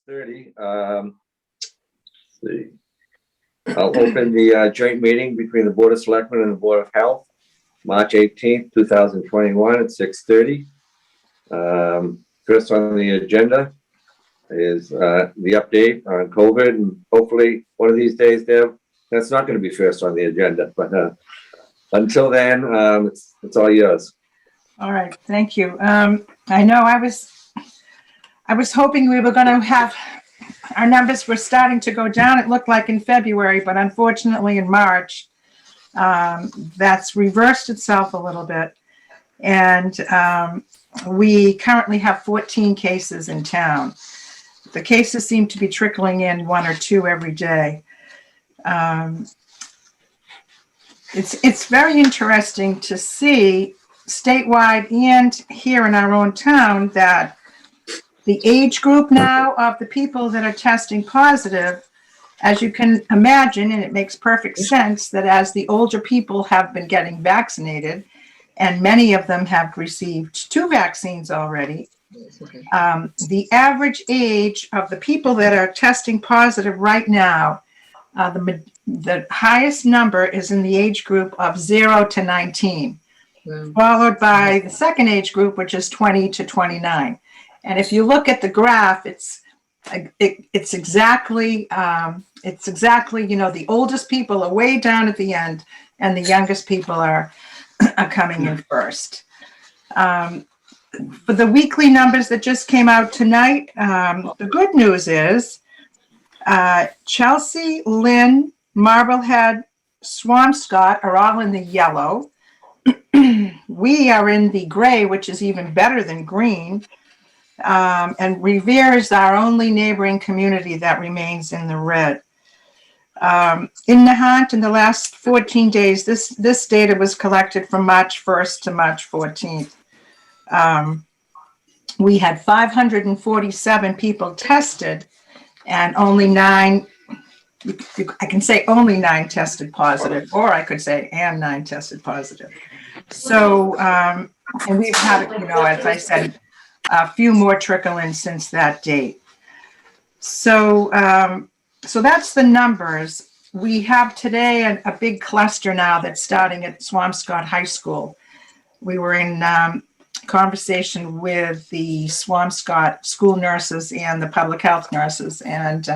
6:30. See. I'll open the joint meeting between the Board of Selectmen and the Board of Health, March 18th, 2021 at 6:30. First on the agenda is the update on COVID, and hopefully one of these days, Deb, that's not going to be first on the agenda, but until then, it's all yours. All right, thank you. I know I was hoping we were going to have, our numbers were starting to go down, it looked like in February, but unfortunately in March, that's reversed itself a little bit. And we currently have 14 cases in town. The cases seem to be trickling in 1 or 2 every day. It's very interesting to see statewide and here in our own town that the age group now of the people that are testing positive, as you can imagine, and it makes perfect sense, that as the older people have been getting vaccinated, and many of them have received 2 vaccines already, the average age of the people that are testing positive right now, the highest number is in the age group of 0 to 19, followed by the second age group, which is 20 to 29. And if you look at the graph, it's exactly, the oldest people are way down at the end, and the youngest people are coming in first. For the weekly numbers that just came out tonight, the good news is Chelsea, Lynn, Marblehead, Swampscott are all in the yellow. We are in the gray, which is even better than green. And Revere is our only neighboring community that remains in the red. In Nahant, in the last 14 days, this data was collected from March 1st to March 14th. We had 547 people tested, and only 9, I can say only 9 tested positive, or I could say and 9 tested positive. So, and we've had, as I said, a few more trickle in since that date. So, so that's the numbers. We have today a big cluster now that's starting at Swampscott High School. We were in conversation with the Swampscott school nurses and the public health nurses, and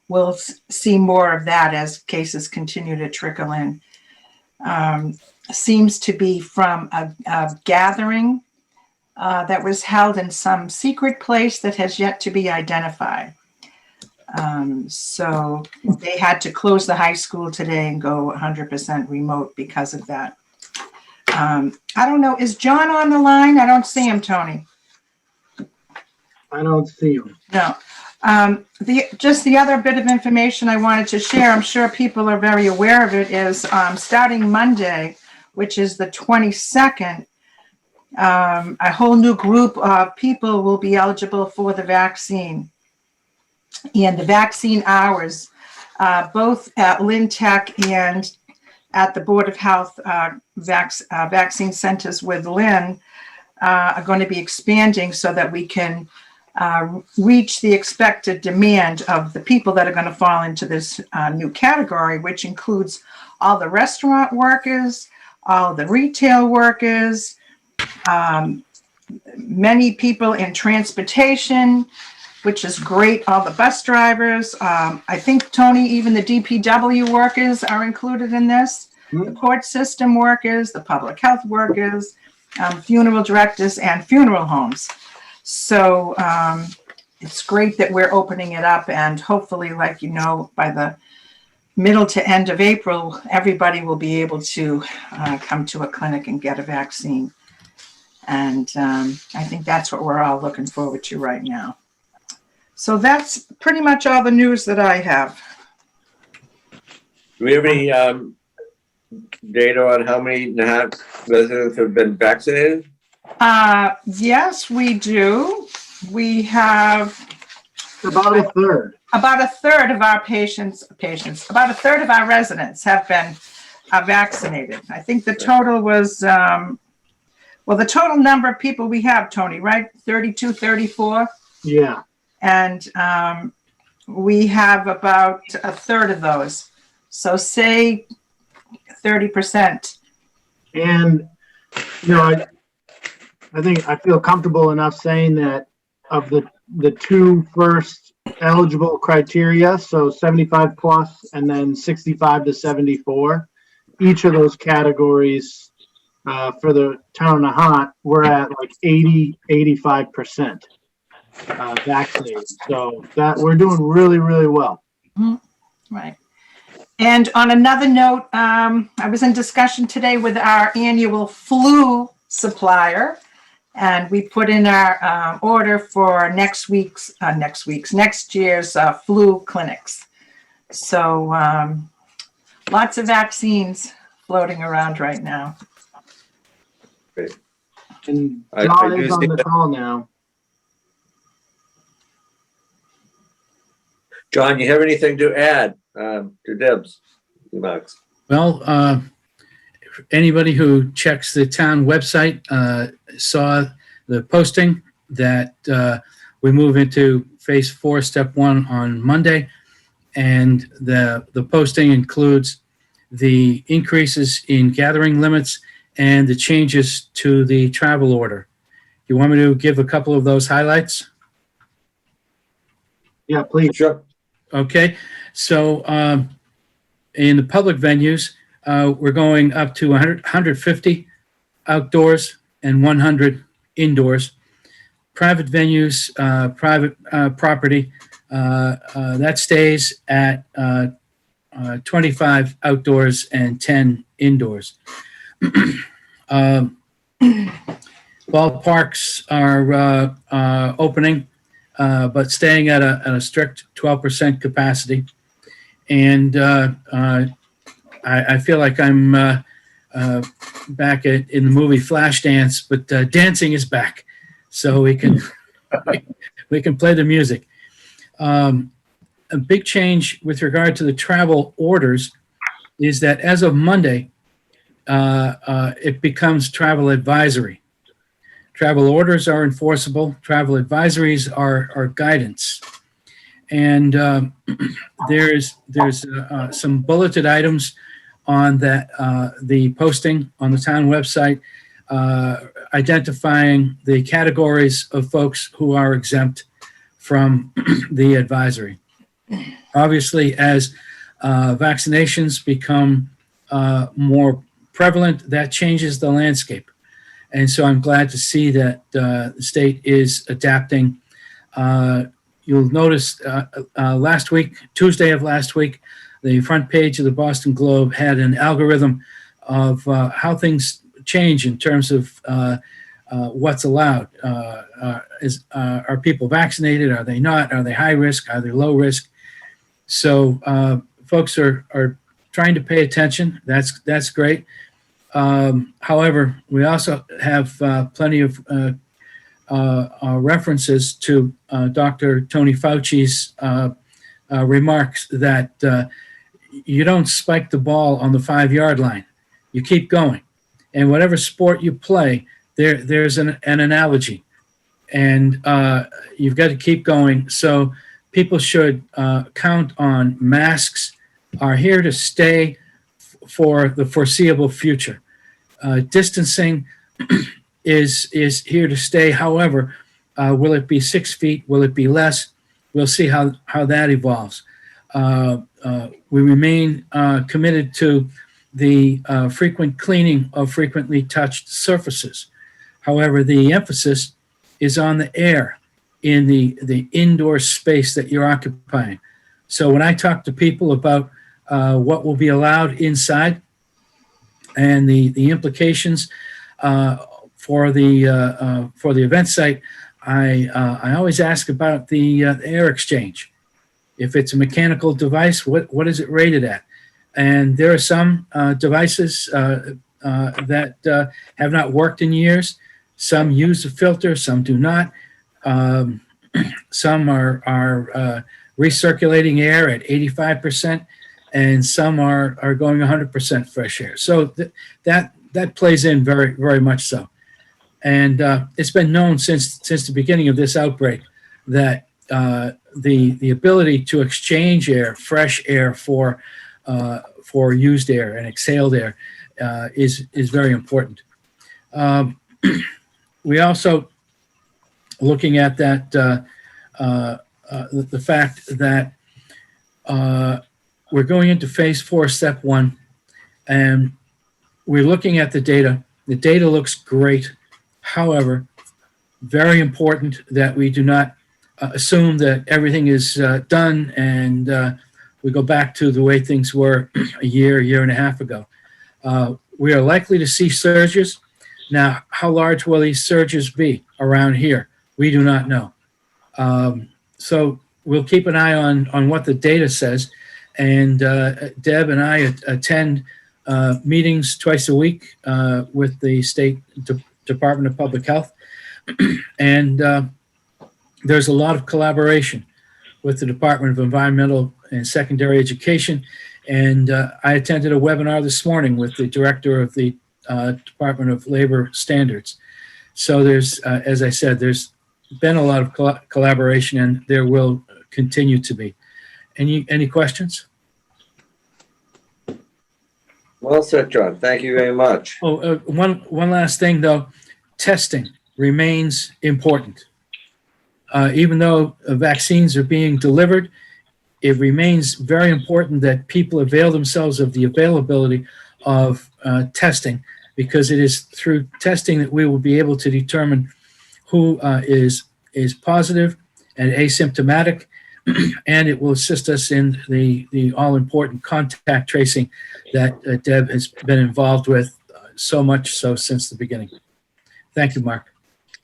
we'll see more of that as cases continue to trickle in. Seems to be from a gathering that was held in some secret place that has yet to be identified. So they had to close the high school today and go 100% remote because of that. I don't know, is John on the line? I don't see him, Tony. I don't see him. No. Just the other bit of information I wanted to share, I'm sure people are very aware of it, is starting Monday, which is the 22nd, a whole new group of people will be eligible for the vaccine. And the vaccine hours, both at Lynn Tech and at the Board of Health vaccine centers with Lynn, are going to be expanding so that we can reach the expected demand of the people that are going to fall into this new category, which includes all the restaurant workers, all the retail workers, many people in transportation, which is great, all the bus drivers. I think, Tony, even the DPW workers are included in this. The court system workers, the public health workers, funeral directors, and funeral homes. So it's great that we're opening it up, and hopefully, like by the middle to end of April, everybody will be able to come to a clinic and get a vaccine. And I think that's what we're all looking forward to right now. So that's pretty much all the news that I have. Do we have any data on how many Nahant residents have been vaccinated? Yes, we do. We have About a third. About a third of our about a third of our residents have been vaccinated. I think the total was, well, the total number of people we have, Tony, right? 32, 34? Yeah. And we have about a third of those. So say 30%. And, I think I feel comfortable enough saying that of the two first eligible criteria, so 75 plus and then 65 to 74, each of those categories for the town of Nahant, we're at like 85% vaccinated. So that we're doing really, really well. Right. And on another note, I was in discussion today with our annual flu supplier, and we put in our order for next year's flu clinics. So lots of vaccines floating around right now. Great. And I John do is on see the that- call now. John, you have anything to add to Deb's remarks? Well, anybody who checks the town website saw the posting that we move into phase 4, step 1 on Monday. And the posting includes the increases in gathering limits and the changes to the travel order. You want me to give a couple of those highlights? Yeah, please. Sure. Okay, so in the public venues, we're going up to 150 outdoors and 100 indoors. Private venues, private property, that stays at 25 outdoors and 10 indoors. Ballparks are opening, but staying at a strict 12% capacity. And I feel like I'm back in the movie Flashdance, but dancing is back, so we can play the music. A big change with regard to the travel orders is that as of Monday, it becomes travel advisory. Travel orders are enforceable. Travel advisories are guidance. And there's some bulleted items on that the posting on the town website identifying the categories of folks who are exempt from the advisory. Obviously, as vaccinations become more prevalent, that changes the landscape. And so I'm glad to see that the state is adapting. You'll notice Tuesday of last week, the front page of the Boston Globe had an algorithm of how things change in terms of what's allowed. Are people vaccinated? Are they not? Are they high risk? Are they low risk? So folks are trying to pay attention. That's great. However, we also have plenty of references to Dr. Tony Fauci's remarks that you don't spike the ball on the 5-yard line. You keep going. And whatever sport you play, there's an analogy. And you've got to keep going. So people should count on masks are here to stay for the foreseeable future. Distancing is here to stay. However, will it be 6 feet? Will it be less? We'll see how that evolves. We remain committed to the frequent cleaning of frequently touched surfaces. However, the emphasis is on the air in the indoor space that you're occupying. So when I talk to people about what will be allowed inside and the implications for the event site, I always ask about the air exchange. If it's a mechanical device, what is it rated at? And there are some devices that have not worked in years. Some use a filter, some do not. Some are recirculating air at 85%, and some are going 100% fresh air. So that plays in very, very much so. And it's been known since the beginning of this outbreak that the ability to exchange air, fresh air for used air and exhaled air is very important. We also looking at that the fact that we're going into phase 4, step 1, and we're looking at the data. The data looks great. However, very important that we do not assume that everything is done and we go back to the way things were a year and a half ago. We are likely to see surges. Now, how large will these surges be around here? We do not know. So we'll keep an eye on what the data says. And Deb and I attend meetings twice a week with the State Department of Public Health. And there's a lot of collaboration with the Department of Environmental and Secondary Education. And I attended a webinar this morning with the director of the Department of Labor Standards. So there's, as I said, there's been a lot of collaboration, and there will continue to be. Any questions? Well said, John. Thank you very much. Oh, one last thing though, testing remains important. Even though vaccines are being delivered, it remains very important that people avail themselves of the availability of testing, because it is through testing that we will be able to determine who is positive and asymptomatic, and it will assist us in the all-important contact tracing that Deb has been involved with so much so since the beginning. Thank you, Mark.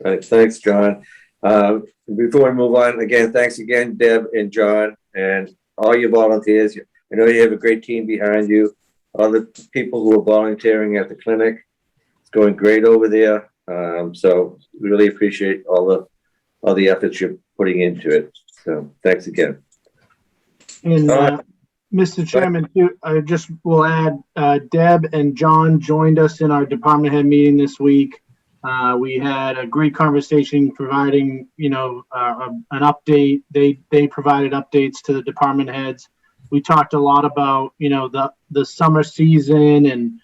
All right, thanks, John. Before we move on, again, thanks again, Deb and John, and all your volunteers. I know you have a great team behind you. All the people who are volunteering at the clinic, it's going great over there. So we really appreciate all the efforts you're putting into it. So thanks again. And Mr. Chairman, too, I just will add, Deb and John joined us in our department head meeting this week. We had a great conversation providing, an update. They provided updates to the department heads. We talked a lot about, the summer season and,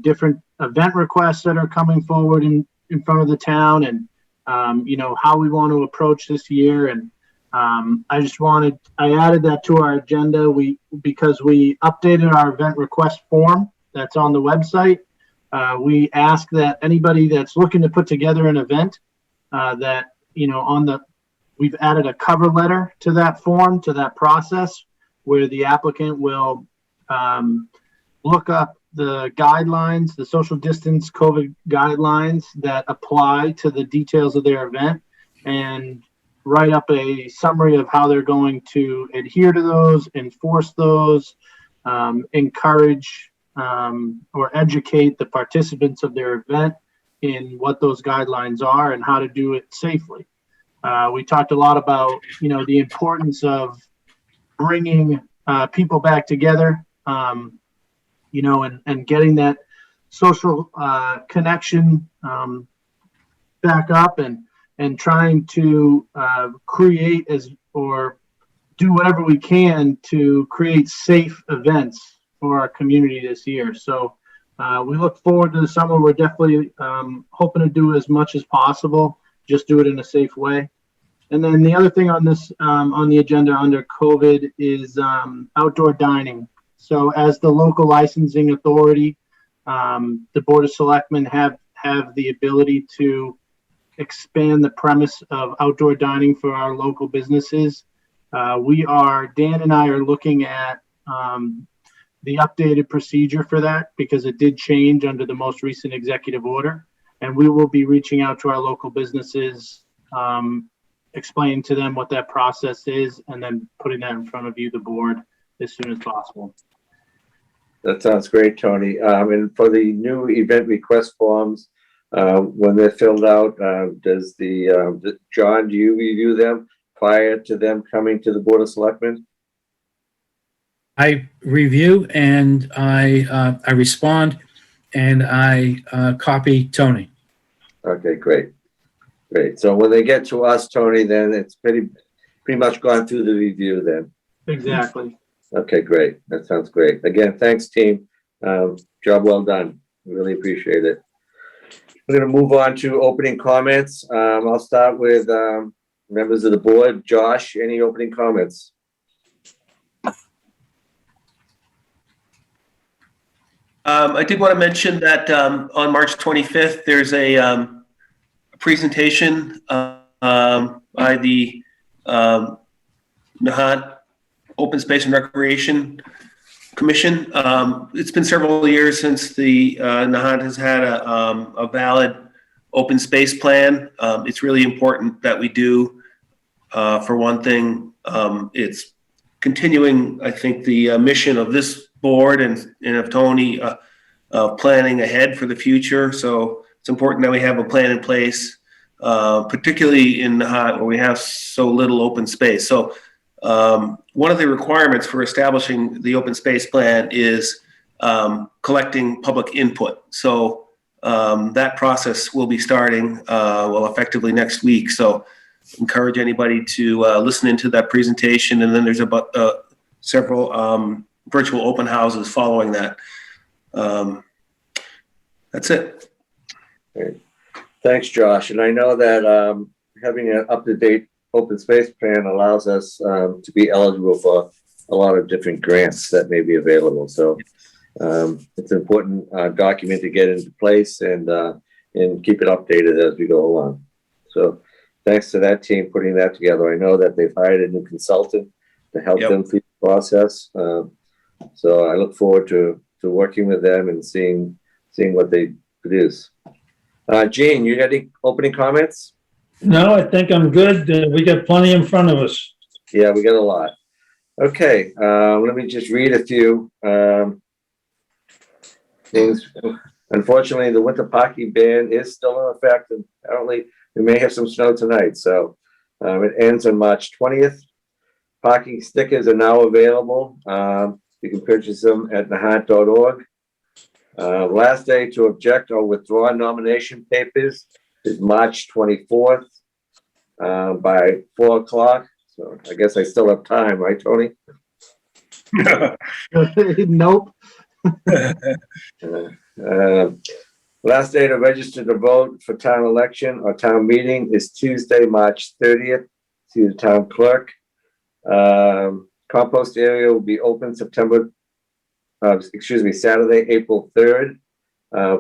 different event requests that are coming forward in front of the town, and, how we want to approach this year. And I added that to our agenda because we updated our event request form that's on the website. We ask that anybody that's looking to put together an event we've added a cover letter to that form, to that process, where the applicant will look up the guidelines, the social distance COVID guidelines that apply to the details of their event, and write up a summary of how they're going to adhere to those, enforce those, encourage or educate the participants of their event in what those guidelines are and how to do it safely. We talked a lot about, the importance of bringing people back together, and getting that social connection back up, and trying to create or do whatever we can to create safe events for our community this year. So we look forward to the summer. We're definitely hoping to do as much as possible, just do it in a safe way. And then the other thing on this on the agenda under COVID is outdoor dining. So as the local licensing authority, the Board of Selectmen have the ability to expand the premise of outdoor dining for our local businesses. Dan and I are looking at the updated procedure for that, because it did change under the most recent executive order. And we will be reaching out to our local businesses, explaining to them what that process is, and then putting that in front of you, the board, as soon as possible. That sounds great, Tony. And for the new event request forms, when they're filled out, John, do you review them prior to them coming to the Board of Selectmen? I review and I respond, and I copy Tony. Okay, great. So when they get to us, Tony, then it's pretty much gone through the review then. Exactly. Okay, great. That sounds great. Again, thanks, team. Job well done. Really appreciate it. We're gonna move on to opening comments. I'll start with members of the board. Josh, any opening comments? I did want to mention that on March 25th, there's a presentation by the Nahant Open Space and Recreation Commission. It's been several years since the Nahant has had a valid open space plan. It's really important that we do. For one thing, it's continuing, I think, the mission of this board and of Tony planning ahead for the future. So it's important that we have a plan in place, particularly in Nahant where we have so little open space. So one of the requirements for establishing the open space plan is collecting public input. So that process will be starting effectively next week. So encourage anybody to listen into that presentation, and then there's about several virtual open houses following that. That's it. Great. Thanks, Josh. And I know that having an up-to-date open space plan allows us to be eligible for a lot of different grants that may be available. So it's an important document to get into place and keep it updated as we go along. So thanks to that team putting that together. I know that they've hired a new consultant to help them through the process. So I look forward to working with them and seeing what they produce. Gene, you got any opening comments? No, I think I'm good. We got plenty in front of us. Yeah, we got a lot. Okay, let me just read a few things. Unfortunately, the winter parking ban is still in effect, and apparently we may have some snow tonight. So it ends on March 20th. Parking stickers are now available. You can purchase them at nahant.org. Last day to object or withdraw nomination papers is March 24th by 4 o'clock. So I guess I still have time, right, Tony? Nope. Last day to register to vote for town election or town meeting is Tuesday, March 30th. See the town clerk. Compost area will be open Saturday, April 3rd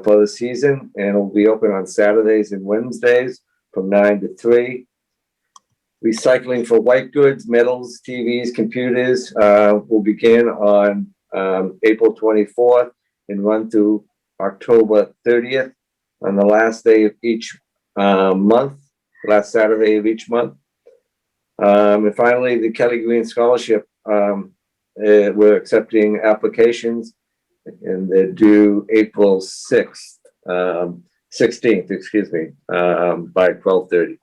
for the season, and it will be open on Saturdays and Wednesdays from 9 to 3. Recycling for white goods, metals, TVs, computers will begin on April 24th and run through October 30th on the last day of each month, last Saturday of each month. And finally, the Kelly Green Scholarship, we're accepting applications, and they're due April 16th, by 12:30.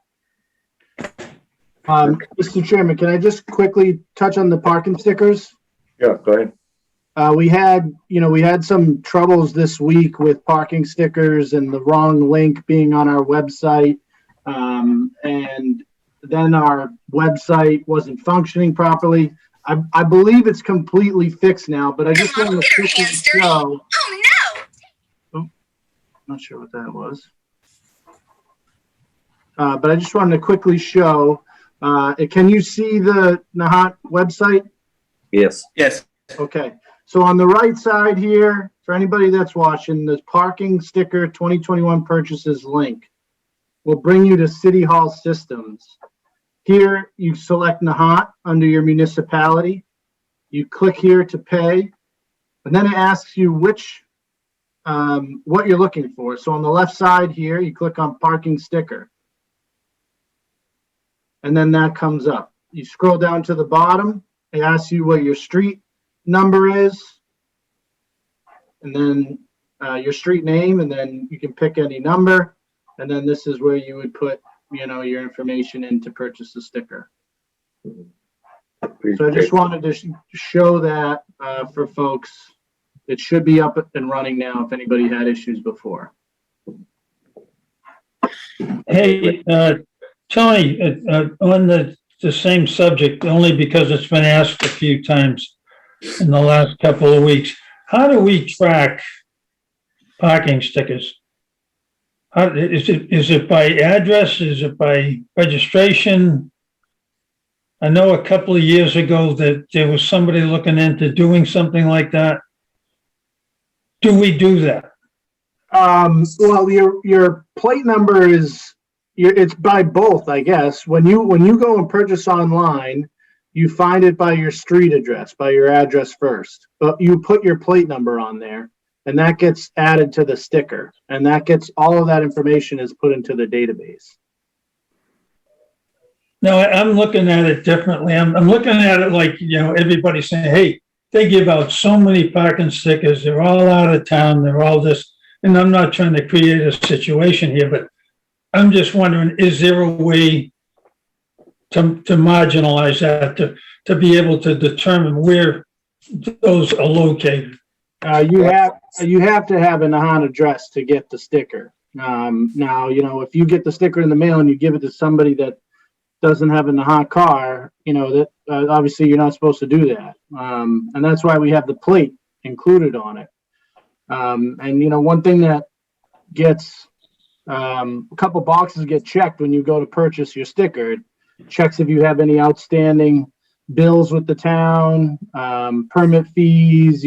Mr. Chairman, can I just quickly touch on the parking stickers? Yeah, go ahead. We had some troubles this week with parking stickers and the wrong link being on our website. And then our website wasn't functioning properly. I believe it's completely fixed now, but I just wanted to quickly show. Oh no! Not sure what that was. But I just wanted to quickly show. Can you see the Nahant website? Yes. Yes. Okay. So on the right side here, for anybody that's watching, the parking sticker 2021 purchases link will bring you to City Hall systems. Here, you select Nahant under your municipality. You click here to pay, and then it asks you which, what you're looking for. So on the left side here, you click on parking sticker. And then that comes up. You scroll down to the bottom, it asks you what your street number is, and then your street name, and then you can pick any number, and then this is where you would put your information in to purchase the sticker. So I just wanted to show that for folks. It should be up and running now if anybody had issues before. Hey, Tony, on the the same subject only because it's been asked a few times in the last couple of weeks. How do we track parking stickers? Is it by address? Is it by registration? I know a couple of years ago that there was somebody looking into doing something like that. Do we do that? Well, your plate number it's by both, I guess. When you go and purchase online, you find it by your street address, by your address first, but you put your plate number on there and that gets added to the sticker, and all of that information is put into the database. No, I'm looking at it differently. I'm looking at it like, everybody's saying, hey, they give out so many parking stickers. They're all out of town. They're all this. And I'm not trying to create a situation here, but I'm just wondering, is there a way to marginalize that, to be able to determine where those are located? You have to have a Nahant address to get the sticker. Now, if you get the sticker in the mail and you give it to somebody that doesn't have a Nahant car, that obviously you're not supposed to do that. And that's why we have the plate included on it. And one thing that gets a couple boxes get checked when you go to purchase your sticker. It checks if you have any outstanding bills with the town, permit fees,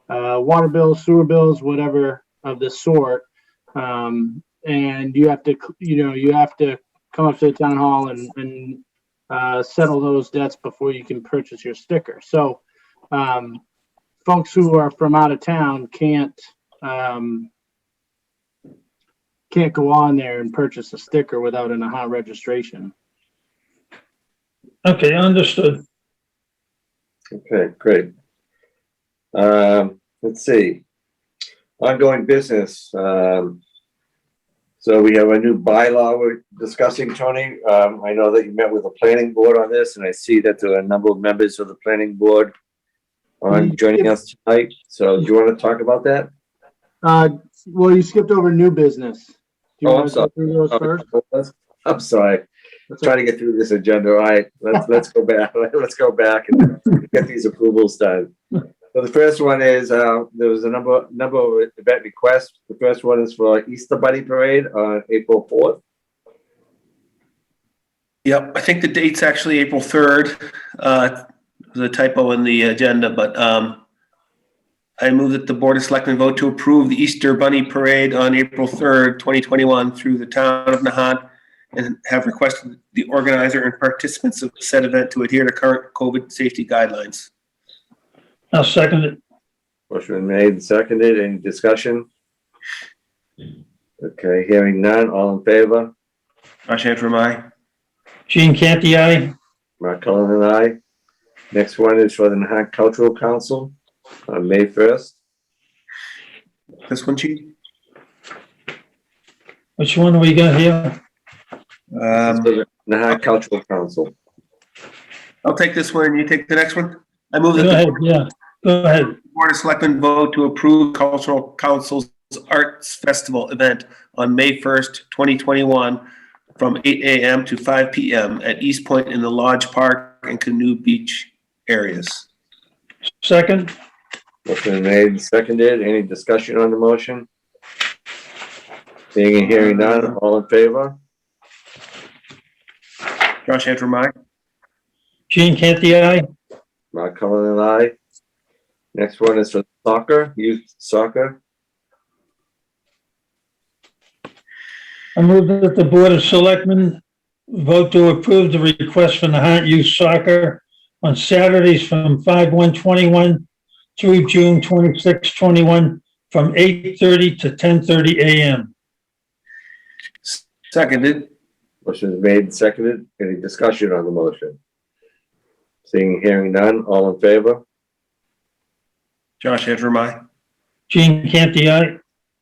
water bills, sewer bills, whatever of the sort. And you have to come up to the town hall and settle those debts before you can purchase your sticker. So folks who are from out of town can't go on there and purchase a sticker without a Nahant registration. Okay, understood. Okay, great. Let's see. Ongoing business. So we have a new bylaw we're discussing, Tony. I know that you met with the planning board on this, and I see that there are a number of members of the planning board on joining us tonight. So do you want to talk about that? Well, you skipped over new business. Do you Oh, want I'm to go through those first? I'm sorry. That's Trying to get through this agenda. All right, let's go back. Let's go back and get these approvals done. So the first one is there was a number of event requests. The first one is for Easter Bunny Parade on April 4th. Yep, I think the date's actually April 3rd. There's a typo in the agenda, but I move that the Board of Selectmen vote to approve the Easter Bunny Parade on April 3rd, 2021 through the town of Nahant, and have requested the organizer and participants of said event to adhere to current COVID safety guidelines. I'll second it. Motion been made and seconded. Any discussion? Okay, hearing none. All in favor? Josh Antrim, aye. Gene Canty, aye. Mark Cullen and I. Next one is for the Nahant Cultural Council on May 1st. This one, Chief? Which one do we got here? Nahant Cultural Council. I'll take this one and you take the next one. I move that Go the ahead, yeah, go ahead. Board of Selectmen vote to approve Cultural Council's Arts Festival event on May 1st, 2021 from 8 a.m. to 5 p.m. at East Point in the Lodge Park and Canoe Beach areas. Second, Motion made and seconded. Any discussion on the motion? Seeing and hearing none. All in favor? Josh Antrim, aye. Gene Canty, aye. Mark Cullen and I. Next one is for soccer, youth soccer. I move that the Board of Selectmen vote to approve the request for Nahant Youth Soccer on Saturdays from 5/1/21 through June 26/21 from 8:30 to 10:30 a.m. Seconded. Motion is made and seconded. Any discussion on the motion? Seeing and hearing none. All in favor? Josh Antrim, aye. Gene Canty, aye.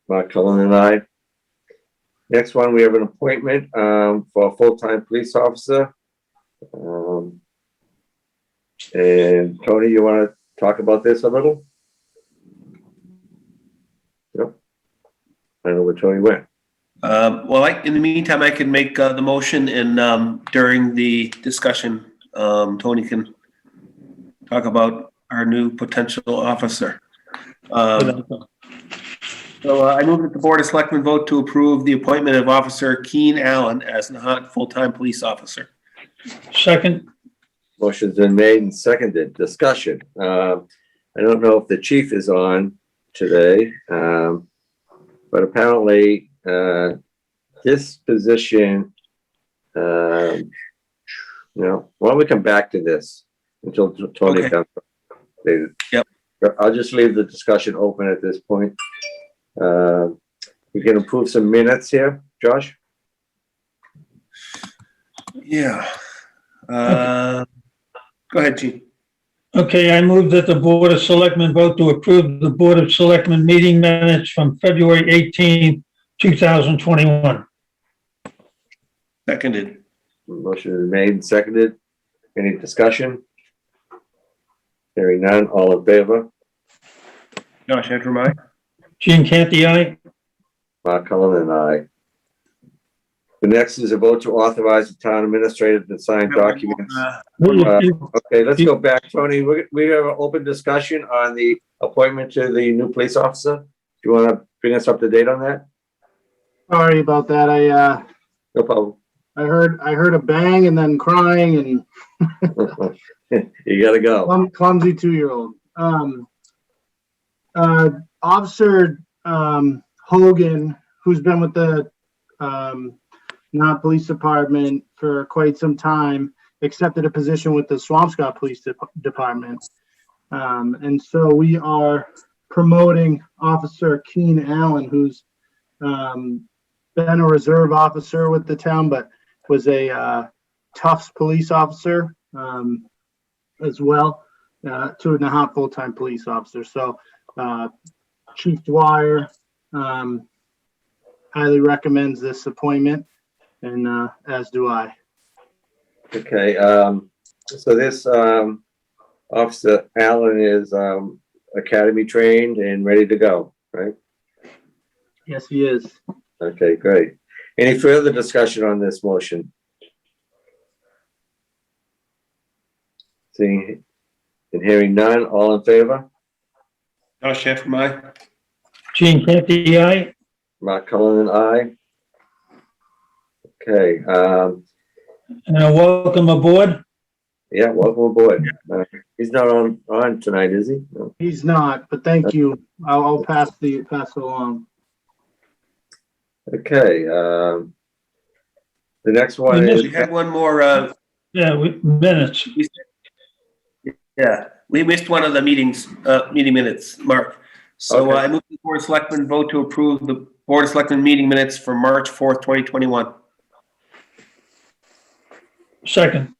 Mark Cullen and I. Next one, we have an appointment for a full-time police officer. And Tony, you want to talk about this a little? Yep. I don't know where Tony went. In the meantime, I can make the motion, and during the discussion, Tony can talk about our new potential officer. So I move that the Board of Selectmen vote to approve the appointment of Officer Keen Allen as Nahant full-time police officer. Second, Motion's been made and seconded. Discussion. I don't know if the chief is on today, but apparently, this position, why don't we come back to this until Tony Okay. comes? Yep. I'll just leave the discussion open at this point. We can approve some minutes here, Josh? Yeah. Go ahead, Gene. okay, I move that the Board of Selectmen vote to approve the Board of Selectmen meeting minutes from February 18, 2021. Seconded. Motion is made and seconded. Any discussion? Hearing none, all in favor? Josh Antrimai. Gene Canty, aye. Mark Cullen and I. The next is a vote to authorize the town administrator to sign documents. Okay, let's go back, Tony. We have an open discussion on the appointment to the new police officer. Do you want to bring us up to date on that? Sorry about that. No problem. I heard a bang and then crying and You gotta go. clumsy 2-year-old. Officer Hogan, who's been with the Police Department for quite some time, accepted a position with the Swampscott Police Department. And so we are promoting Officer Keen Allen, who's been a reserve officer with the town, but was a Tufts police officer as well, to a Nahant full-time police officer. So Chief Dwyer highly recommends this appointment, and as do I. Okay, so this Officer Allen is academy trained and ready to go, right? Yes, he is. Okay, great. Any further discussion on this motion? Seeing and hearing none, all in favor? Josh Antrimai. Gene Canty, aye. Mark Cullen and I. Okay, And welcome aboard. yeah, welcome aboard. He's not on tonight, is he? No. He's not, but thank you. I'll pass it along. Okay, the next one We is, We had one more, Minutes. we missed one of the meeting minutes, Mark. So Okay. I move the Board of Selectmen vote to approve the Board of Selectmen meeting minutes for March 4th, 2021. Second,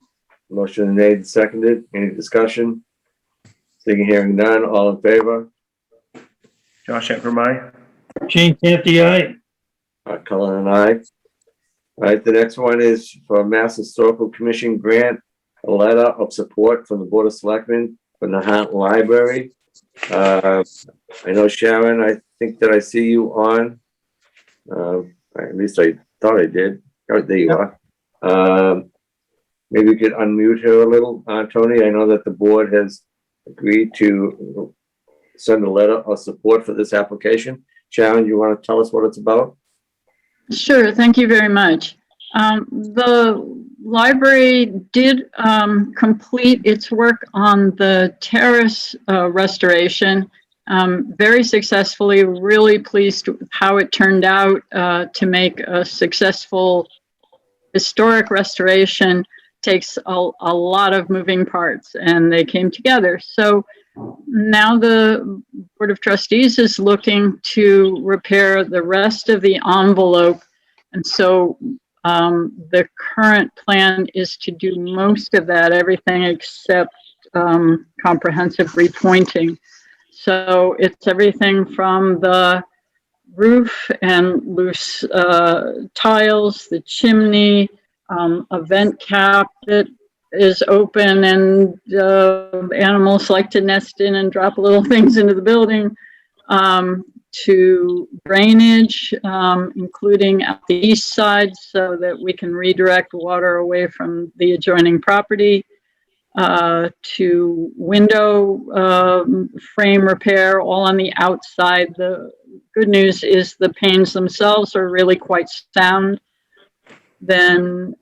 motion made and seconded. Any discussion? Seeing and hearing none, all in favor? Josh Antrimai. Gene Canty, aye. Mark Cullen and I. All right, the next one is for Mass Historical Commission grant, a letter of support from the Board of Selectmen for the Nahant Library. I know Sharon, I think that I see you on. At least I thought I did. Oh, there you are. Maybe you could unmute her a little, Tony. I know that the board has agreed to send a letter of support for this application. Sharon, you want to tell us what it's about? Sure, thank you very much. The library did complete its work on the terrace restoration very successfully. Really pleased with how it turned out to make a successful historic restoration. Takes a lot of moving parts, and they came together. So now the Board of Trustees is looking to repair the rest of the envelope. And so the current plan is to do most of that, everything except comprehensive repointing. So it's everything from the roof and loose tiles, the chimney, a vent cap that is open and animals like to nest in and drop little things into the building. to drainage, including at the east side so that we can redirect water away from the adjoining property, to window frame repair, all on the outside. The good news is the panes themselves are really quite sound. Then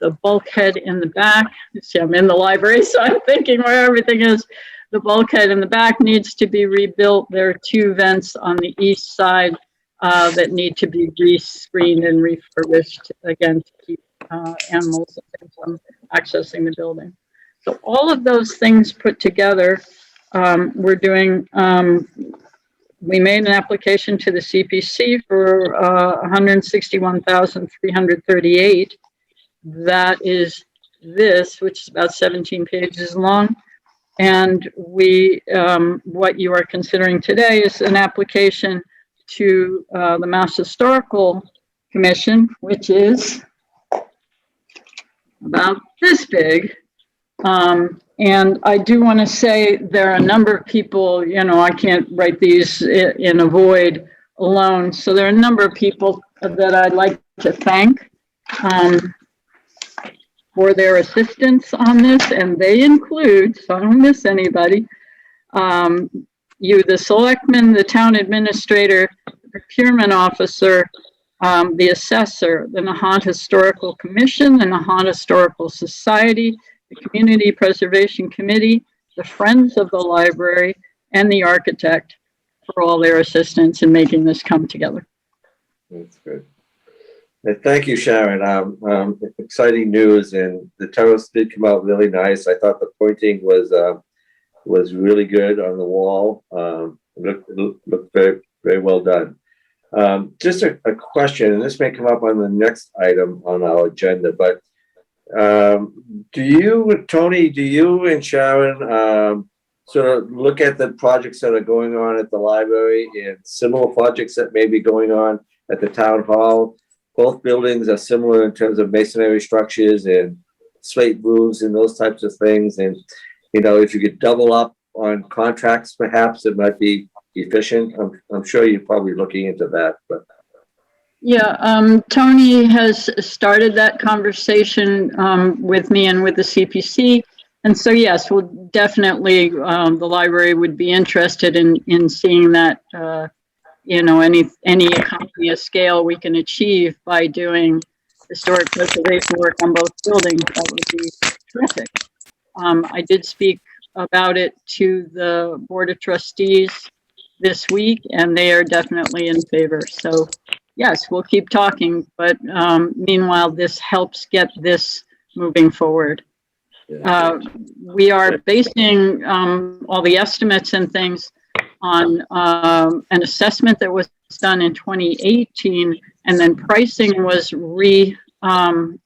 the bulkhead in the back, see, I'm in the library, so I'm thinking where everything is. The bulkhead in the back needs to be rebuilt. There are 2 vents on the east side that need to be re-screened and refurbished, again, to keep animals and things from accessing the building. So all of those things put together, we're doing, we made an application to the CPC for 161,338. That is this, which is about 17 pages long. And we, what you are considering today is an application to the Mass Historical Commission, which is about this big. And I do want to say there are a number of people, you know, I can't write these in a void alone. So there are a number of people that I'd like to thank for their assistance on this. And they include, so I don't miss anybody, you, the selectmen, the town administrator, the procurement officer, the assessor, the Nahant Historical Commission, the Nahant Historical Society, the Community Preservation Committee, the Friends of the Library, and the architect for all their assistance in making this come together. That's good. Thank you, Sharon. Exciting news, and the terrace did come out really nice. I thought the pointing was really good on the wall. Looked very, very well done. Just a question, and this may come up on the next item on our agenda, but do you, Tony, do you and Sharon sort of look at the projects that are going on at the library and similar projects that may be going on at the town hall? Both buildings are similar in terms of masonry structures and slate roofs and those types of things. And, you know, if you could double up on contracts, perhaps it might be efficient. I'm sure you're probably looking into that, but. Yeah, Tony has started that conversation with me and with the CPC. And so, yes, we'll definitely, the library would be interested in seeing that, you know, any economy of scale we can achieve by doing historic preservation work on both buildings. That would be terrific. I did speak about it to the Board of Trustees this week, and they are definitely in favor. So, yes, we'll keep talking, but meanwhile, this helps get this moving forward. We are basing all the estimates and things on an assessment that was done in 2018, and then pricing was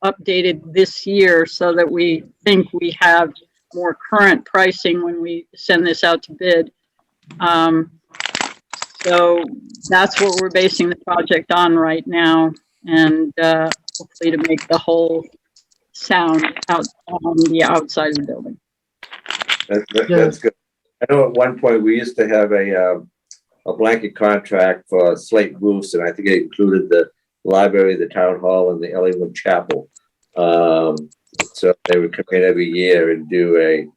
updated this year so that we think we have more current pricing when we send this out to bid. So that's what we're basing the project on right now, and hopefully to make the whole sound out on the outside of the building. That's good. I know at one point we used to have a blanket contract for slate roofs, and I think it included the library, the town hall, and the Ellingwood Chapel. So they would come in every year and do a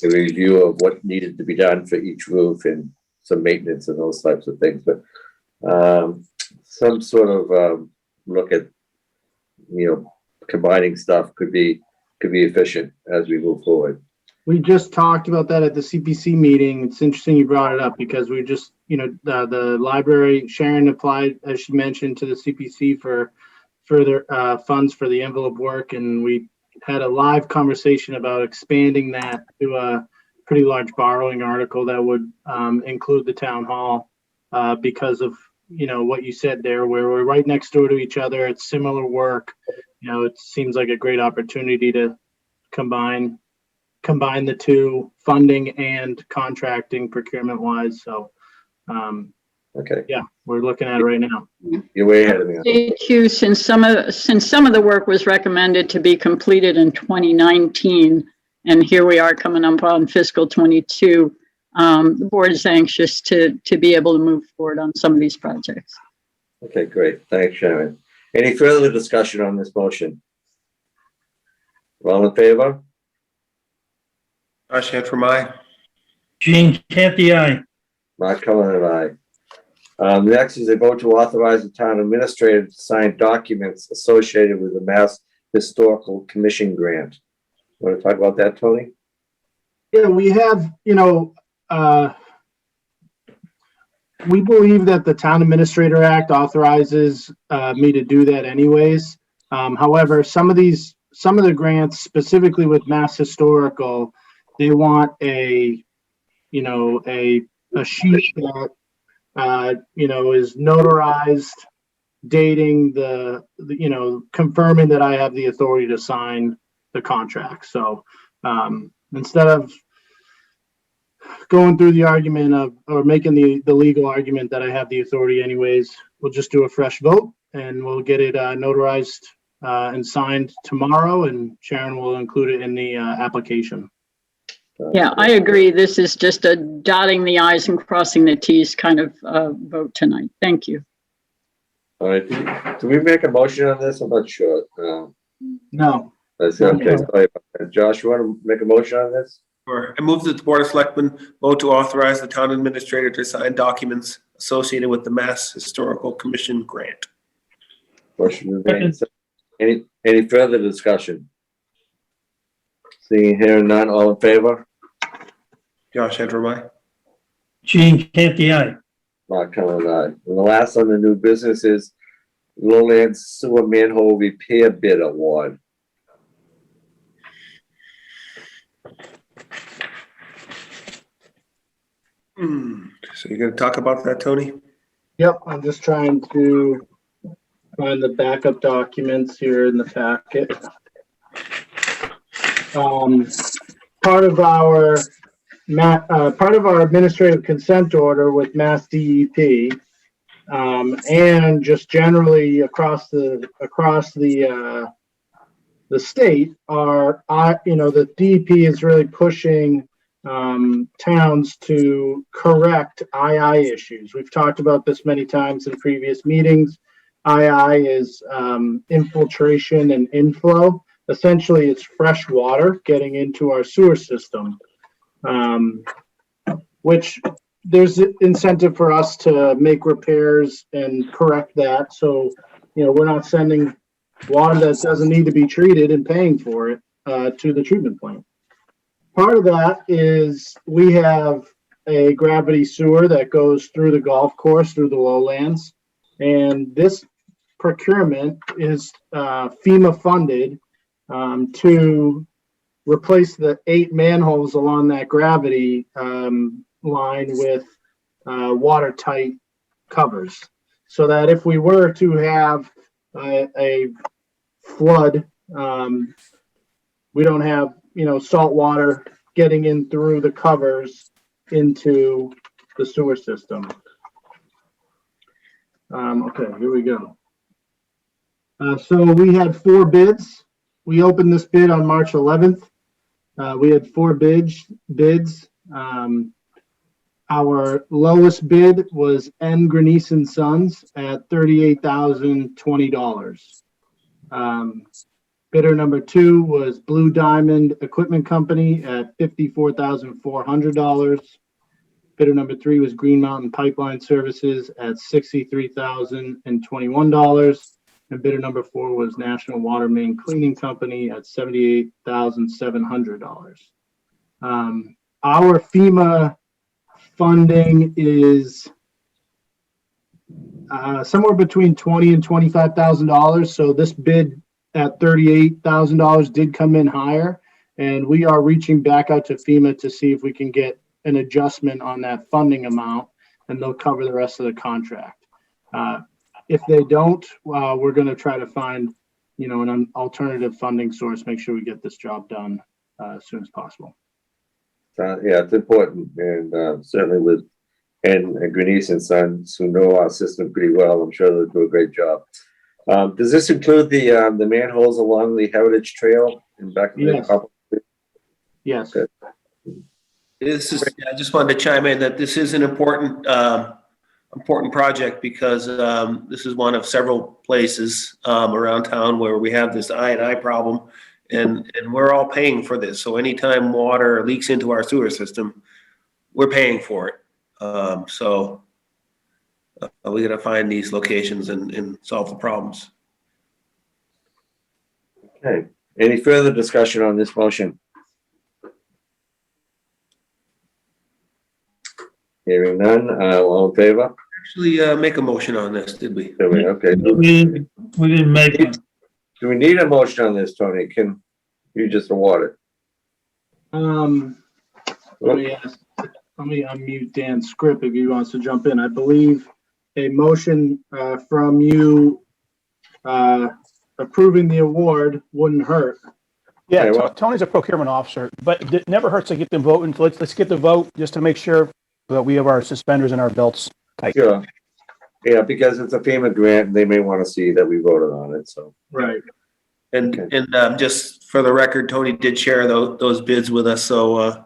review of what needed to be done for each roof and some maintenance and those types of things. But some sort of look at, you know, combining stuff could be efficient as we move forward. We just talked about that at the CPC meeting. It's interesting you brought it up because we just, you know, the library, Sharon applied, as she mentioned, to the CPC for further funds for the envelope work. And we had a live conversation about expanding that to a pretty large borrowing article that would include the town hall because of, you know, what you said there, where we're right next door to each other. It's similar work. You know, it seems like a great opportunity to combine the two, funding and contracting procurement wise. So, Okay. Yeah, we're looking at it right now. You're way ahead of me. Too, since some of the work was recommended to be completed in 2019, and here we are coming up on fiscal 22, the board is anxious to be able to move forward on some of these projects. Okay, great. Thanks, Sharon. Any further discussion on this motion? All in favor? Josh Antrim, aye. Gene Canty, aye. Mark Cullen and I. Next is a vote to authorize the town administrator to sign documents associated with the Mass Historical Commission grant. Want to talk about that, Tony? Yeah, we have, we believe that the Town Administrator Act authorizes me to do that anyways. However, some of the grants, specifically with Mass Historical, they want a sheet that, is notarized, dating confirming that I have the authority to sign the contract. So instead of going through the argument or making the legal argument that I have the authority anyways, we'll just do a fresh vote and we'll get it notarized and signed tomorrow, and Sharon will include it in the application. Yeah, I agree. This is just a dotting the i's and crossing the t's kind of vote tonight. Thank you. All right. Do we make a motion on this? I'm not sure. No. That's okay. Sorry about that. Josh, you want to make a motion on this? Sure. I move that the Board of Selectmen vote to authorize the town administrator to sign documents associated with the Mass Historical Commission grant. Motion made. Any further discussion? Seeing here none, all in favor? Josh Antrim, aye. Gene Canty, aye. Mark Cullen and I. And the last on the new business is Lowland Sewer Manhole Repair Bid Award. So you're going to talk about that, Tony? Yep, I'm just trying to find the backup documents here in the packet. Part of our administrative consent order with Mass DEP, and just generally across the state are, the DEP is really pushing towns to correct II issues. We've talked about this many times in previous meetings. II is infiltration and inflow. Essentially, it's fresh water getting into our sewer system, which there's incentive for us to make repairs and correct that. So, we're not sending water that doesn't need to be treated and paying for it to the treatment plant. Part of that is we have a gravity sewer that goes through the golf course, through the lowlands. And this procurement is FEMA funded to replace the 8 manholes along that gravity line with watertight covers. So that if we were to have a flood, we don't have salt water getting in through the covers into the sewer system. Okay, here we go. So we had 4 bids. We opened this bid on March 11th. We had 4 bids. Our lowest bid was N. Grenice & Sons at $38,020. Bidder number 2 was Blue Diamond Equipment Company at $54,400. Bidder number 3 was Green Mountain Pipeline Services at $63,021. And bidder number 4 was National Water Main Cleaning Company at $78,700. Our FEMA funding is somewhere between $20,000 and $25,000. So this bid at $38,000 did come in higher, and we are reaching back out to FEMA to see if we can get an adjustment on that funding amount, and they'll cover the rest of the contract. If they don't, we're going to try to find, an alternative funding source, make sure we get this job done as soon as possible. Yeah, it's important, and certainly with and Grenice & Sons, who know our system pretty well, I'm sure they'll do a great job. Does this include the manholes along the Heritage Trail in back of Yes. the Yes. Good. I just wanted to chime in that this is an important, important project because this is one of several places around town where we have this I&I problem, and we're all paying for this. So anytime water leaks into our sewer system, we're paying for it. So we got to find these locations and solve the problems. Okay, any further discussion on this motion? Hearing none, all in favor? Actually, make a motion on this, did we? Okay. We didn't make one. Do we need a motion on this, Tony? Can you just award it? Let me unmute Dan Scripp if he wants to jump in. I believe a motion from you approving the award wouldn't hurt. Yeah, Okay, well- Tony's a procurement officer, but it never hurts to get them voting. Let's get the vote just to make sure that we have our suspenders and our belts tight. Sure. Yeah, because it's a FEMA grant, they may want to see that we voted on it, so. Right. And Okay. and just for the record, Tony did share those bids with us, so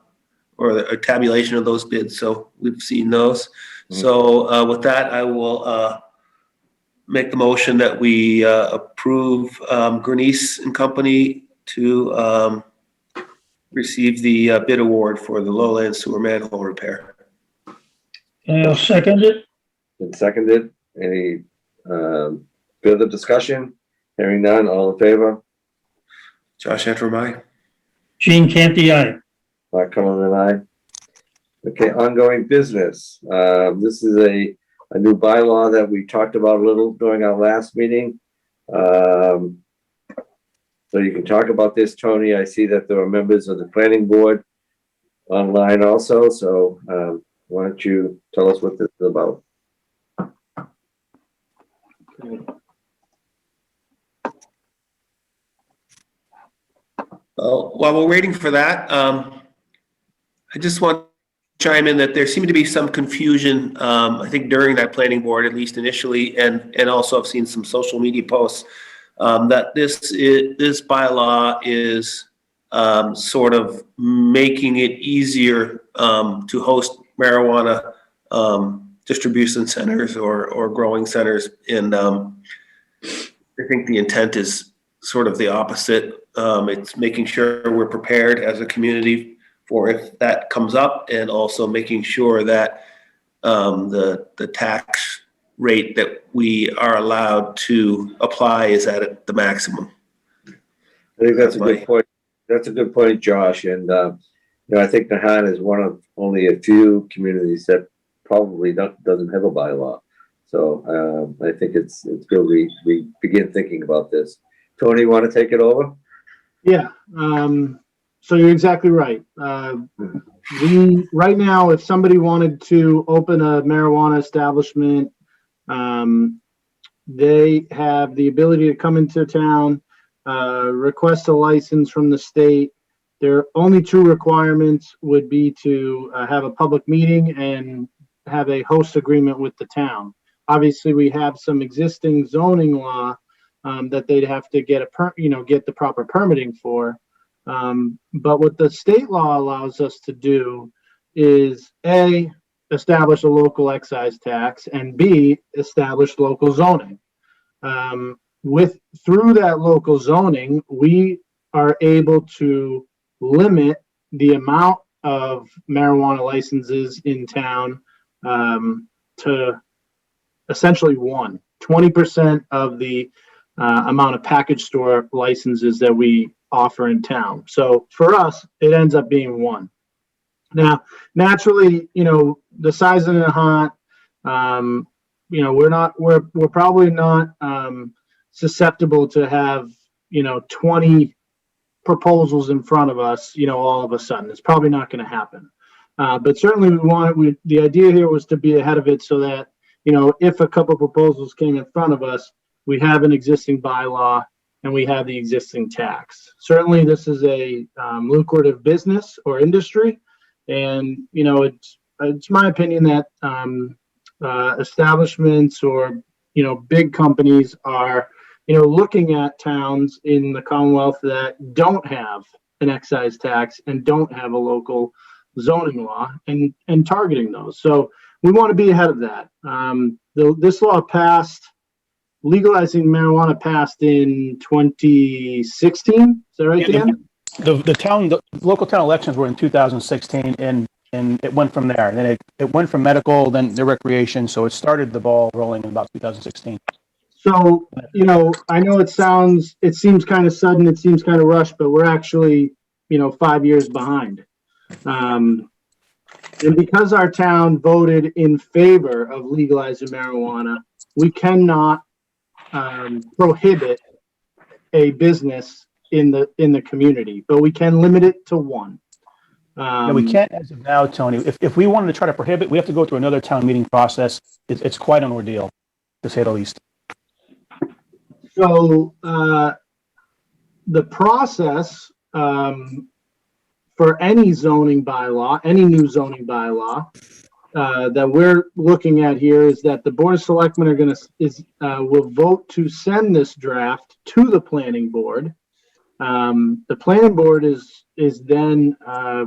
or a tabulation of those bids, so we've seen those. So with that, I will make the motion that we approve Grenice and Company to receive the bid award for the lowland sewer manhole repair. I'll second it. Been seconded. Any further discussion? Hearing none, all in favor? Josh Antrim, aye. Gene Canty, aye. Mark Cullen and I. Okay, ongoing business. This is a new bylaw that we talked about a little during our last meeting. So you can talk about this, Tony. I see that there are members of the planning board online also, so why don't you tell us what this is about? Well, while we're waiting for that, I just want to chime in that there seemed to be some confusion, I think during that planning board, at least initially, and also I've seen some social media posts, that this bylaw is sort of making it easier to host marijuana distribution centers or growing centers. And I think the intent is sort of the opposite. It's making sure we're prepared as a community for if that comes up, and also making sure that the tax rate that we are allowed to apply is at the maximum. I think that's a good point. That's a good point, Josh. And, I think Nahant is one of only a few communities that probably doesn't have a bylaw. So I think it's good we begin thinking about this. Tony, you want to take it over? Yeah. So you're exactly right. Right now, if somebody wanted to open a marijuana establishment, they have the ability to come into town, request a license from the state. Their only two requirements would be to have a public meeting and have a host agreement with the town. Obviously, we have some existing zoning law that they'd have to get get the proper permitting for. But what the state law allows us to do is A, establish a local excise tax, and B, establish local zoning. Through that local zoning, we are able to limit the amount of marijuana licenses in town to essentially 20% of the amount of package store licenses that we offer in town. So for us, it ends up being 1. Now, naturally, the size of the Nahant, we're probably not susceptible to have 20 proposals in front of us, all of a sudden. It's probably not going to happen. But certainly the idea here was to be ahead of it so that, if a couple proposals came in front of us, we have an existing bylaw and we have the existing tax. Certainly this is a lucrative business or industry. And, it's my opinion that establishments or, big companies are, looking at towns in the Commonwealth that don't have an excise tax and don't have a local zoning law and targeting those. So we want to be ahead of that. This law passed, legalizing marijuana passed in 2016. Is that right, Yeah, Dan? the local town elections were in 2016, and it went from there. And then it went from medical, then the recreation. So it started the ball rolling in about 2016. So, I know it seems kind of sudden, it seems kind of rushed, but we're actually, 5 years behind. And because our town voted in favor of legalizing marijuana, we cannot prohibit a business in the community, but we can limit it to one. No, we can't as of now, Tony. If we wanted to try to prohibit, we have to go through another town meeting process. It's quite an ordeal, to say the least. So the process for any zoning bylaw, any new zoning bylaw that we're looking at here is that the Board of Selectmen will vote to send this draft to the planning board. The planning board is then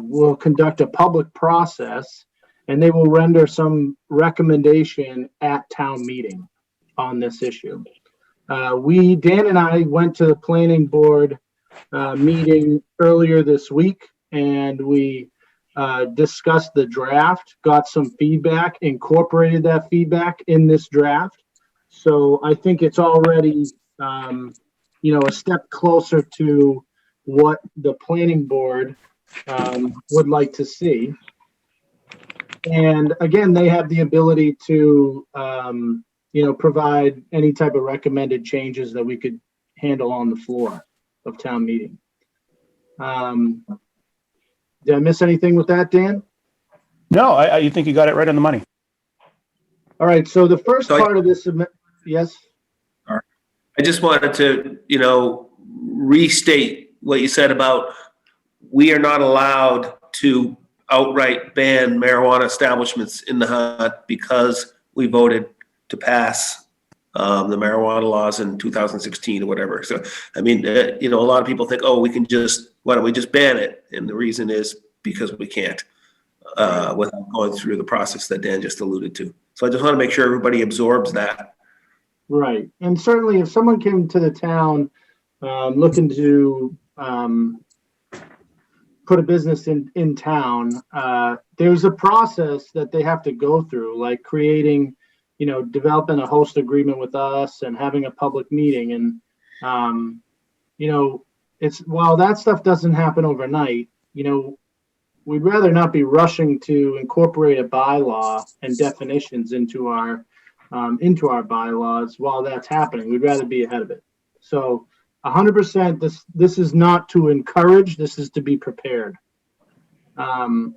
will conduct a public process, and they will render some recommendation at town meeting on this issue. Dan and I went to the planning board meeting earlier this week, and we discussed the draft, got some feedback, incorporated that feedback in this draft. So I think it's already, a step closer to what the planning board would like to see. And again, they have the ability to, provide any type of recommended changes that we could handle on the floor of town meeting. Did I miss anything with that, Dan? No, you think you got it right on the money. All right. So the first part of this, yes. I just wanted to, restate what you said about we are not allowed to outright ban marijuana establishments in the Nahant because we voted to pass the marijuana laws in 2016 or whatever. So, I mean, a lot of people think, oh, why don't we just ban it? And the reason is because we can't without going through the process that Dan just alluded to. So I just want to make sure everybody absorbs that. Right. And certainly if someone came to the town looking to put a business in town, there's a process that they have to go through, like creating, developing a host agreement with us and having a public meeting. And, while that stuff doesn't happen overnight, we'd rather not be rushing to incorporate a bylaw and definitions into our bylaws while that's happening. We'd rather be ahead of it. So 100%, this is not to encourage, this is to be prepared. So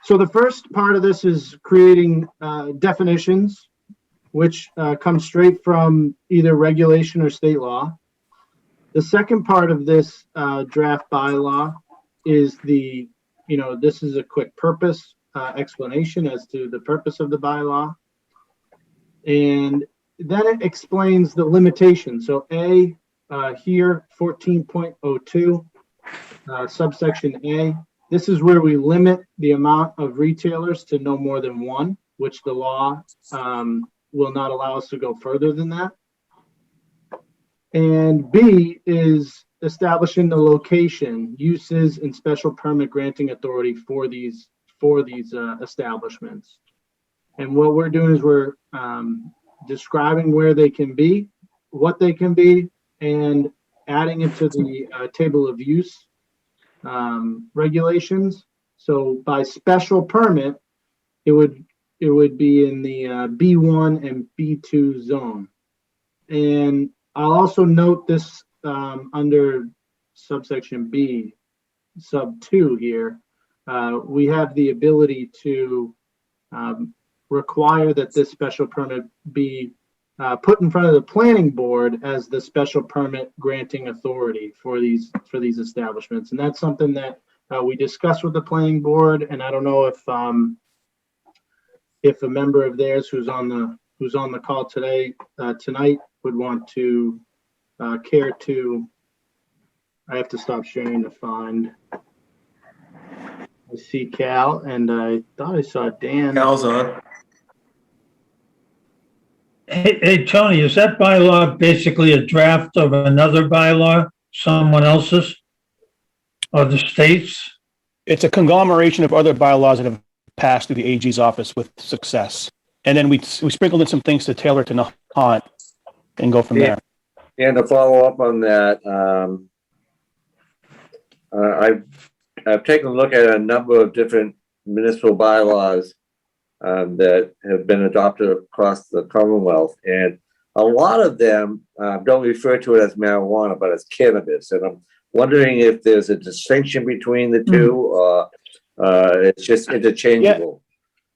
the first part of this is creating definitions, which come straight from either regulation or state law. The second part of this draft bylaw is this is a quick purpose explanation as to the purpose of the bylaw. And then it explains the limitations. So here, 14.02, subsection A, this is where we limit the amount of retailers to no more than one, which the law will not allow us to go further than that. And B is establishing the location, uses, and special permit granting authority for these establishments. And what we're doing is we're describing where they can be, what they can be, and adding it to the table of use regulations. So by special permit, it would be in the B1 and B2 zone. And I'll also note this under subsection B, sub 2 here, we have the ability to require that this special permit be put in front of the planning board as the special permit granting authority for these establishments. And that's something that we discussed with the planning board. And I don't know if a member of theirs who's on the call tonight would want to care to. I have to stop sharing to find. I see Cal, and I thought I saw Dan. Cal's on. Hey, Tony, is that bylaw basically a draft of another bylaw, someone else's? Or the state's? It's a conglomeration of other bylaws that have passed through the AG's office with success. And then we sprinkled in some things to tailor to Nahant and go from there. And to follow up on that, I've taken a look at a number of different municipal bylaws that have been adopted across the Commonwealth, and a lot of them don't refer to it as marijuana, but as cannabis. And I'm wondering if there's a distinction between the two, or it's just interchangeable.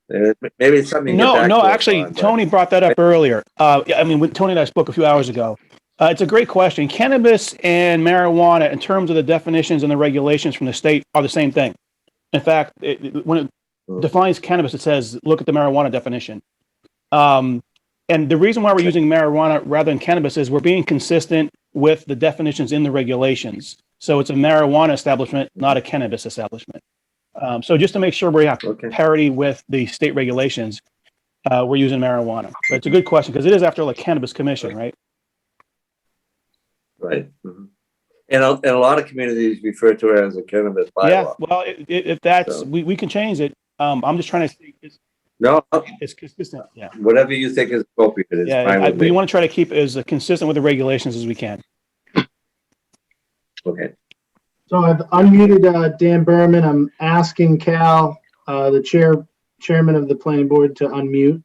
Maybe it's something. No, actually, Tony brought that up earlier. I mean, when Tony and I spoke a few hours ago. It's a great question. Cannabis and marijuana, in terms of the definitions and the regulations from the state, are the same thing. In fact, when it defines cannabis, it says, look at the marijuana definition. And the reason why we're using marijuana rather than cannabis is we're being consistent with the definitions in the regulations. So it's a marijuana establishment, not a cannabis establishment. So just to make sure we have parity with the state regulations, we're using marijuana. But it's a good question because it is after the Cannabis Commission, right? Right. Mm-hmm. And a lot of communities refer to it as a cannabis bylaw. Yeah, well, if that's, we can change it. I'm just trying to see it's consistent. Yeah. Whatever you think is appropriate is fine with me. We want to try to keep it as consistent with the regulations as we can. Okay. So I've unmuted Dan Berman. I'm asking Cal, the chairman of the planning board, to unmute.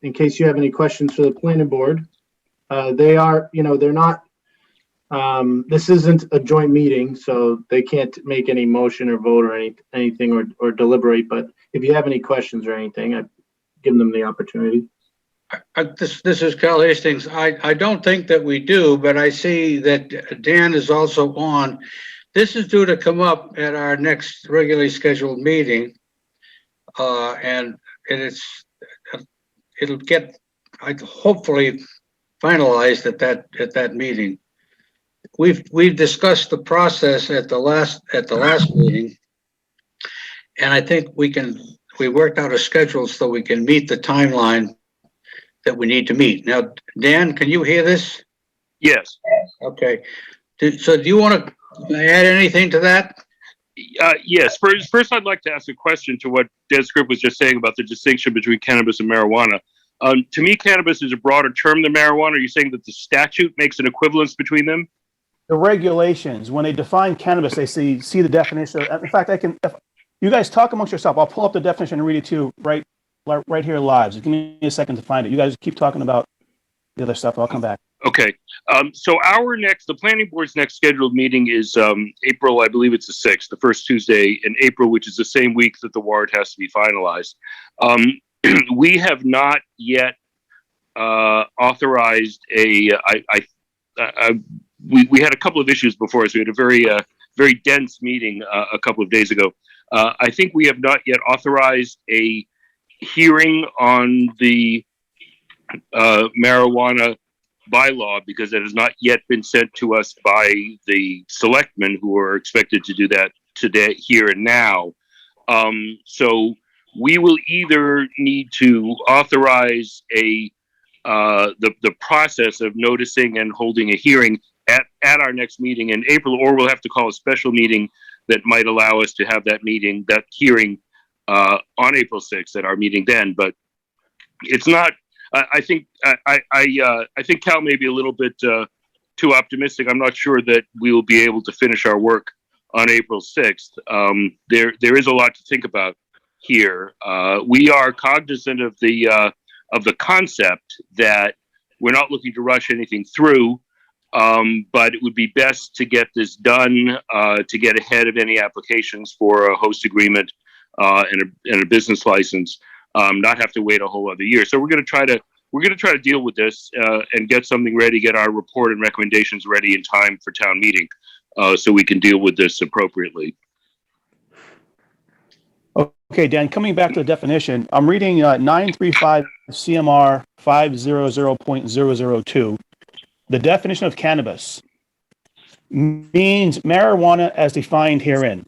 In case you have any questions for the planning board. They are, they're not, this isn't a joint meeting, so they can't make any motion or vote or anything or deliberate. But if you have any questions or anything, I'd give them the opportunity. This is Cal Hastings. I don't think that we do, but I see that Dan is also on. This is due to come up at our next regularly scheduled meeting. And it'll get, hopefully, finalized at that meeting. We've discussed the process at the last meeting, and I think we worked out a schedule so we can meet the timeline that we need to meet. Now, Dan, can you hear this? Yes. Okay. So do you want to add anything to that? Yes. First, I'd like to ask a question to what Des Scribb was just saying about the distinction between cannabis and marijuana. To me, cannabis is a broader term than marijuana. Are you saying that the statute makes an equivalence between them? The regulations, when they define cannabis, they see the definition. In fact, if you guys talk amongst yourself, I'll pull up the definition and read it to you right here live. So give me a second to find it. You guys keep talking about the other stuff. I'll come back. Okay. So the planning board's next scheduled meeting is April, I believe it's the 6th, the first Tuesday in April, which is the same week that the warrant has to be finalized. We have not yet authorized we had a couple of issues before us. We had a very dense meeting a couple of days ago. I think we have not yet authorized a hearing on the marijuana bylaw because it has not yet been sent to us by the selectmen, who are expected to do that today, here and now. So we will either need to authorize the process of noticing and holding a hearing at our next meeting in April, or we'll have to call a special meeting that might allow us to have that hearing on April 6th at our meeting then. But it's not. I think Cal may be a little bit too optimistic. I'm not sure that we will be able to finish our work on April 6th. There is a lot to think about here. We are cognizant of the concept that we're not looking to rush anything through, but it would be best to get this done to get ahead of any applications for a host agreement and a business license, not have to wait a whole other year. So we're going to try to deal with this and get something ready, get our report and recommendations ready in time for town meeting, so we can deal with this appropriately. Okay, Dan, coming back to the definition, I'm reading 935 CMR 500.002. The definition of cannabis means marijuana as defined herein.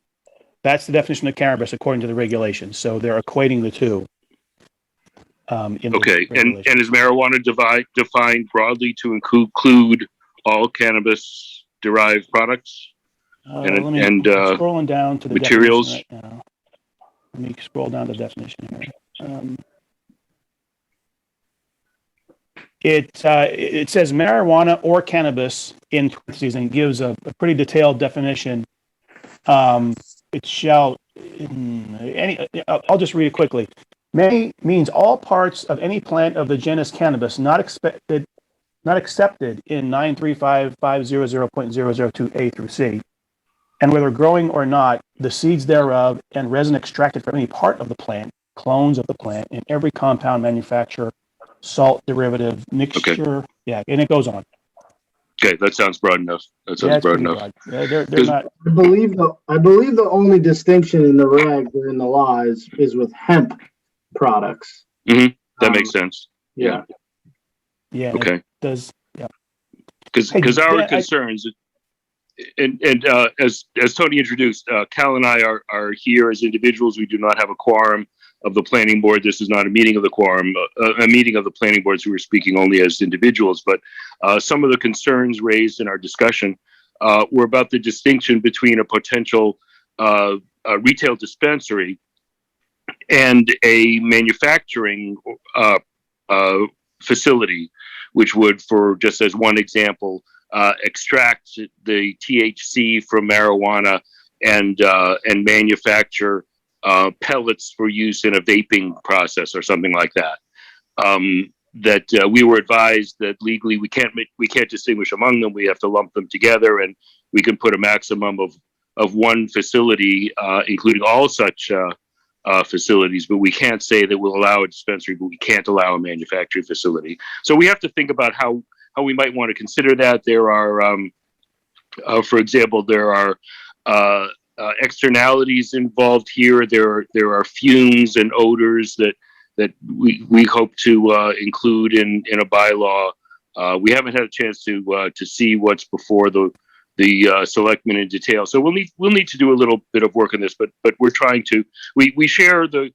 That's the definition of cannabis according to the regulations. So they're equating the two. In the Okay, and regulations. is marijuana defined broadly to include all cannabis-derived products? Let me, and, I'm scrolling down to the materials? definition right now. Let me scroll down to the definition here. It says marijuana or cannabis in parentheses and gives a pretty detailed definition. It shall I'll just read it quickly. May means all parts of any plant of the genus cannabis not accepted in 935.500.002 A through C, and whether growing or not, the seeds thereof and resin extracted from any part of the plant, clones of the plant, and every compound manufacture, salt derivative mixture. Yeah, and it goes on. Okay, that sounds broad enough. That sounds It's broad pretty enough. broad. They're 'Cause- not. I believe the only distinction in the regs or in the laws is with hemp products. That makes sense. Yeah. Yeah. Okay. It does. Yeah. Because Hey, our Dan, concerns, as Tony introduced, Cal and I are here as individuals. We do not have a quorum of the planning board. This is not a meeting of the quorum, a meeting of the planning boards who are speaking only as individuals. But some of the concerns raised in our discussion were about the distinction between a potential retail dispensary and a manufacturing facility, which would, for just as one example, extract the THC from marijuana and manufacture pellets for use in a vaping process or something like that. We were advised that legally we can't distinguish among them. We have to lump them together, and we can put a maximum of one facility, including all such facilities. But we can't say that we'll allow a dispensary, but we can't allow a manufacturing facility. So we have to think about how we might want to consider that. There are, for example, there are externalities involved here. There are fumes and odors that we hope to include in a bylaw. We haven't had a chance to see what's before the selectmen in detail. So we'll need to do a little bit of work on this, but we're trying to. We share the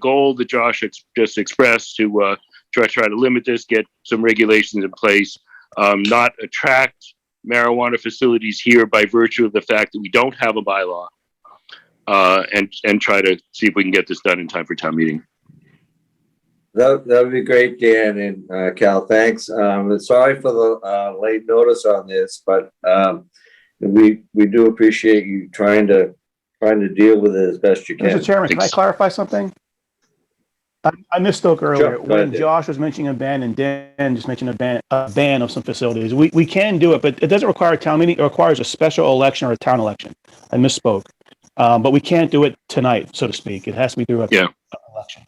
goal that Josh just expressed to try to limit this, get some regulations in place, not attract marijuana facilities here by virtue of the fact that we don't have a bylaw, and try to see if we can get this done in time for town meeting. That would be great, Dan and Cal. Thanks. Sorry for the late notice on this, but we do appreciate you trying to deal with it as best you can. Mr. Chairman, can I clarify something? I misspoke earlier. Sure, When Josh was mentioning a ban and Dan just mentioned a ban of some facilities. We can do it, but it doesn't require a town meeting. It requires a special election or a town election. I misspoke. But we can't do it tonight, so to speak. It has to be through an election.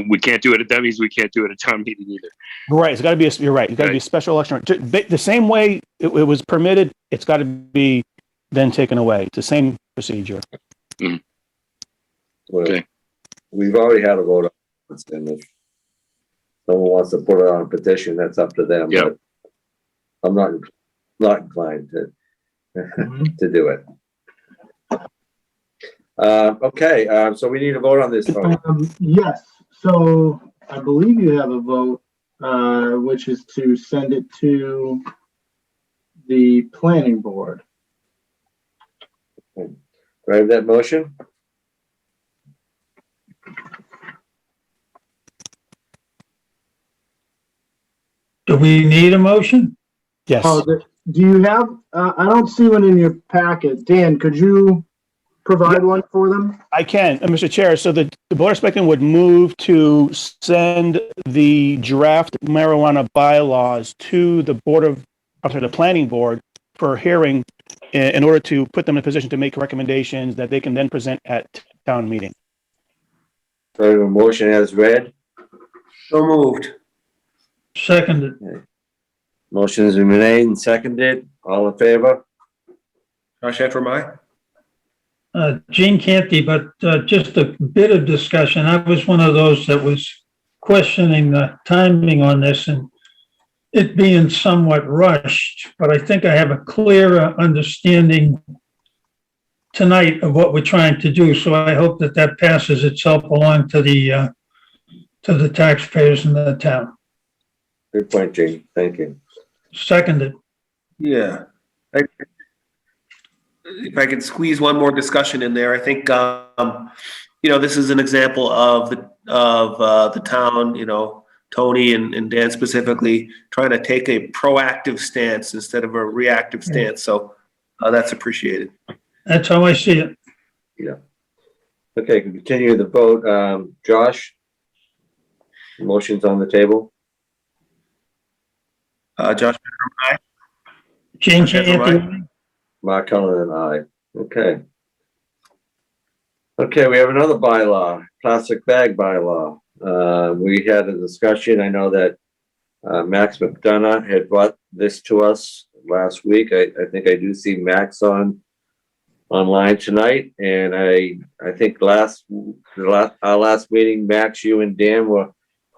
We can't do it. That means we can't do it at town meeting either. Right. It's got to be. You're right. It's got to be a special election. The same way it was permitted, it's got to be then taken away. It's the same procedure. Mm-hmm. Well, okay. We've already had a vote on this, and if someone wants to put it on a petition, that's up to them. Yeah. But I'm not inclined to to do it. Okay. So we need a vote on this. Yes. So I believe you have a vote, which is to send it to the planning board. Do I have that motion? Do we need a motion? Yes. Do you have, I don't see one in your packet. Dan, could you provide one for them? I can, Mr. Chair. So the Board of Selectmen would move to send the draft marijuana bylaws to the the planning board for hearing in order to put them in a position to make recommendations that they can then present at town meeting. So I have a motion as read. So moved. Seconded. Motion has been made and seconded. All in favor? Josh Antrimai? Gene Canty, but just a bit of discussion. I was one of those that was questioning the timing on this and it being somewhat rushed, but I think I have a clearer understanding tonight of what we're trying to do. So I hope that that passes itself along to the taxpayers in the town. Good point, Gene. Thank you. Seconded. Yeah. If I could squeeze one more discussion in there, I think, this is an example of the town, Tony and Dan specifically, trying to take a proactive stance instead of a reactive stance. So that's appreciated. That's how I see it. Yeah. Okay, continue the vote. Josh? Motion's on the table. Josh, Gene That's right. Canty, Mark Cullen and I. Okay. Okay, we have another bylaw, plastic bag bylaw. We had a discussion. I know that Max McDonough had brought this to us last week. I think I do see Max online tonight, and I think our last meeting, Max, you and Dan were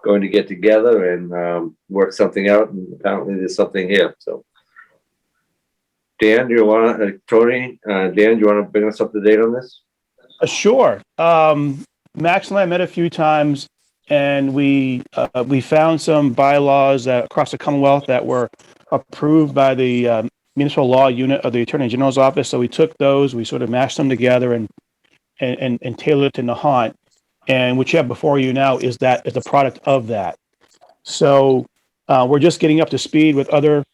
going to get together and work something out, and apparently there's something here. So, Dan, do you want to, Tony, Dan, do you want to bring us up to date on this? Sure. Max and I met a few times, and we found some bylaws across the Commonwealth that were approved by the municipal law unit of the Attorney General's office. So we took those, we sort of mashed them together and tailored it to Nahant. And what you have before you now is a product of that. So we're just getting up to speed with other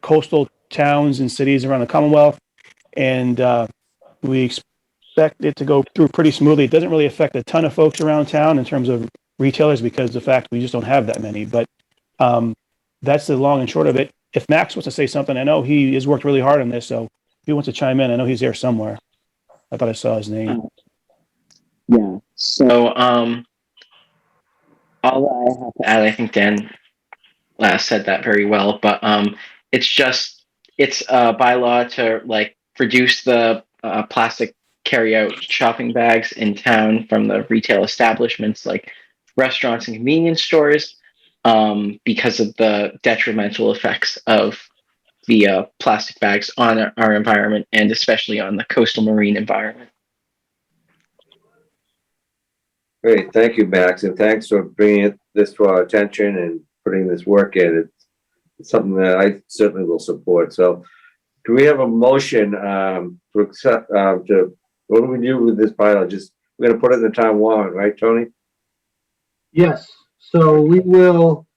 coastal towns and cities around the Commonwealth, and we expect it to go through pretty smoothly. It doesn't really affect a ton of folks around town in terms of retailers because of the fact we just don't have that many. But that's the long and short of it. If Max wants to say something, I know he has worked really hard on this, so if he wants to chime in, I know he's there somewhere. I thought I saw his name. Yeah. So all I have to add, I think Dan said that very well, but it's a bylaw to reduce the plastic carry-out shopping bags in town from the retail establishments like restaurants and convenience stores, because of the detrimental effects of the plastic bags on our environment, and especially on the coastal marine environment. Great, thank you, Max, and thanks for bringing this to our attention and putting this work in. It's something that I certainly will support. So, do we have a motion to accept? What do we do with this bylaw? We're going to put it in the town warrant, right, Tony? Yes, so we will,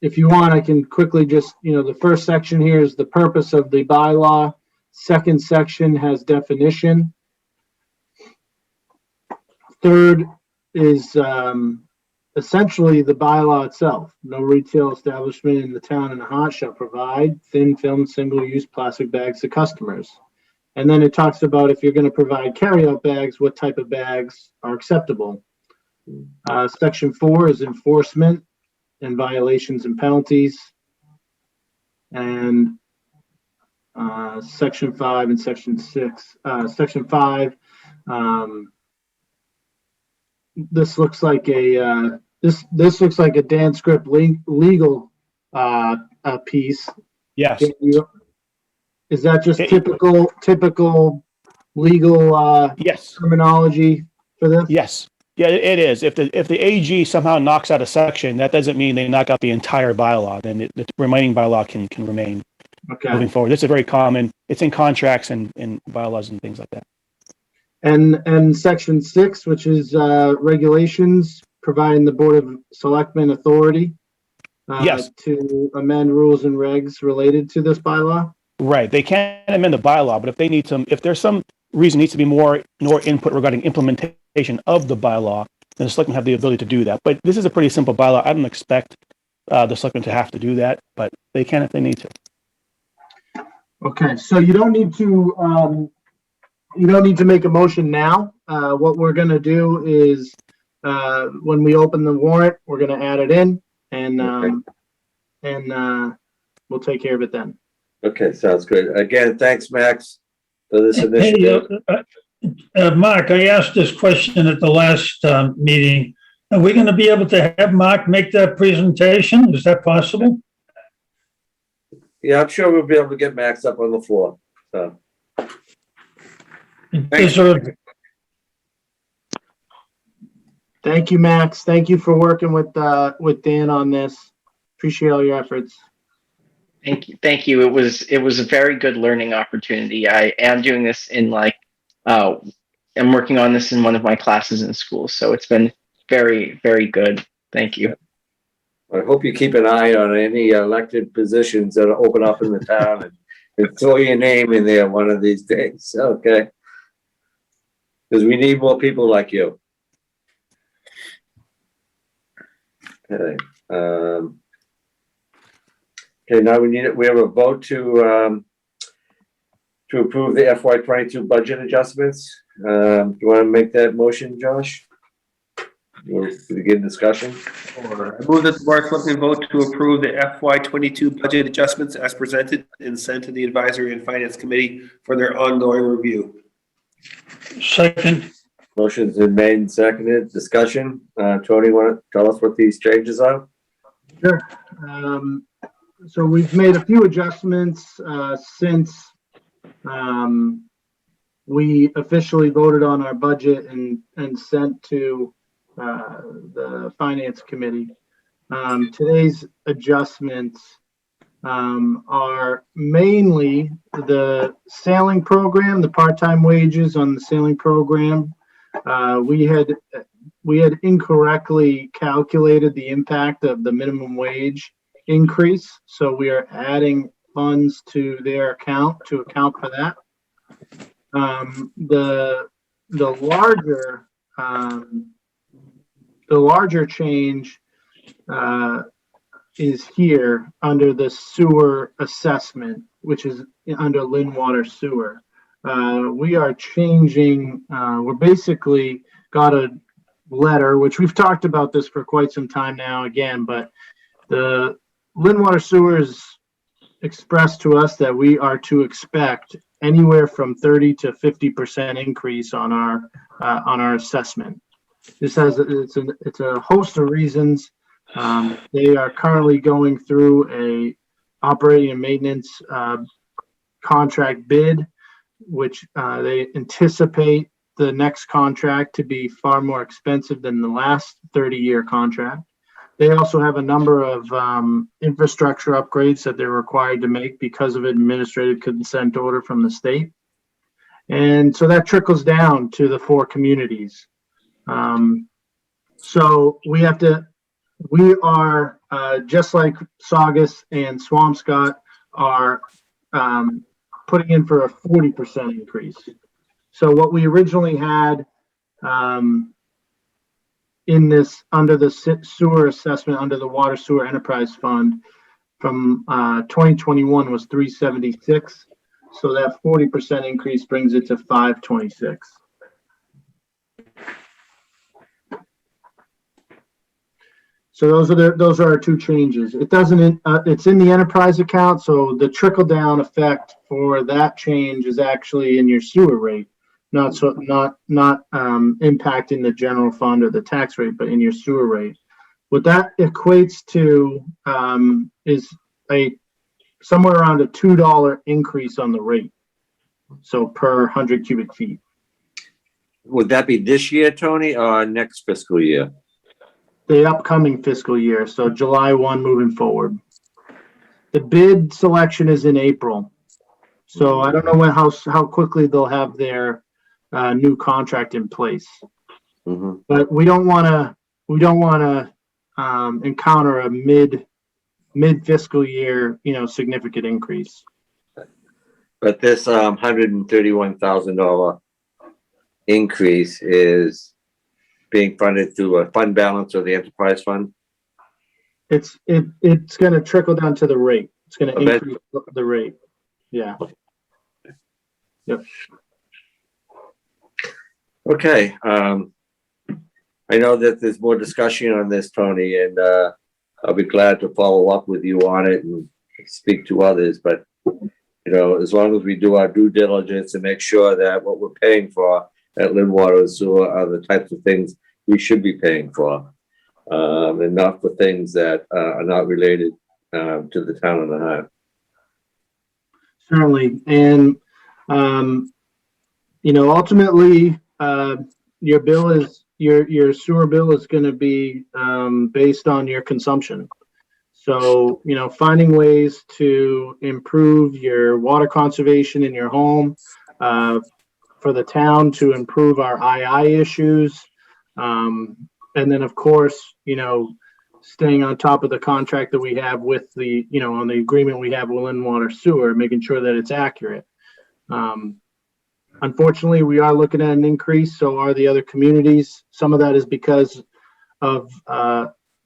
if you want, I can quickly just, the first section here is the purpose of the bylaw. Second section has definition. Third is essentially the bylaw itself. No retail establishment in the town of Nahant shall provide thin film single-use plastic bags to customers. And then it talks about if you're going to provide carry-out bags, what type of bags are acceptable. Section 4 is enforcement and violations and penalties. And Section 5 and Section 6. Section 5, this looks like a this looks like a Dan script legal piece. Yes. Is that just typical legal Yes. terminology for this? Yes. Yeah, it is. If the AG somehow knocks out a section, that doesn't mean they knock out the entire bylaw. Then the remaining bylaw can remain moving forward. This is very common. It's in contracts and bylaws and things like that. And Section 6, which is regulations, providing the Board of Selectmen authority Yes. to amend rules and regs related to this bylaw. Right. They can't amend the bylaw, but if there's some reason needs to be more input regarding implementation of the bylaw, then the selectmen have the ability to do that. But this is a pretty simple bylaw. I don't expect the selectmen to have to do that, but they can if they need to. Okay, so you don't need to make a motion now. What we're going to do is when we open the warrant, we're going to add it in, and we'll take care of it then. Okay, sounds good. Again, thanks, Max, for this initiative. Mark, I asked this question at the last meeting. Are we going to be able to have Mark make that presentation? Is that possible? Yeah, I'm sure we'll be able to get Max up on the floor, so. Deserve it. Thank you, Max. Thank you for working with Dan on this. Appreciate all your efforts. Thank you. Thank you. It was a very good learning opportunity. I am doing this in I'm working on this in one of my classes in school, so it's been very, very good. Thank you. I hope you keep an eye on any elected positions that are open up in the town and throw your name in there one of these days, okay? Because we need more people like you. Okay. Okay, now we have a vote to approve the FY 22 budget adjustments. Do you want to make that motion, Josh? We'll begin discussion. Or I move that the Board of Selectmen vote to approve the FY 22 budget adjustments as presented and sent to the Advisory and Finance Committee for their ongoing review. Second, Motion's been made and seconded. Discussion. Tony, want to tell us what these changes are? Sure. So we've made a few adjustments since we officially voted on our budget and sent to the Finance Committee. Today's adjustments are mainly the sailing program, the part-time wages on the sailing program. We had incorrectly calculated the impact of the minimum wage increase, so we are adding funds to their account to account for that. The larger change is here under the sewer assessment, which is under Lynn Water Sewer. We are changing, we're basically got a letter, which we've talked about this for quite some time now again, but the Lynn Water Sewer has expressed to us that we are to expect anywhere from 30 to 50% increase on our assessment. This has it's a host of reasons. They are currently going through a operating and maintenance contract bid, which they anticipate the next contract to be far more expensive than the last 30-year contract. They also have a number of infrastructure upgrades that they're required to make because of an administrative consent order from the state. And so that trickles down to the 4 communities. So we are just like Saugus and Swampscott are putting in for a 40% increase. So what we originally had in this under the sewer assessment under the Water Sewer Enterprise Fund from 2021 was 376. So that 40% increase brings it to 526. So those are our 2 changes. It doesn't, it's in the enterprise account. So the trickle down effect for that change is actually in your sewer rate, not impacting the general fund or the tax rate, but in your sewer rate. What that equates to is somewhere around a $2 increase on the rate. So per 100 cubic feet. Would that be this year, Tony, or next fiscal year? The upcoming fiscal year, so July 1 moving forward. The bid selection is in April, so I don't know how quickly they'll have their new contract in place. Mm-hmm. But we don't want to encounter a mid fiscal year, significant increase. But this $131,000 increase is being funded through a fund balance or the enterprise fund? It's going to trickle down to the rate. It's going to increase the rate. Yeah. Yep. Okay. I know that there's more discussion on this, Tony, and I'll be glad to follow up with you on it and speak to others. But, as long as we do our due diligence and make sure that what we're paying for at Lynn Water and Sewer are the types of things we should be paying for, and not for things that are not related to the town of Nahant. Certainly. And, ultimately, your bill is, your sewer bill is going to be based on your consumption. So, finding ways to improve your water conservation in your home, for the town to improve our II issues. And then, of course, staying on top of the contract that we have with the, on the agreement we have with Lynn Water Sewer, making sure that it's accurate. Unfortunately, we are looking at an increase, so are the other communities. Some of that is because of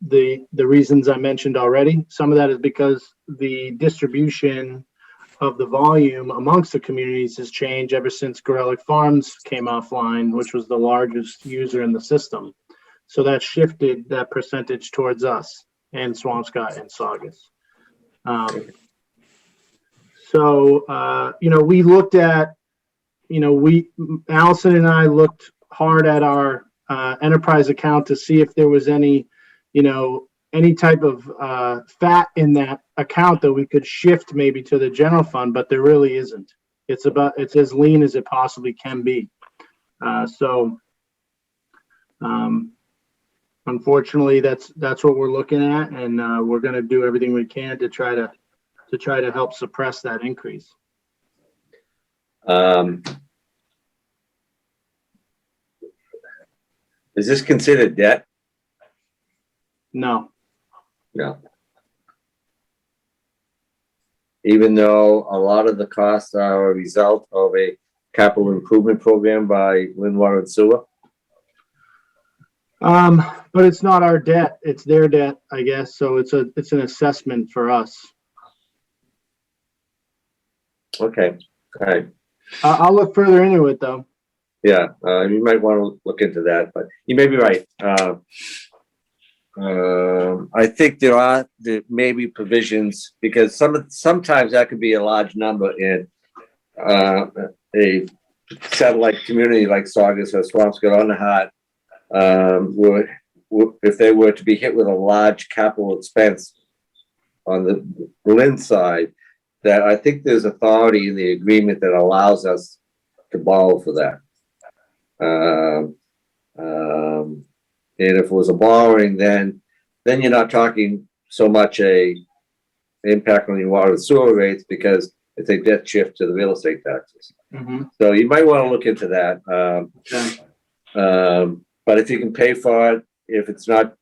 the reasons I mentioned already. Some of that is because the distribution of the volume amongst the communities has changed ever since Gorelick Farms came offline, which was the largest user in the system. So that shifted that percentage towards us and Swampscott and Saugus. We looked at, Allison and I looked hard at our enterprise account to see if there was any type of fat in that account that we could shift maybe to the general fund, but there really isn't. It's as lean as it possibly can be. Unfortunately, that's what we're looking at, and we're going to do everything we can to try to help suppress that increase. Is this considered debt? No. No. Even though a lot of the costs are a result of a capital improvement program by Lynn Water and Sewer? But it's not our debt, it's their debt, I guess. So it's an assessment for us. Okay, all right. I'll look further into it though. Yeah, you might want to look into that, but you may be right. I think there may be provisions, because sometimes that could be a large number in a satellite community like Saugus or Swampscott or Nahant, if they were to be hit with a large capital expense on the Lynn side, that I think there's authority in the agreement that allows us to borrow for that. And if it was a borrowing, then you're not talking so much a impact on your water and sewer rates, because it's a debt shift to the real estate taxes. Mm-hmm. So you might want to look into that. But if you can pay for it, if it's not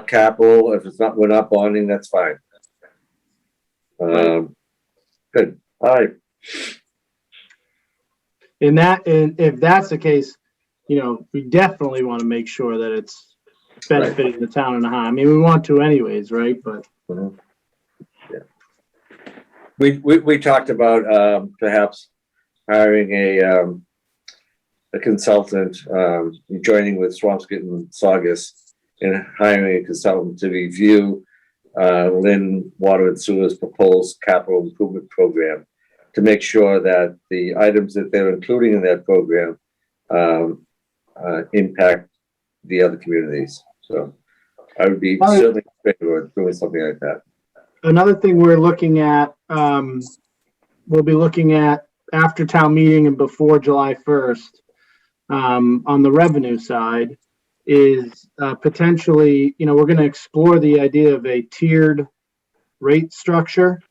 capital, we're not bonding, that's fine. Good. All right. And if that's the case, we definitely want to make sure that it's benefiting the town and the high. I mean, we want to anyways, right? But yeah, we talked about perhaps hiring a consultant, joining with Swampscott and Saugus, and hiring a consultant to review Lynn Water and Sewer's proposed capital improvement program, to make sure that the items that they're including in that program impact the other communities. So I would be certainly in favor of doing something like that. Another thing we're looking at, we'll be looking at after town meeting and before July 1st, on the revenue side, is potentially, we're going to explore the idea of a tiered rate structure,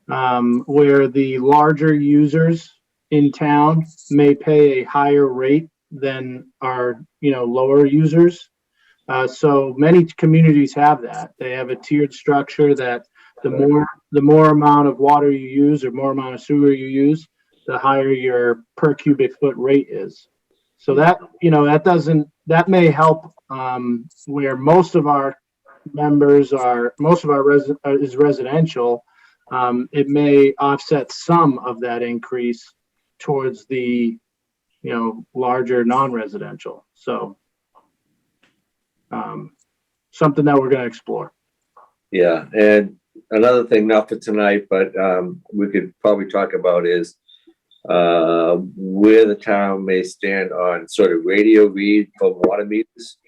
where the larger users in town may pay a higher rate than our, lower users. So many communities have that. They have a tiered structure that the more amount of water you use or more amount of sewer you use, the higher your per cubic foot rate is. So that, that may help, where most of our members is residential. It may offset some of that increase towards the, larger non-residential. So, something that we're going to explore. Yeah, and another thing, not for tonight, but we could probably talk about is where the town may stand on sort of radio read from water meters,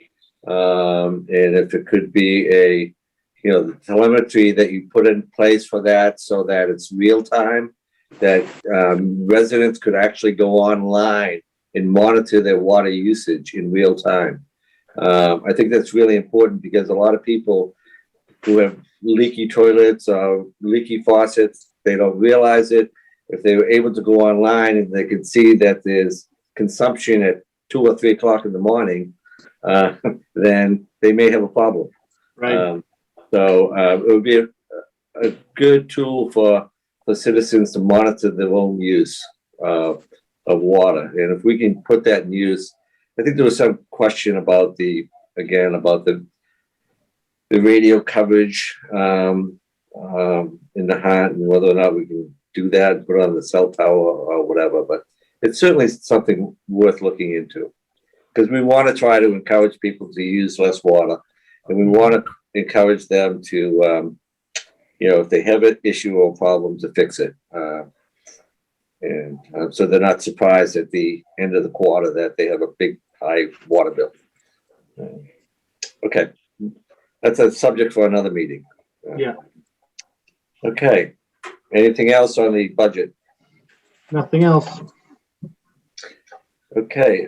and if it could be a the telemetry that you put in place for that so that it's real time, that residents could actually go online and monitor their water usage in real time. I think that's really important because a lot of people who have leaky toilets or leaky faucets, they don't realize it. If they were able to go online and they could see that there's consumption at 2 or 3 o'clock in the morning, then they may have a problem. Right. So it would be a good tool for citizens to monitor their own use of water. And if we can put that in use, I think there was some question about the radio coverage in Nahant and whether or not we can do that, put it on the cell tower or whatever. But it's certainly something worth looking into because we want to try to encourage people to use less water, and we want to encourage them to, if they have an issue or problem, to fix it. So they're not surprised at the end of the quarter that they have a big high water bill. Okay, that's a subject for another meeting. Yeah. Okay, anything else on the budget? Nothing else. Okay,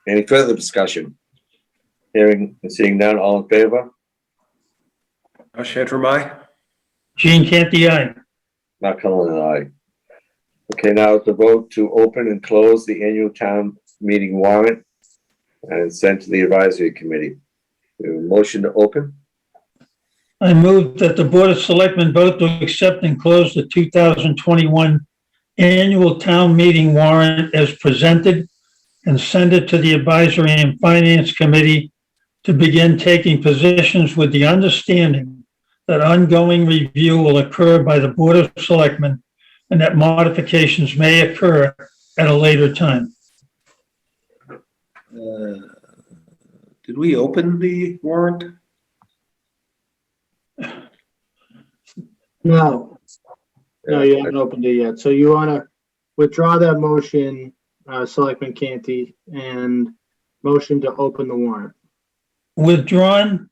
any further discussion? Hearing and seeing none, all in favor? Shantram, aye. Gene Canty, aye. Mark Cullen and I. Okay, now it's a vote to open and close the annual town meeting warrant and send to the advisory committee. We have a motion to open. I move that the Board of Selectmen vote to accept and close the 2021 annual town meeting warrant as presented and send it to the Advisory and Finance Committee to begin taking positions with the understanding that ongoing review will occur by the Board of Selectmen and that modifications may occur at a later time. Did we open the warrant? No, you haven't opened it yet. So you want to withdraw that motion, Selectman Canty, and motion to open the warrant. Withdrawn.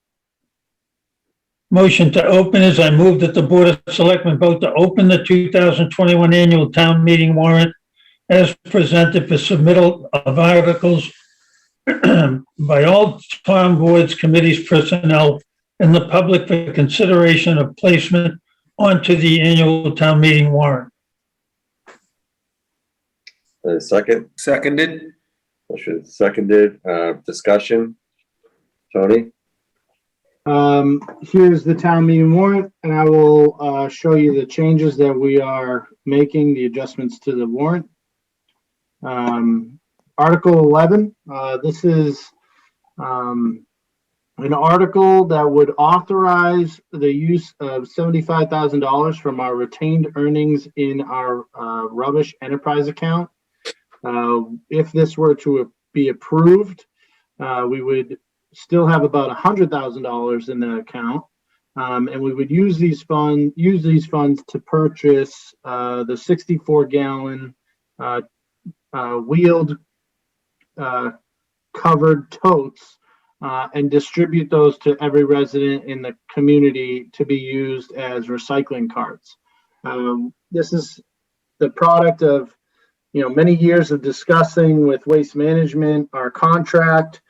Motion to open is I move that the Board of Selectmen vote to open the 2021 annual town meeting warrant as presented for submittal of articles by all town boards, committees, personnel, and the public for consideration of placement onto the annual town meeting warrant. Second, Seconded. motion seconded, discussion. Tony? Here's the town meeting warrant, and I will show you the changes that we are making, the adjustments to the warrant. Article 11, this is an article that would authorize the use of $75,000 from our retained earnings in our rubbish enterprise account. If this were to be approved, we would still have about $100,000 in the account, and we would use these funds to purchase the 64-gallon wheeled covered totes and distribute those to every resident in the community to be used as recycling carts. This is the product of many years of discussing with Waste Management our contract,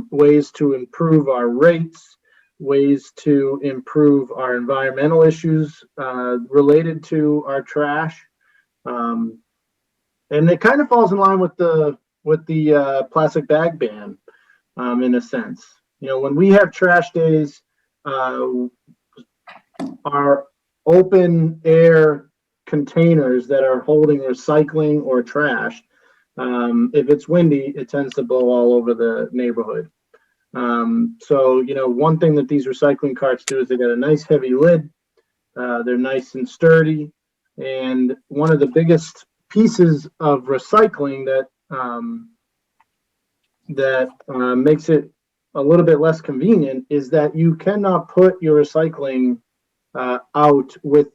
ways to improve our rates, ways to improve our environmental issues related to our trash. And it kind of falls in line with the plastic bag ban, in a sense. When we have trash days, our open air containers that are holding recycling or trash, if it's windy, it tends to blow all over the neighborhood. So, one thing that these recycling carts do is they got a nice heavy lid. They're nice and sturdy. And one of the biggest pieces of recycling that makes it a little bit less convenient is that you cannot put your recycling out with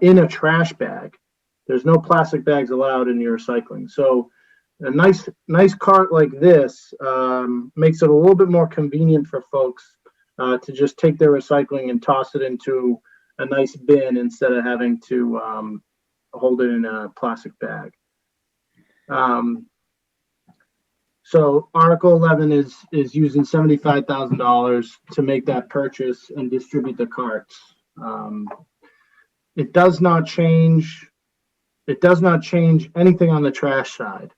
in a trash bag. There's no plastic bags allowed in your recycling. So a nice cart like this makes it a little bit more convenient for folks to just take their recycling and toss it into a nice bin instead of having to hold it in a plastic bag. So Article 11 is using $75,000 to make that purchase and distribute the carts. It does not change anything on the trash side.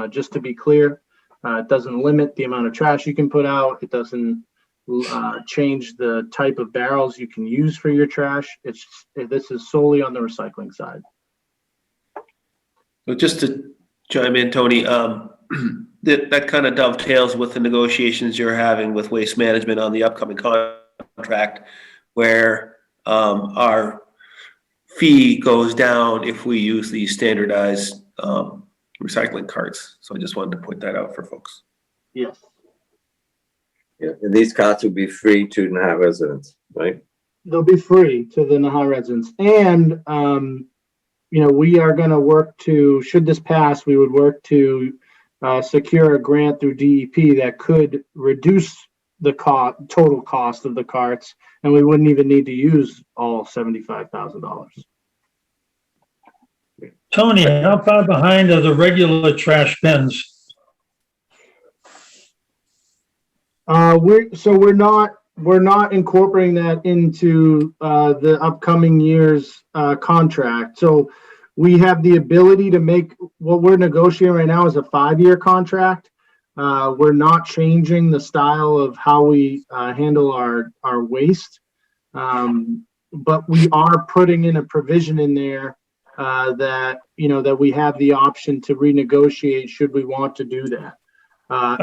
Just to be clear, it doesn't limit the amount of trash you can put out. It doesn't change the type of barrels you can use for your trash. This is solely on the recycling side. So just to chime in, Tony, that kind of dovetails with the negotiations you're having with Waste Management on the upcoming contract, where our fee goes down if we use these standardized recycling carts. So I just wanted to point that out for folks. Yes. Yeah, and these carts will be free to Nahant residents, right? They'll be free to the Nahant residents. And, we are going to work to, should this pass, we would work to secure a grant through DEP that could reduce the total cost of the carts, and we wouldn't even need to use all $75,000. Tony, how far behind are the regular trash bins? We're not incorporating that into the upcoming year's contract. So we have the ability to make what we're negotiating right now is a 5-year contract. We're not changing the style of how we handle our waste, but we are putting in a provision in there that we have the option to renegotiate should we want to do that.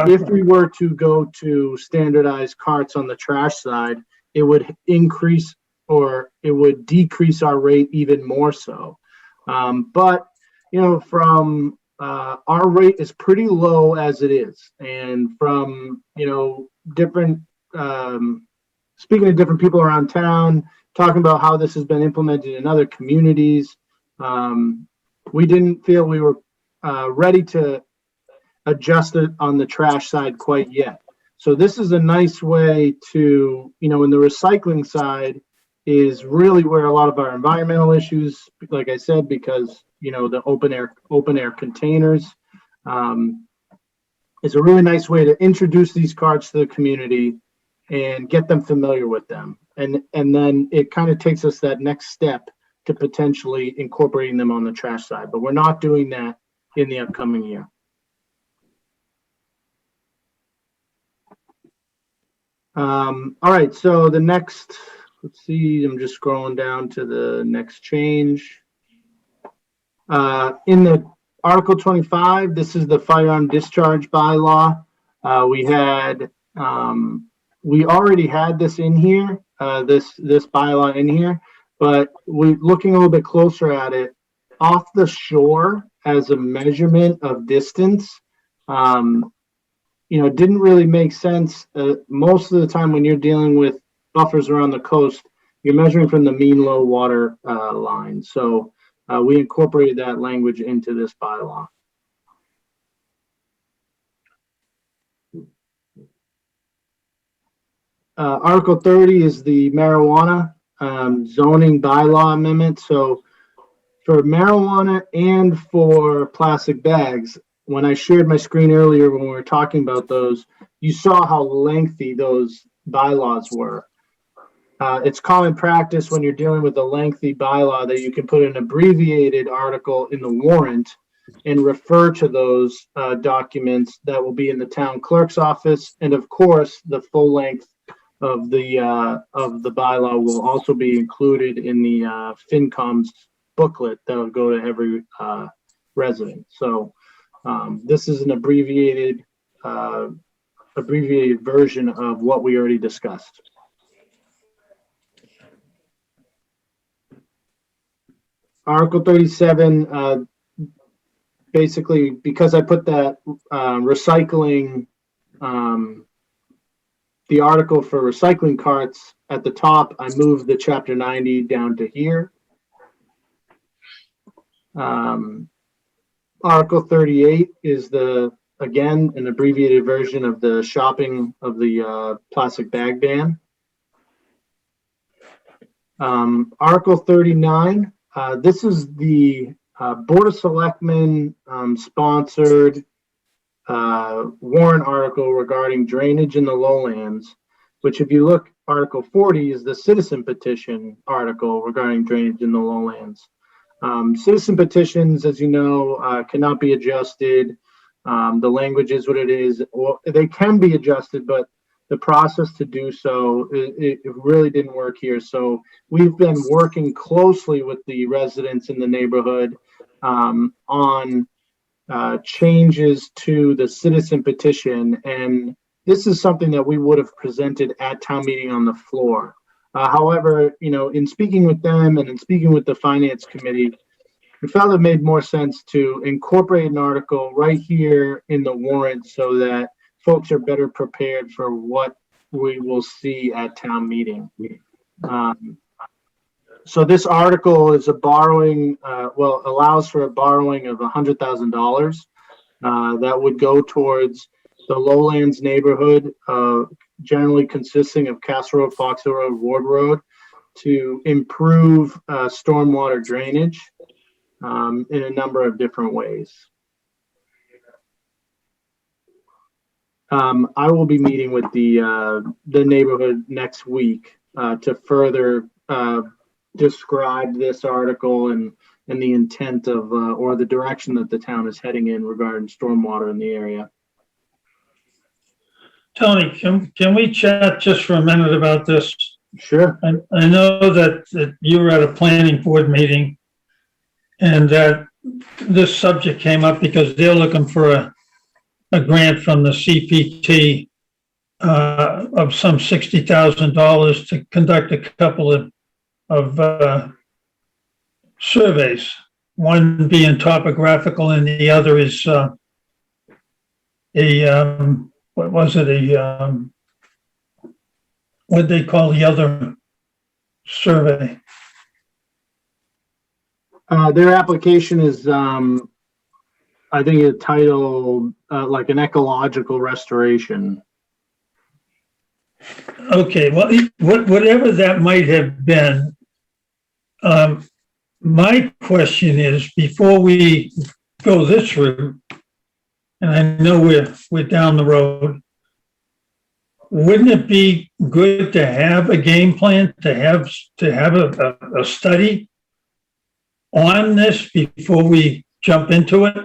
If we were to go to standardized carts on the trash side, it would increase or it would decrease our rate even more so. But from our rate is pretty low as it is, and from different speaking to different people around town, talking about how this has been implemented in other communities, we didn't feel we were ready to adjust it on the trash side quite yet. So this is a nice way to, in the recycling side is really where a lot of our environmental issues, like I said, because, the open air containers, is a really nice way to introduce these cards to the community and get them familiar with them. And then it kind of takes us that next step to potentially incorporating them on the trash side, but we're not doing that in the upcoming year. All right, so the next, let's see, I'm just scrolling down to the next change. In the Article 25, this is the firearm discharge bylaw. We already had this in here, this bylaw in here, but looking a little bit closer at it, off the shore as a measurement of distance, it didn't really make sense. Most of the time when you're dealing with buffers around the coast, you're measuring from the mean low water line. So we incorporated that language into this bylaw. Article 30 is the marijuana zoning bylaw amendment. So for marijuana and for plastic bags, when I shared my screen earlier when we were talking about those, you saw how lengthy those bylaws were. It's common practice when you're dealing with a lengthy bylaw that you can put an abbreviated article in the warrant and refer to those documents that will be in the town clerk's office. And of course, the full length of the bylaw will also be included in the FinCom's booklet that will go to every resident. So this is an abbreviated version of what we already discussed. Article 37, basically, because I put that recycling, the article for recycling carts at the top, I moved the Chapter 90 down to here. Article 38 is the again, an abbreviated version of the shopping of the plastic bag ban. Article 39, this is the Board of Selectmen sponsored warrant article regarding drainage in the lowlands, which if you look, Article 40 is the citizen petition article regarding drainage in the lowlands. Citizen petitions, as you know, cannot be adjusted. The language is what it is. Well, they can be adjusted, but the process to do so, it really didn't work here. So we've been working closely with the residents in the neighborhood on changes to the citizen petition. And this is something that we would have presented at town meeting on the floor. However, you know, in speaking with them and in speaking with the finance committee, we felt it made more sense to incorporate an article right here in the warrant so that folks are better prepared for what we will see at town meeting. So this article is a borrowing, allows for a borrowing of $100,000 that would go towards the lowlands neighborhood, generally consisting of Castle Road, Fox Hill Road, Ward Road, to improve stormwater drainage in a number of different ways. I will be meeting with the neighborhood next week to further describe this article and the intent of or the direction that the town is heading in regarding stormwater in the area. Tony, can we chat just for a minute about this? Sure. I know that you were at a planning board meeting and that this subject came up because they're looking for a grant from the CPT of some $60,000 to conduct a couple of surveys, one being topographical and the other is what'd they call the other survey? Their application is, I think it's titled like an ecological restoration. Okay, well, whatever that might have been, my question is, before we go this route, and I know we're down the road, wouldn't it be good to have a game plan, to have a study on this before we jump into it?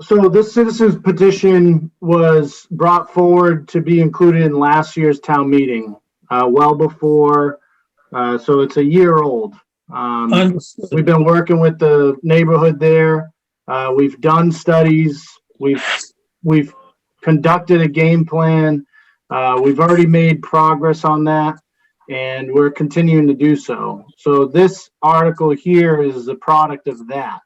So this citizens petition was brought forward to be included in last year's town meeting, well before, so it's a year old. We've been working with the neighborhood there. We've done studies. We've conducted a game plan. We've already made progress on that, and we're continuing to do so. So this article here is a product of that.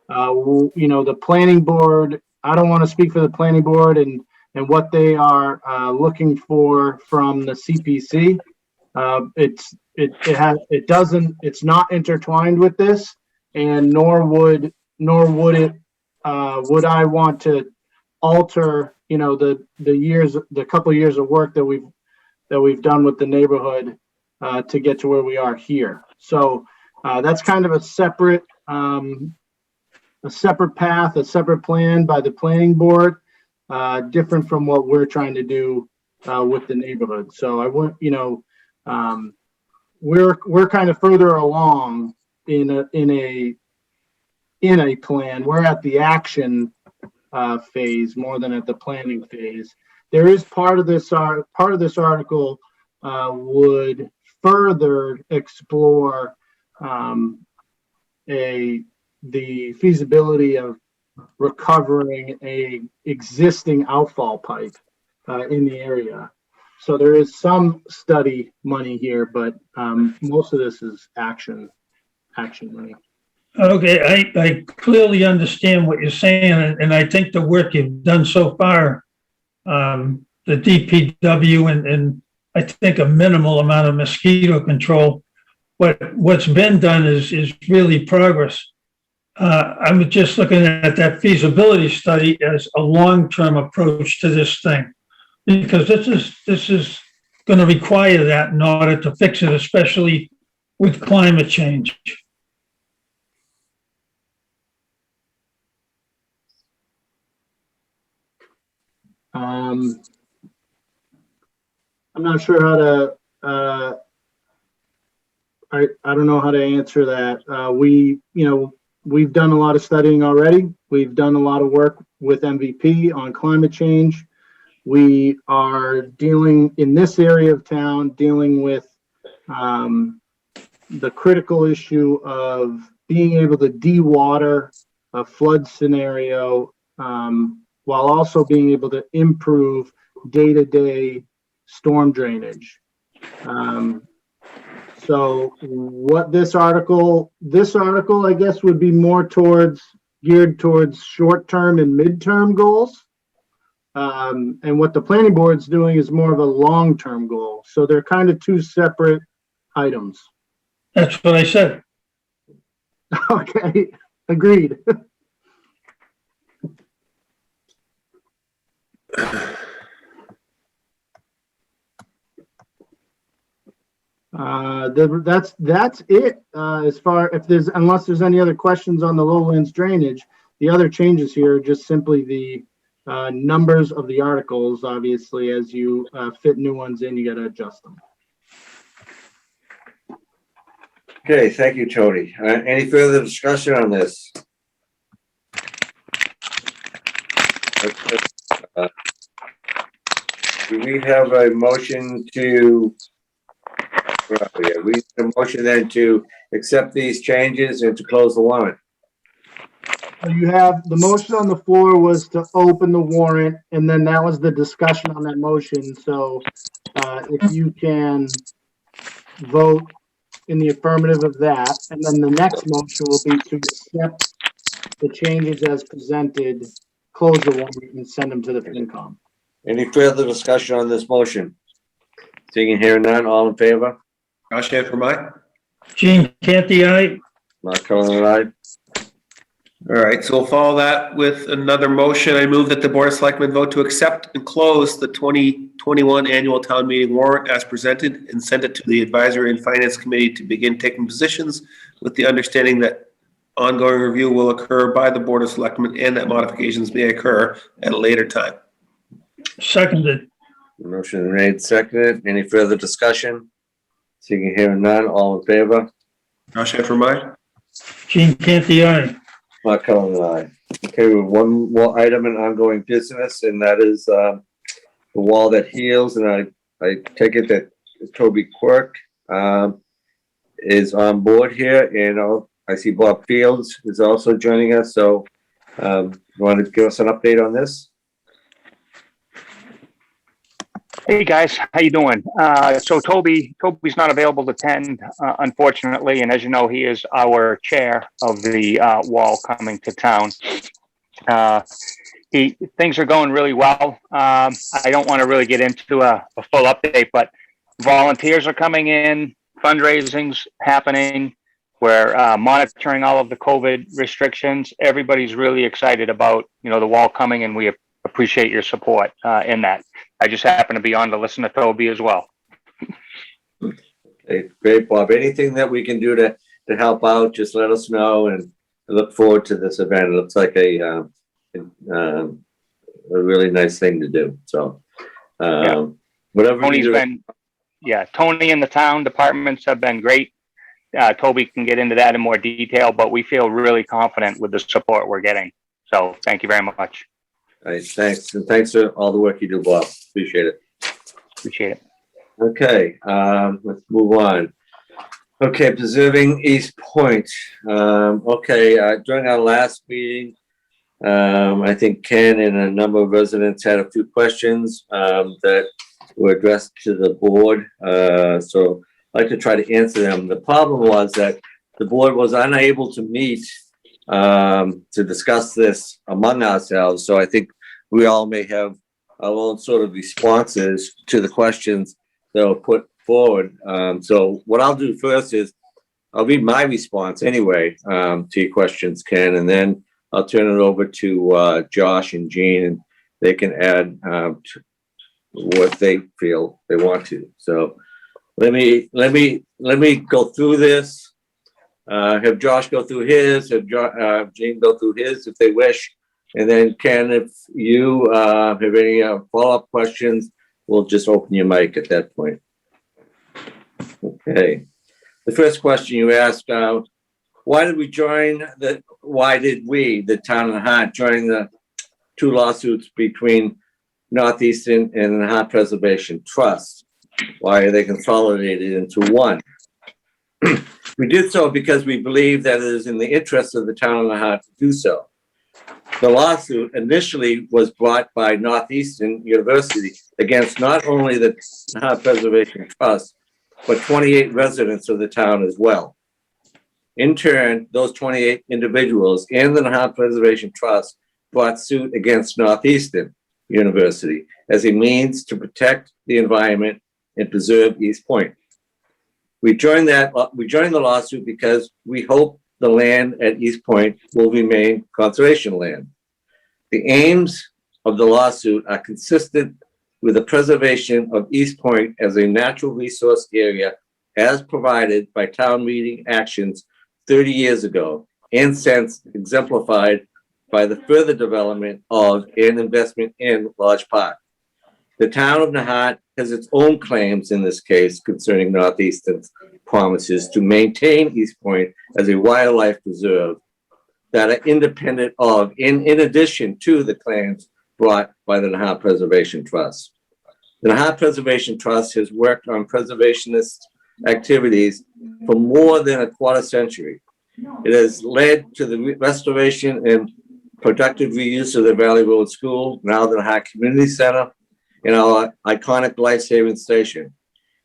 You know, the planning board, I don't want to speak for the planning board and what they are looking for from the CPC. It's not intertwined with this, and nor would it would I want to alter, you know, the couple of years of work that we've done with the neighborhood to get to where we are here. So that's kind of a separate path, a separate plan by the planning board, different from what we're trying to do with the neighborhood. So I want, you know, we're kind of further along in a plan. We're at the action phase more than at the planning phase. There is part of this article would further explore the feasibility of recovering a existing outfall pipe in the area. So there is some study money here, but most of this is action money. Okay, I clearly understand what you're saying, and I think the work you've done so far, the DPW and I think a minimal amount of mosquito control, what's been done is really progress. I'm just looking at that feasibility study as a long-term approach to this thing. Because this is going to require that in order to fix it, especially with climate change. I'm not sure how to, I don't know how to answer that. We've done a lot of studying already. We've done a lot of work with MVP on climate change. We are dealing in this area of town, dealing with the critical issue of being able to de-water a flood scenario, while also being able to improve day-to-day storm drainage. So what this article, I guess, would be more geared towards short-term and mid-term goals. And what the planning board's doing is more of a long-term goal. So they're kind of two separate items. That's what I said. Okay, agreed. That's it. As far unless there's any other questions on the lowlands drainage, the other changes here are just simply the numbers of the articles. Obviously, as you fit new ones in, you got to adjust them. Okay, thank you, Tony. Any further discussion on this? Do we have a motion to, we have a motion then to accept these changes and to close the warrant? So you have, the motion on the floor was to open the warrant, and then that was the discussion on that motion. So if you can vote in the affirmative of that, and then the next motion will be to accept the changes as presented, close the warrant, and send them to the FinCom. Any further discussion on this motion? Seeing and hearing none, all in favor? Josh Hanford, aye. Gene Canty, aye. Mark Cullen, aye. All right, so we'll follow that with another motion. I move that the Board of Selectmen vote to accept and close the 2021 annual town meeting warrant as presented and send it to the Advisory and Finance Committee to begin taking positions with the understanding that ongoing review will occur by the Board of Selectmen and that modifications may occur at a later time. Seconded. Motion made, seconded. Any further discussion? Seeing and hearing none, all in favor? Josh Hanford, aye. Gene Canty, aye. Mark Cullen, aye. Okay, we have one more item in ongoing business, and that is the wall that heals. And I take it that Toby Quirk is on board here, and I see Bob Fields is also joining us. So, you want to give us an update on this? Hey guys, how you doing? So Toby's not available to attend, unfortunately, and as you know, he is our chair of the wall coming to town. Things are going really well. I don't want to really get into a full update, but volunteers are coming in, fundraising's happening. We're monitoring all of the COVID restrictions. Everybody's really excited about the wall coming, and we appreciate your support in that. I just happen to be on to listen to Toby as well. Okay, great, Bob. Anything that we can do to help out, just let us know, and I look forward to this event. It looks like a really nice thing to do. So, whatever. Tony and the town departments have been great. Toby can get into that in more detail, but we feel really confident with the support we're getting. So thank you very much. All right, thanks. And thanks for all the work you do, Bob. Appreciate it. Appreciate it. Okay, let's move on. Okay, preserving East Point. During our last meeting, I think Ken and a number of residents had a few questions that were addressed to the board. So I'd like to try to answer them. The problem was that the board was unable to meet to discuss this among ourselves. So I think we all may have our own sort of responses to the questions that were put forward. So what I'll do first is I'll read my response anyway, to your questions, Ken, and then I'll turn it over to, Josh and Jean, and they can add, to what they feel they want to. So let me go through this. Have Josh go through his, have Jean go through his if they wish. And then Ken, if you, have any, follow-up questions, we'll just open your mic at that point. Okay. The first question you asked, why did we, the town of Nahant, join the two lawsuits between Northeastern and the Nahant Preservation Trust? Why are they consolidated into one? We did so because we believe that it is in the interest of the town of Nahant to do so. The lawsuit initially was brought by Northeastern University against not only the Nahant Preservation Trust, but 28 residents of the town as well. In turn, those 28 individuals and the Nahant Preservation Trust brought suit against Northeastern University as a means to protect the environment and preserve East Point. We joined the lawsuit because we hope the land at East Point will remain conservation land. The aims of the lawsuit are consistent with the preservation of East Point as a natural resource area as provided by town meeting actions 30 years ago, and since exemplified by the further development of and investment in Lodge Park. The town of Nahant has its own claims in this case concerning Northeastern's promises to maintain East Point as a wildlife preserve that are independent of, and in addition to the claims brought by the Nahant Preservation Trust. The Nahant Preservation Trust has worked on preservationist activities for more than a quarter century. It has led to the restoration and productive reuse of the Valley Road School, now the Nahant Community Center, and our iconic life-saving station.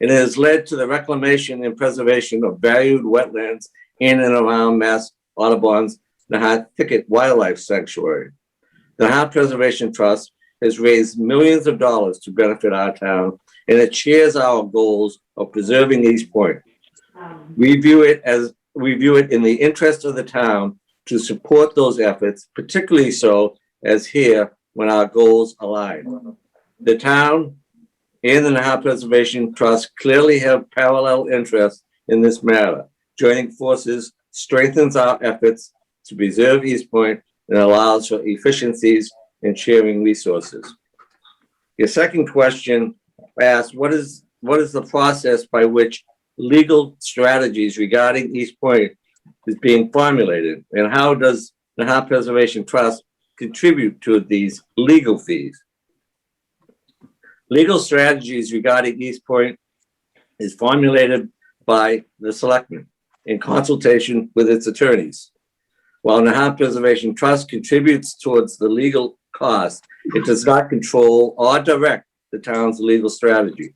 It has led to the reclamation and preservation of valued wetlands in and around Mass Audubon's Nahant Thicket Wildlife Sanctuary. The Nahant Preservation Trust has raised millions of dollars to benefit our town, and it shares our goals of preserving East Point. We view it in the interest of the town to support those efforts, particularly so as here when our goals align. The town and the Nahant Preservation Trust clearly have parallel interests in this matter. Joining forces strengthens our efforts to preserve East Point and allows for efficiencies in sharing resources. Your second question asked, what is the process by which legal strategies regarding East Point is being formulated, and how does the Nahant Preservation Trust contribute to these legal fees? Legal strategies regarding East Point is formulated by the Selectmen in consultation with its attorneys. While Nahant Preservation Trust contributes towards the legal cost, it does not control or direct the town's legal strategy.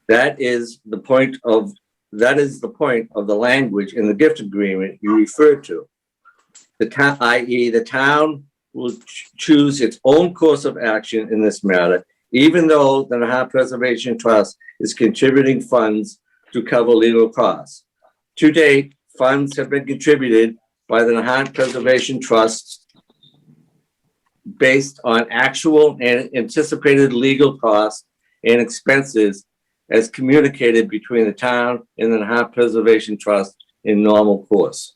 That is the point of the language in the gift agreement you referred to. The town, i.e., the town will choose its own course of action in this matter, even though the Nahant Preservation Trust is contributing funds to cover legal costs. To date, funds have been contributed by the Nahant Preservation Trust based on actual and anticipated legal costs and expenses as communicated between the town and the Nahant Preservation Trust in normal course.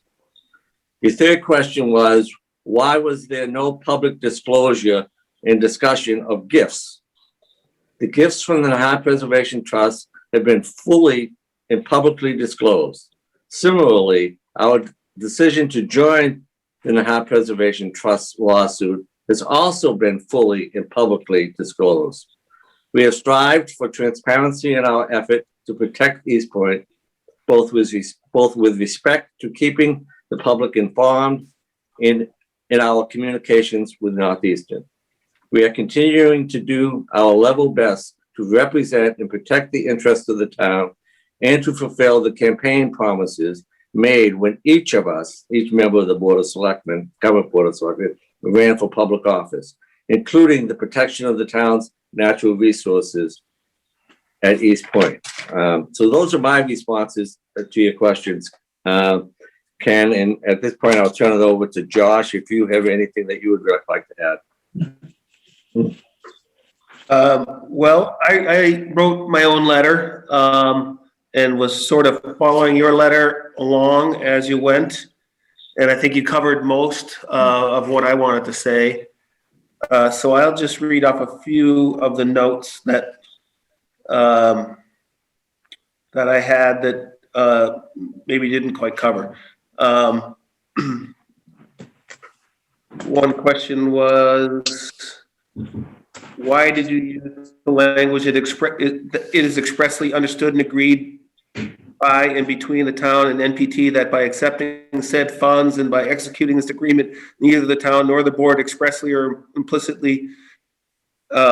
Your third question was, why was there no public disclosure and discussion of gifts? The gifts from the Nahant Preservation Trust have been fully and publicly disclosed. Similarly, our decision to join the Nahant Preservation Trust lawsuit has also been fully and publicly disclosed. We have strived for transparency in our effort to protect East Point, both with respect to keeping the public informed in our communications with Northeastern. We are continuing to do our level best to represent and protect the interests of the town and to fulfill the campaign promises made when each member of the Board of Selectmen, Government Board of Selectmen, ran for public office, including the protection of the town's natural resources at East Point. So those are my responses to your questions. Ken, and at this point, I'll turn it over to Josh if you have anything that you would like to add. Well, I wrote my own letter and was sort of following your letter along as you went. And I think you covered most of what I wanted to say. So I'll just read off a few of the notes that that I had that maybe didn't quite cover. One question was, why did you use the language it is expressly understood and agreed by and between the town and NPT that by accepting said funds and by executing this agreement, neither the town nor the board expressly or implicitly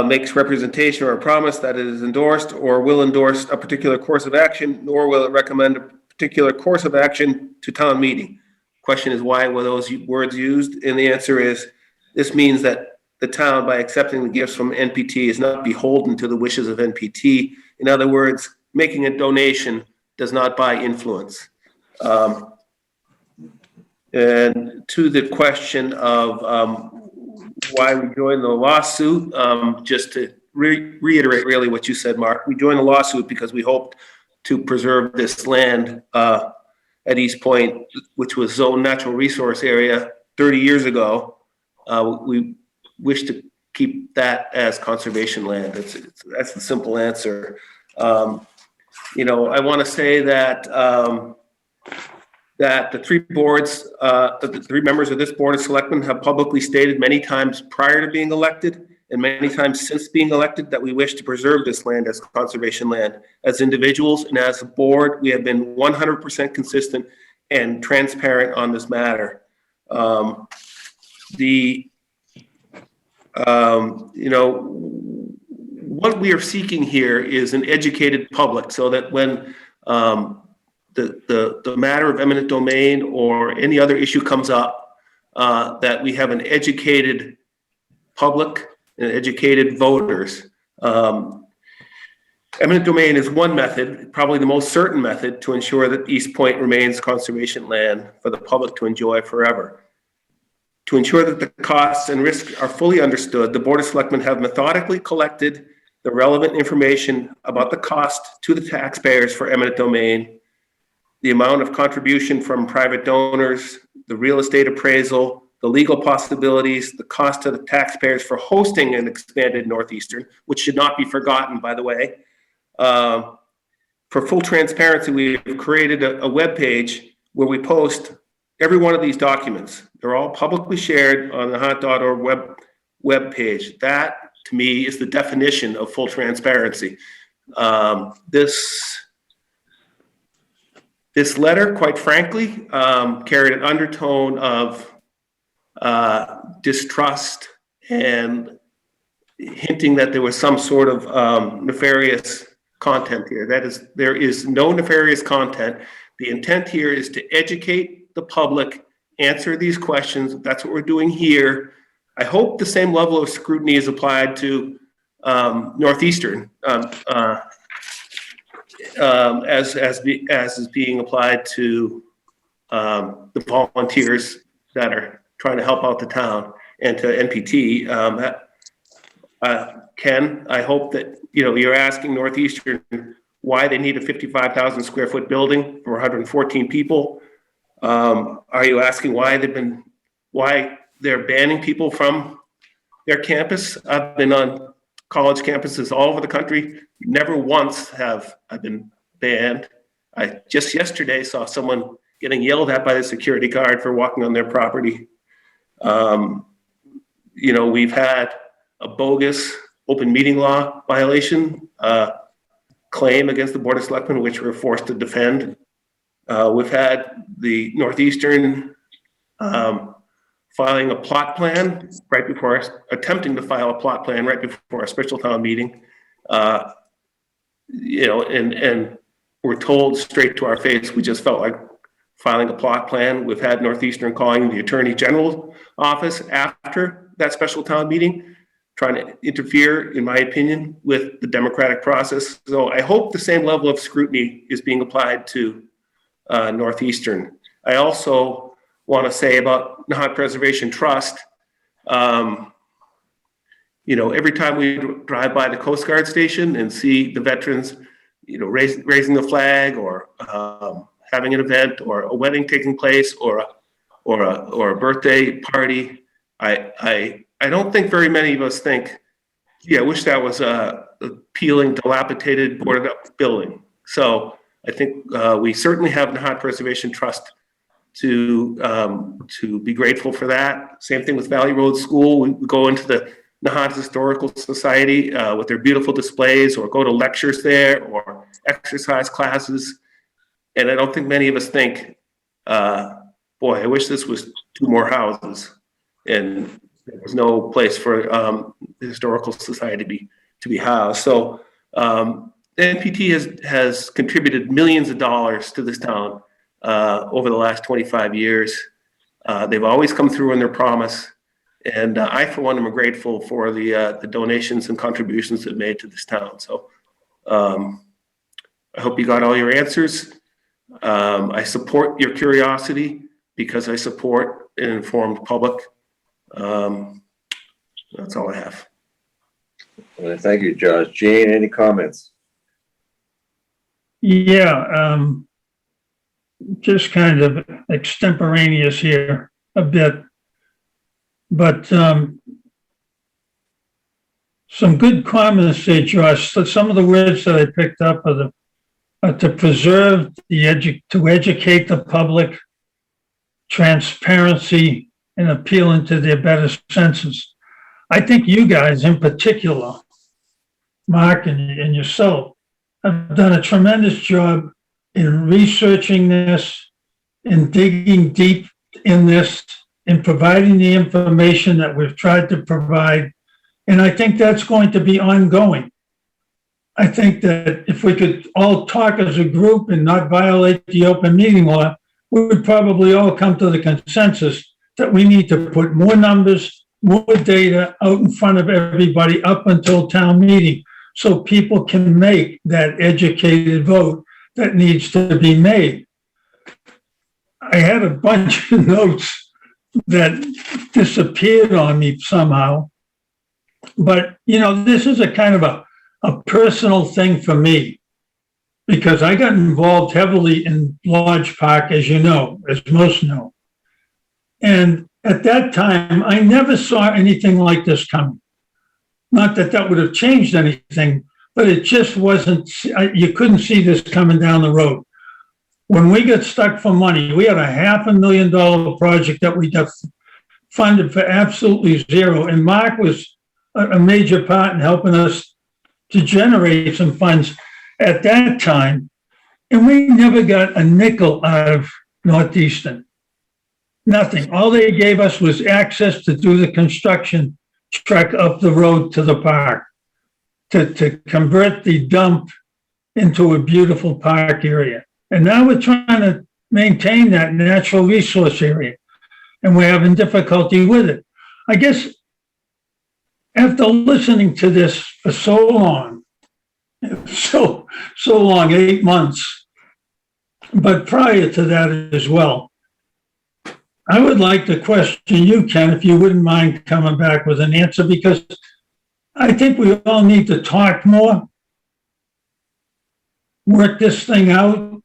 makes representation or a promise that it is endorsed or will endorse a particular course of action, nor will it recommend a particular course of action to town meeting. Question is, why were those words used? And the answer is, this means that the town, by accepting the gifts from NPT, is not beholden to the wishes of NPT. In other words, making a donation does not buy influence. And to the question of why we joined the lawsuit, just to reiterate really what you said, Mark, we joined the lawsuit because we hoped to preserve this land at East Point, which was zoned natural resource area 30 years ago. We wish to keep that as conservation land. That's the simple answer. You know, I want to say that that the three boards, the three members of this Board of Selectmen have publicly stated many times prior to being elected and many times since being elected that we wish to preserve this land as conservation land. As individuals and as a board, we have been 100% consistent and transparent on this matter. You know, what we are seeking here is an educated public so that when the matter of eminent domain or any other issue comes up, that we have an educated public and educated voters. Eminent domain is one method, probably the most certain method to ensure that East Point remains conservation land for the public to enjoy forever. To ensure that the costs and risks are fully understood, the Board of Selectmen have methodically collected the relevant information about the cost to the taxpayers for eminent domain, the amount of contribution from private donors, the real estate appraisal, the legal possibilities, the cost to the taxpayers for hosting an expanded Northeastern, which should not be forgotten, by the way. For full transparency, we've created a web page where we post every one of these documents. They're all publicly shared on the Nahant.org web page. That, to me, is the definition of full transparency. This letter, quite frankly, carried an undertone of distrust and hinting that there was some sort of nefarious content here. There is no nefarious content. The intent here is to educate the public, answer these questions. That's what we're doing here. I hope the same level of scrutiny is applied to Northeastern as is being applied to the volunteers that are trying to help out the town and to NPT. Ken, I hope that you're asking Northeastern why they need a 55,000 square foot building for 114 people. Are you asking why they're banning people from their campus? I've been on college campuses all over the country. Never once have I been banned. I just yesterday saw someone getting yelled at by the security guard for walking on their property. We've had a bogus open meeting law violation claim against the Board of Selectmen, which we're forced to defend. We've had the Northeastern filing a plot plan right before attempting to file a plot plan right before a special town meeting. And we're told straight to our face, we just felt like filing a plot plan. We've had Northeastern calling the Attorney General's office after that special town meeting trying to interfere, in my opinion, with the democratic process. So I hope the same level of scrutiny is being applied to Northeastern. I also want to say about Nahant Preservation Trust, every time we drive by the Coast Guard station and see the veterans, raising the flag or having an event or a wedding taking place or a birthday party, I don't think very many of us think, I wish that was a peeling, dilapidated, boarded up building. So I think we certainly have Nahant Preservation Trust to be grateful for that. Same thing with Valley Road School. We go into the Nahant Historical Society with their beautiful displays, or go to lectures there or exercise classes. And I don't think many of us think, boy, I wish this was 2 more houses and there was no place for the Historical Society to be housed. So the NPT has contributed millions of dollars to this town over the last 25 years. They've always come through on their promise. And I, for one, am grateful for the donations and contributions they've made to this town. So I hope you got all your answers. I support your curiosity because I support an informed public. That's all I have. Thank you, Josh. Jane, any comments? Yeah, just kind of extemporaneous here a bit, but some good comments there, Josh. So some of the words that I picked up are to preserve to educate the public, transparency, and appealing to their better senses. I think you guys in particular, Mark and yourself, have done a tremendous job in researching this, in digging deep in this, in providing the information that we've tried to provide. And I think that's going to be ongoing. I think that if we could all talk as a group and not violate the open meeting law, we would probably all come to the consensus that we need to put more numbers, more data out in front of everybody up until town meeting, so people can make that educated vote that needs to be made. I had a bunch of notes that disappeared on me somehow, but this is a kind of a personal thing for me, because I got involved heavily in Lodge Park, as you know, as most know. And at that time, I never saw anything like this coming. Not that that would have changed anything, but it just wasn't, you couldn't see this coming down the road. When we got stuck for money, we had a $500,000 project that we got funded for absolutely zero. And Mark was a major part in helping us to generate some funds at that time. And we never got a nickel out of Northeastern. Nothing. All they gave us was access to do the construction trek up the road to the park, to convert the dump into a beautiful park area. And now we're trying to maintain that natural resource area, and we're having difficulty with it. I guess after listening to this for so long, so long, 8 months, but prior to that as well, I would like to question you, Ken, if you wouldn't mind coming back with an answer, because I think we all need to talk more, work this thing out,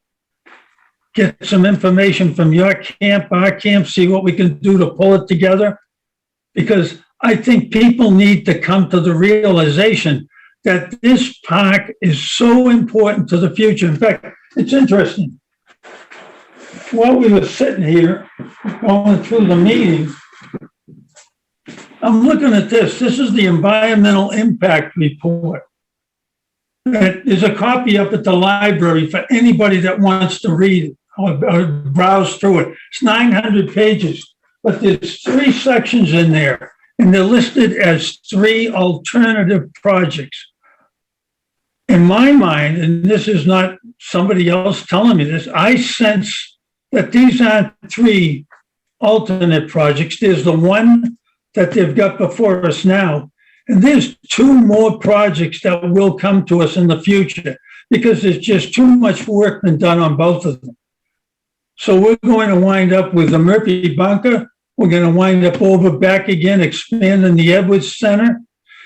get some information from your camp, our camp, see what we can do to pull it together. Because I think people need to come to the realization that this park is so important to the future. In fact, it's interesting. While we were sitting here going through the meeting, I'm looking at this. This is the environmental impact report. There's a copy up at the library for anybody that wants to read it or browse through it. It's 900 pages, but there's 3 sections in there, and they're listed as 3 alternative projects. In my mind, and this is not somebody else telling me this, I sense that these aren't 3 alternate projects. There's the one that they've got before us now, And there's two more projects that will come to us in the future because there's just too much work been done on both of them. So we're going to wind up with the Murphy bunker. We're going to wind up over back again, expanding the Edwards Center.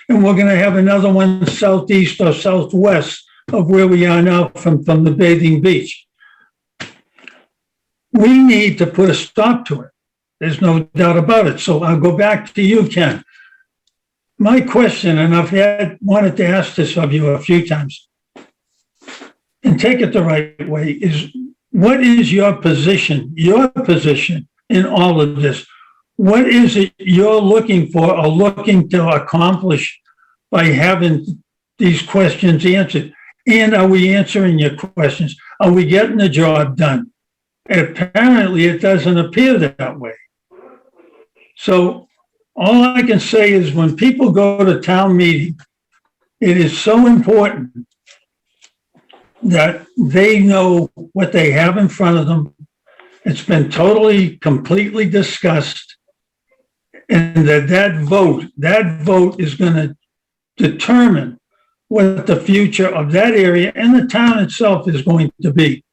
And we're going to have another one southeast or southwest of where we are now from the bathing beach. We need to put a stop to it. There's no doubt about it. So I'll go back to you, Ken. My question, and I've wanted to ask this of you a few times, and take it the right way, is what is your position in all of this? What is it you're looking for or looking to accomplish by having these questions answered? And are we answering your questions? Are we getting the job done? Apparently, it doesn't appear that way. So all I can say is when people go to town meeting, it is so important that they know what they have in front of them. It's been totally, completely discussed. And that vote is going to determine what the future of that area and the town itself is going to be.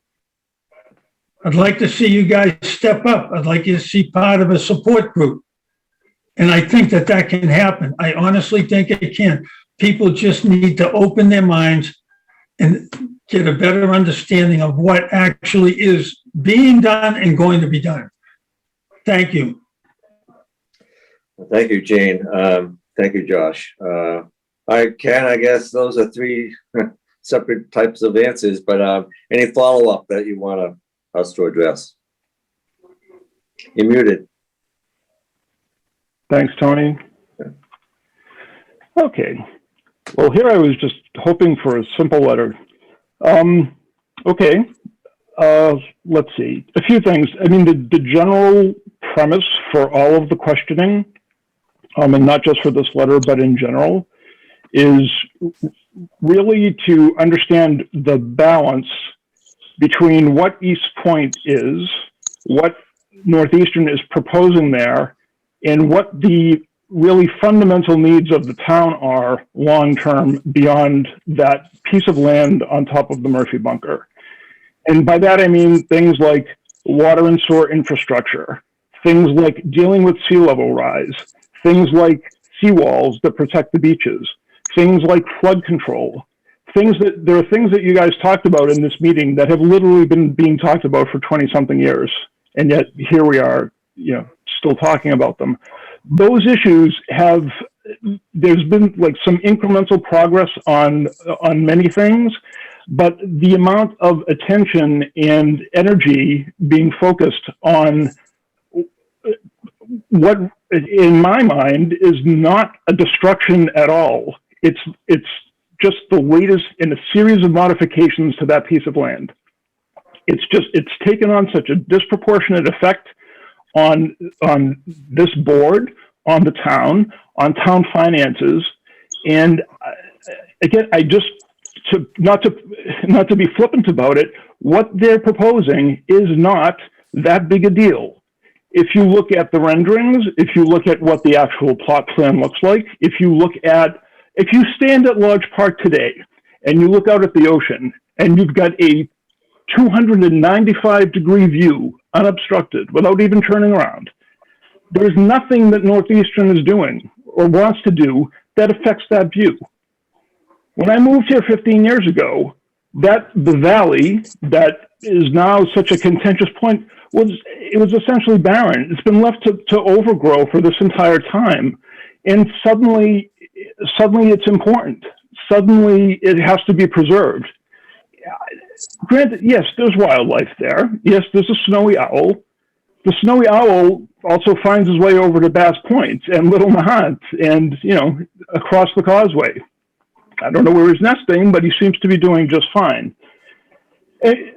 I'd like to see you guys step up. I'd like you to see part of a support group. And I think that can happen. I honestly think it can. People just need to open their minds and get a better understanding of what actually is being done and going to be done. Thank you. Thank you, Jane. Thank you, Josh. I guess those are three separate types of answers, but any follow-up that you want us to address? You're muted. Thanks, Tony. Okay. Well, here I was just hoping for a simple letter. Okay. Let's see. A few things. I mean, the general premise for all of the questioning, and not just for this letter, but in general, is really to understand the balance between what East Point is, what Northeastern is proposing there, and what the really fundamental needs of the town are long-term beyond that piece of land on top of the Murphy bunker. And by that, I mean things like water and sewer infrastructure, things like dealing with sea level rise, things like seawalls that protect the beaches, things like flood control, there are things that you guys talked about in this meeting that have literally been being talked about for 20-something years. And yet here we are, still talking about them. Those issues there's been like some incremental progress on many things, but the amount of attention and energy being focused on what, in my mind, is not a destruction at all. It's just the latest in a series of modifications to that piece of land. It's taken on such a disproportionate effect on this board, on the town, on town finances. And again, not to be flippant about it, what they're proposing is not that big a deal. If you look at the renderings, if you look at what the actual plot plan looks like, if you stand at Lodge Park today and you look out at the ocean and you've got a 295-degree view, unobstructed, without even turning around, there's nothing that Northeastern is doing or wants to do that affects that view. When I moved here 15 years ago, the valley that is now such a contentious point was essentially barren. It's been left to overgrow for this entire time. And suddenly it's important. Suddenly it has to be preserved. Granted, yes, there's wildlife there. Yes, there's a snowy owl. The snowy owl also finds his way over to Bass Point and Little Nahant and, across the causeway. I don't know where he's nesting, but he seems to be doing just fine. I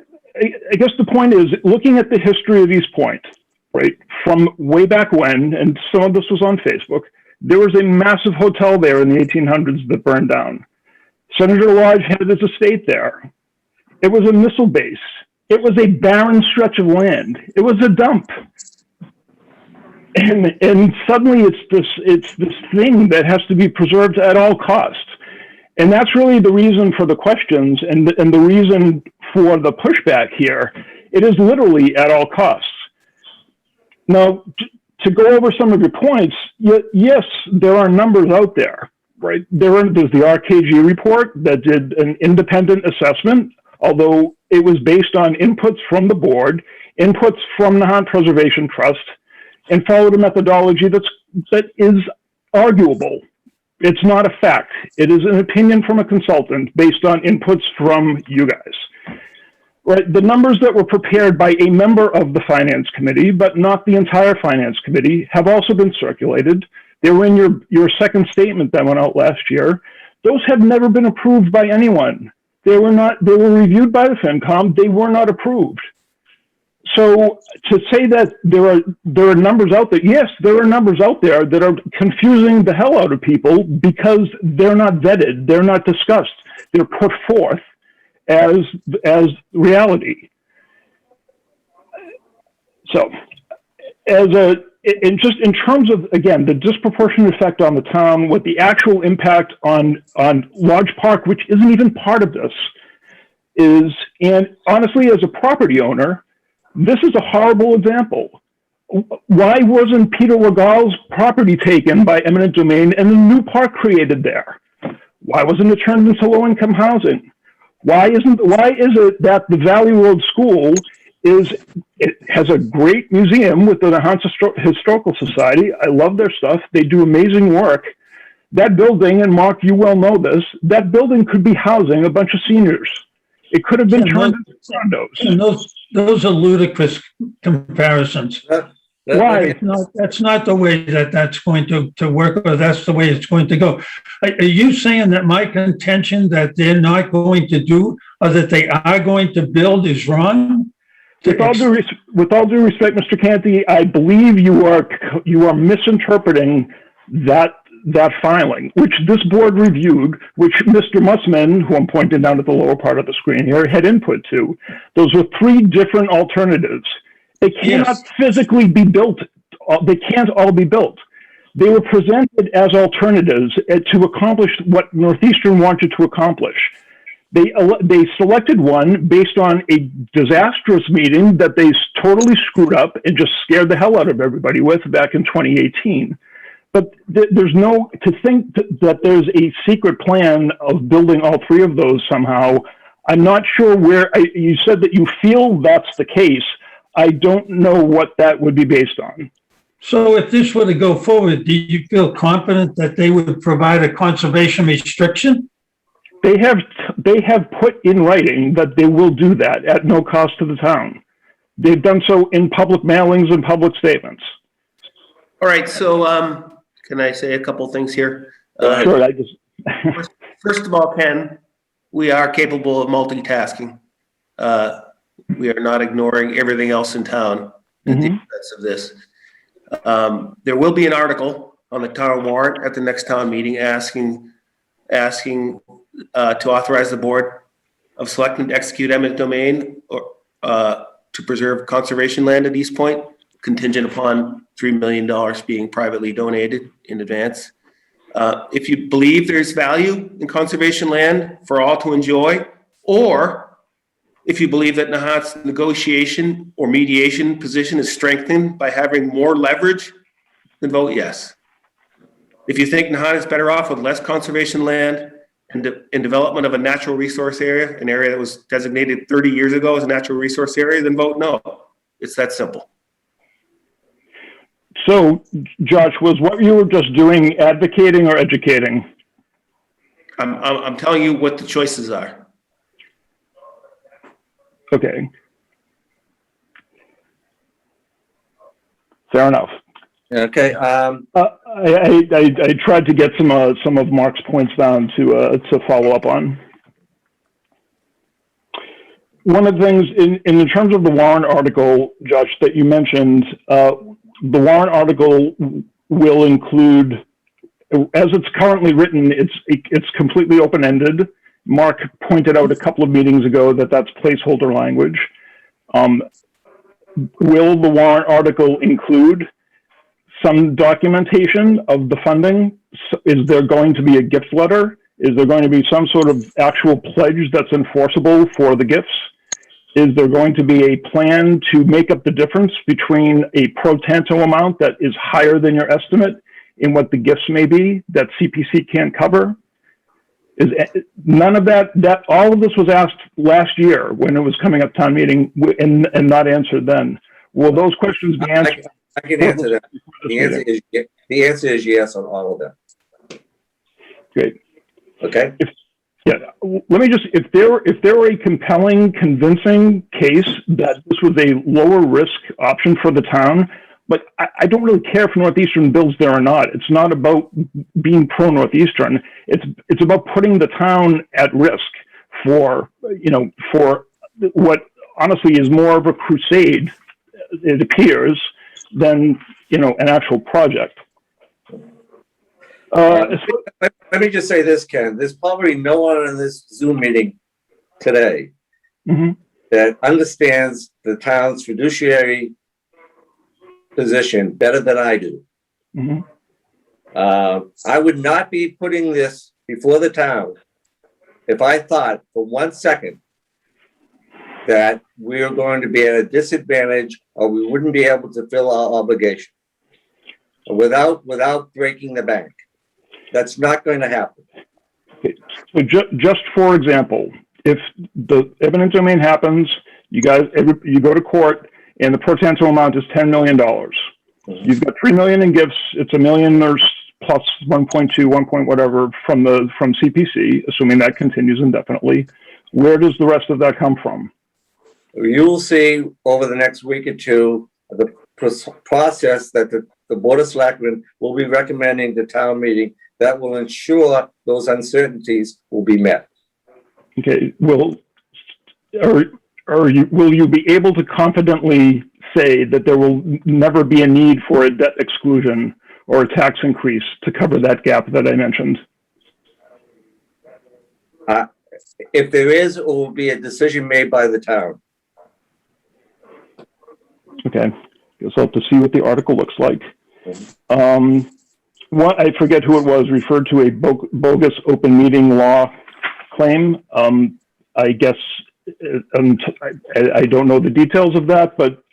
guess the point is, looking at the history of East Point, right, from way back when, and some of this was on Facebook, there was a massive hotel there in the 1800s that burned down. Senator Lodge had his estate there. It was a missile base. It was a barren stretch of land. It was a dump. and suddenly it's this thing that has to be preserved at all costs. And that's really the reason for the questions and the reason for the pushback here. It is literally at all costs. Now, to go over some of your points, yes, there are numbers out there, right? There's the RKG report that did an independent assessment, although it was based on inputs from the board, inputs from the Nahant Preservation Trust, and followed a methodology that is arguable. It's not a fact. It is an opinion from a consultant based on inputs from you guys. Right? The numbers that were prepared by a member of the Finance Committee, but not the entire Finance Committee, have also been circulated. They were in your second statement that went out last year. Those have never been approved by anyone. They were reviewed by the FinCom. They were not approved. So to say that there are numbers out there, yes, there are numbers out there that are confusing the hell out of people because they're not vetted, they're not discussed, they're put forth as reality. So, in terms of, again, the disproportionate effect on the town, what the actual impact on Lodge Park, which isn't even part of this, is, and honestly, as a property owner, this is a horrible example. Why wasn't Peter Regal's property taken by eminent domain and a new park created there? Why wasn't it turned into low-income housing? Why is it that the Valley Road School has a great museum with the Nahant Historical Society? I love their stuff. They do amazing work. That building, and Mark, you well know this, that building could be housing a bunch of seniors. It could have been turned into condos. And those are ludicrous comparisons. Why? That's not the way that's going to work, or that's the way it's going to go. Are you saying that my contention that they're not going to do, or that they are going to build, is wrong? With all due respect, Mr. Canty, I believe you are misinterpreting that filing, which this board reviewed, which Mr. Mussman, who I'm pointing down at the lower part of the screen here, had input to. Those were three different alternatives. They cannot physically be built. They can't all be built. They were presented as alternatives to accomplish what Northeastern wanted to accomplish. They selected one based on a disastrous meeting that they totally screwed up and just scared the hell out of everybody with back in 2018. But there's to think that there's a secret plan of building all three of those somehow. I'm not sure you said that you feel that's the case. I don't know what that would be based on. So if this were to go forward, do you feel confident that they would provide a conservation restriction? They have put in writing that they will do that at no cost to the town. They've done so in public mailings and public statements. All right, so can I say a couple things here? Sure. First of all, Ken, we are capable of multitasking. We are not ignoring everything else in town at the expense of this. There will be an article on the town warrant at the next town meeting asking to authorize the Board of Selectmen to execute eminent domain or to preserve conservation land at East Point, contingent upon $3 million being privately donated in advance. If you believe there's value in conservation land for all to enjoy, or if you believe that Nahant's negotiation or mediation position is strengthened by having more leverage, then vote yes. If you think Nahant is better off with less conservation land and development of a natural resource area, an area that was designated 30 years ago as a natural resource area, then vote no. It's that simple. So, Josh, was what you were just doing advocating or educating? I'm telling you what the choices are. Okay. Fair enough. Okay. I tried to get some of Mark's points down to follow up on. One of the things in terms of the warrant article, Josh, that you mentioned, the warrant article will include, as it's currently written, it's completely open-ended. Mark pointed out a couple of meetings ago that that's placeholder language. Will the warrant article include some documentation of the funding? Is there going to be a gift letter? Is there going to be some sort of actual pledge that's enforceable for the gifts? Is there going to be a plan to make up the difference between a pro tanto amount that is higher than your estimate in what the gifts may be that CPC can't cover? Is none of that, all of this was asked last year when it was coming up town meeting and not answered then. Will those questions be answered? I can answer that. The answer is yes on all of them. Great. Okay. Let me just, if there were a compelling, convincing case that this was a lower risk option for the town, but I don't really care if Northeastern builds there or not. It's not about being pro Northeastern. It's about putting the town at risk for what honestly is more of a crusade, it appears, than, an actual project. Let me just say this, Ken. There's probably no one in this Zoom meeting today that understands the town's fiduciary position better than I do. I would not be putting this before the town if I thought for 1 second that we are going to be at a disadvantage or we wouldn't be able to fill our obligation without breaking the bank. That's not going to happen. So just for example, if the eminent domain happens, you go to court and the pro tanto amount is $10 million. You've got $3 million in gifts. It's $1 million or plus 1.2, 1 point whatever from CPC, assuming that continues indefinitely. Where does the rest of that come from? You will see over the next week or two the process that the Board of Selectmen will be recommending to town meeting that will ensure those uncertainties will be met. Okay, will you be able to confidently say that there will never be a need for a debt exclusion or a tax increase to cover that gap that I mentioned? If there is, it will be a decision made by the town. Okay, guess I'll have to see what the article looks like. I forget who it was, referred to a bogus open meeting law claim. I guess, I don't know the details of that, but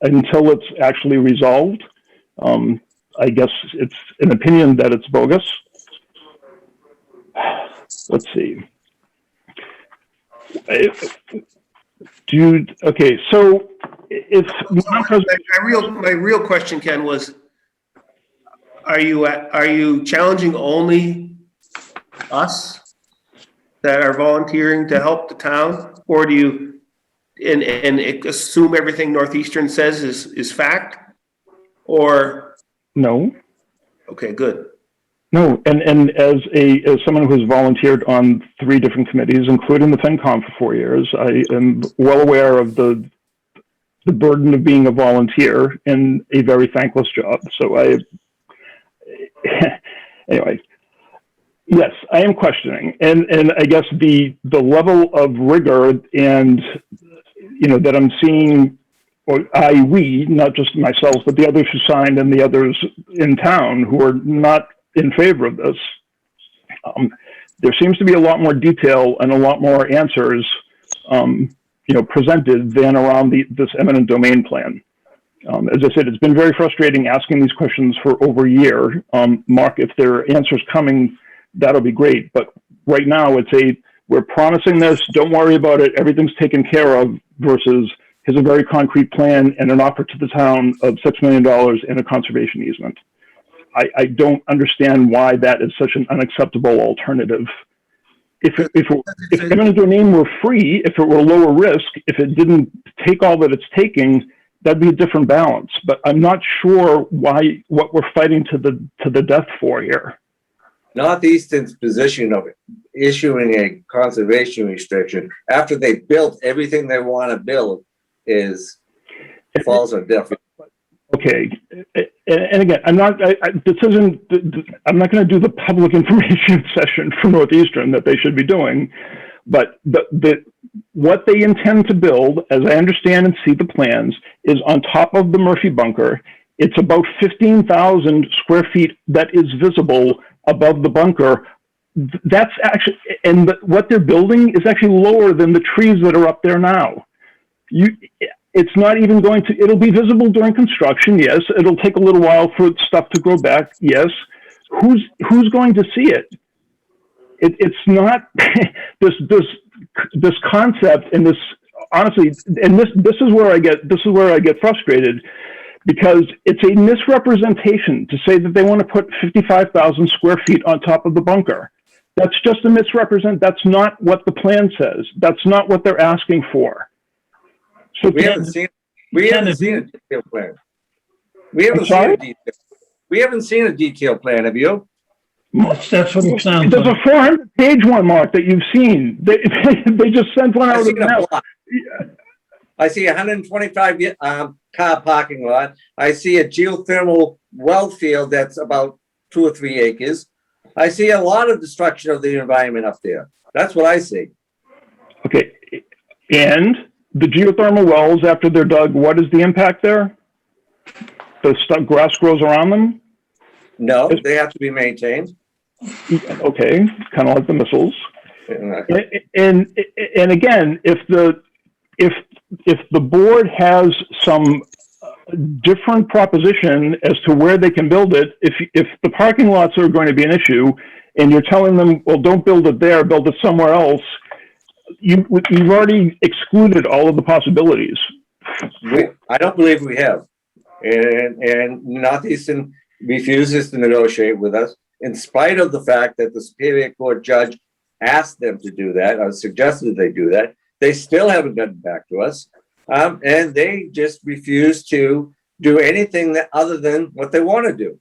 until it's actually resolved, I guess it's an opinion that it's bogus. Let's see. Okay, so if my real question, Ken, was, are you challenging only us that are volunteering to help the town, or do you and assume everything Northeastern says is fact, or no? Okay, good. No, and as someone who's volunteered on 3 different committees, including the FinCom for 4 years, I am well aware of the burden of being a volunteer in a very thankless job. So anyway, yes, I am questioning, and I guess the level of rigor and that I'm seeing, or we, not just myself, but the others who signed and the others in town who are not in favor of this. There seems to be a lot more detail and a lot more answers, presented than around this eminent domain plan. As I said, it's been very frustrating asking these questions for over a year. Mark, if there are answers coming, that'll be great. But right now, we're promising this, don't worry about it, everything's taken care of, versus here's a very concrete plan and an offer to the town of $6 million and a conservation easement. I don't understand why that is such an unacceptable alternative. If eminent domain were free, if it were lower risk, if it didn't take all that it's taking, that'd be a different balance. But I'm not sure what we're fighting to the death for here. Northeastern's position of issuing a conservation restriction after they built everything they want to build falls on deaf. Okay, and again, I'm not going to do the public information session for Northeastern that they should be doing, but what they intend to build, as I understand and see the plans, is on top of the Murphy bunker. it's about 15,000 square feet that is visible above the bunker. That's actually, and what they're building is actually lower than the trees that are up there now. It's not even going to, it'll be visible during construction, yes. It'll take a little while for stuff to grow back, yes. Who's going to see it? It's not this concept, and this, honestly, and this is where I get frustrated, because it's a misrepresentation to say that they want to put 55,000 square feet on top of the bunker. That's just a misrepresent. That's not what the plan says. That's not what they're asking for. So We haven't seen a detailed plan. We haven't seen a detailed plan, have you? That's what it sounds There's like. a 400-page one, Mark, that you've seen. They just sent one out of the mail. I see a 125 car parking lot. I see a geothermal well field that's about 2 or 3 acres. I see a lot of destruction of the environment up there. That's what I see. Okay, and the geothermal wells, after they're dug, what is the impact there? The grass grows around them? No, they have to be maintained. Okay, kind of like the missiles. And again, if the board has some different proposition as to where they can build it, if the parking lots are going to be an issue, and you're telling them, well, don't build it there, build it somewhere else, you've already excluded all of the possibilities. I don't believe we have. And Northeastern refuses to negotiate with us, in spite of the fact that the Superior Court judge asked them to do that, or suggested they do that. They still haven't gotten back to us. And they just refuse to do anything other than what they want to do.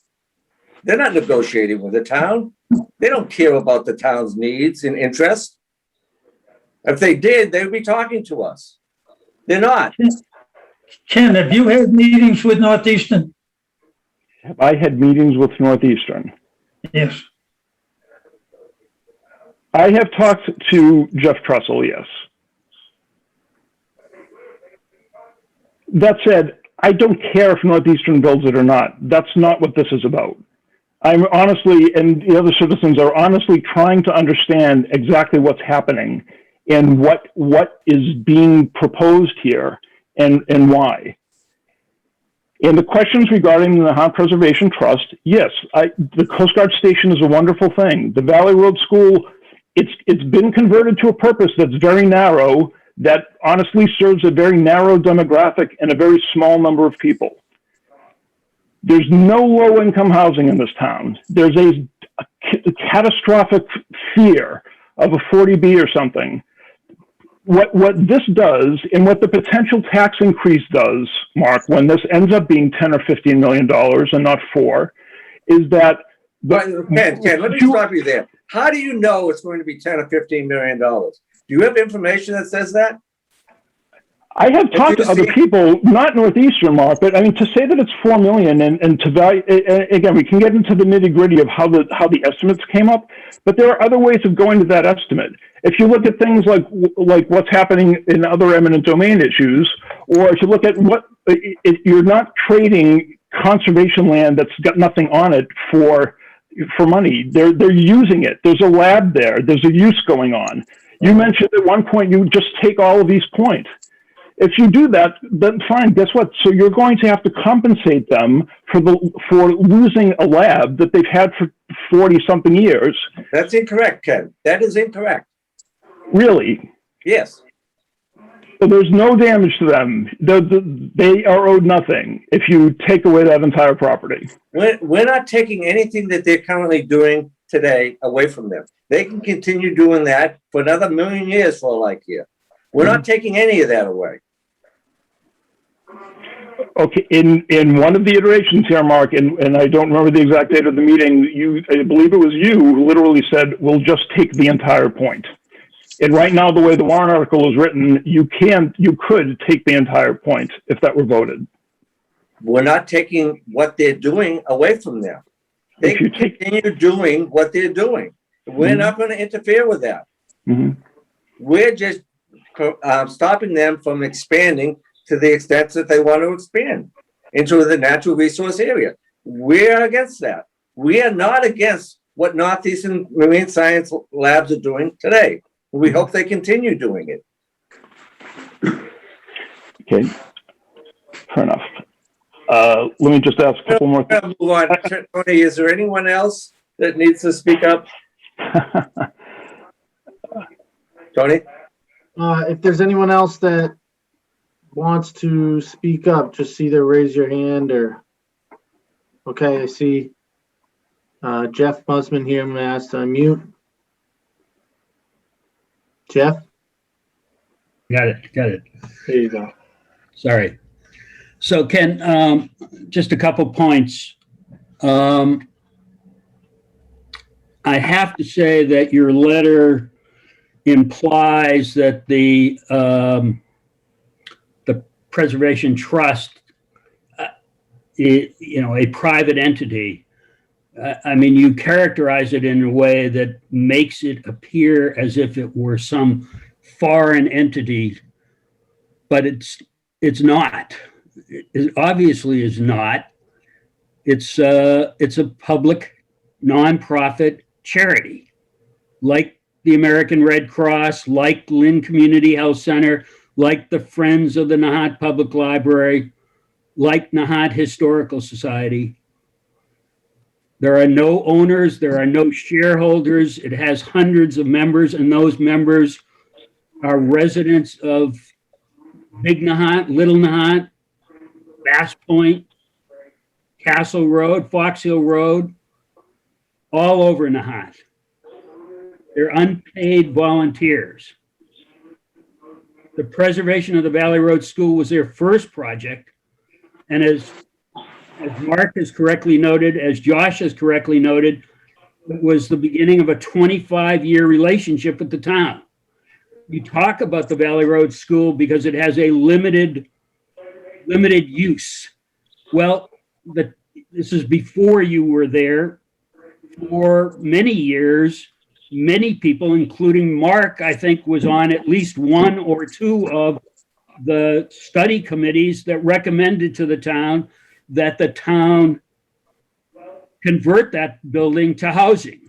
They're not negotiating with the town. They don't care about the town's needs and interests. If they did, they would be talking to us. They're not. Ken, have you had meetings with Northeastern? Have I had meetings with Northeastern? Yes. I have talked to Jeff Trussell, yes. That said, I don't care if Northeastern builds it or not. That's not what this is about. I'm honestly, and the other citizens are honestly trying to understand exactly what's happening and what is being proposed here and why. And the questions regarding the Nahant Preservation Trust, yes, the Coast Guard Station is a wonderful thing. The Valley Road School, it's been converted to a purpose that's very narrow, that honestly serves a very narrow demographic and a very small number of people. There's no low-income housing in this town. There's a catastrophic fear of a 40B or something. What this does, and what the potential tax increase does, Mark, when this ends up being $10 or $15 million and not $4, is that. Ken, let me stop you there. How do you know it's going to be $10 or $15 million? Do you have information that says that? I have talked to other people, not Northeastern, Mark, but I mean, to say that it's $4 million and to value, again, we can get into the nitty gritty of how the estimates came up, but there are other ways of going to that estimate. If you look at things like what's happening in other eminent domain issues, or if you look at you're not trading conservation land that's got nothing on it for money. They're using it. There's a lab there. There's a use going on. You mentioned at one point you just take all of these points. If you do that, then fine. Guess what? So you're going to have to compensate them for losing a lab that they've had for 40-something years. That's incorrect, Ken. That is incorrect. Really? Yes. So there's no damage to them. They are owed nothing if you take away that entire property. We're not taking anything that they're currently doing today away from them. They can continue doing that for another million years for all I care. We're not taking any of that away. Okay, in one of the iterations here, Mark, and I don't remember the exact date of the meeting, I believe it was you who literally said, we'll just take the entire point. And right now, the way the warrant article is written, you could take the entire point if that were voted. We're not taking what they're doing away from them. They can continue doing what they're doing. We're not going to interfere with that. We're just stopping them from expanding to the extent that they want to expand. into the natural resource area. We're against that. We are not against what Northeastern Marine Science Labs are doing today. We hope they continue doing it. Okay, fair enough. Let me just ask a couple more. Move on. Tony, is there anyone else that needs to speak up? Tony? If there's anyone else that wants to speak up, just either raise your hand or, okay, I see Jeff Musman here. I'm gonna ask to unmute. Jeff, Got it. there you go. Sorry. So Ken, just a couple points. I have to say that your letter implies that the Preservation Trust, a private entity. I mean, you characterize it in a way that makes it appear as if it were some foreign entity, but it's not. It obviously is not. It's a public nonprofit charity, like the American Red Cross, like Lynn Community Health Center, like the Friends of the Nahant Public Library, like Nahant Historical Society. There are no owners, there are no shareholders. It has hundreds of members, and those members are residents of Big Nahant, Little Nahant, Bass Point, Castle Road, Fox Hill Road, all over Nahant. They're unpaid volunteers. The preservation of the Valley Road School was their first project. And as Mark has correctly noted, as Josh has correctly noted, it was the beginning of a 25-year relationship with the town. You talk about the Valley Road School because it has a limited use. Well, this is before you were there. For many years, many people, including Mark, I think, was on at least one or two of the study committees that recommended to the town that the town convert that building to housing.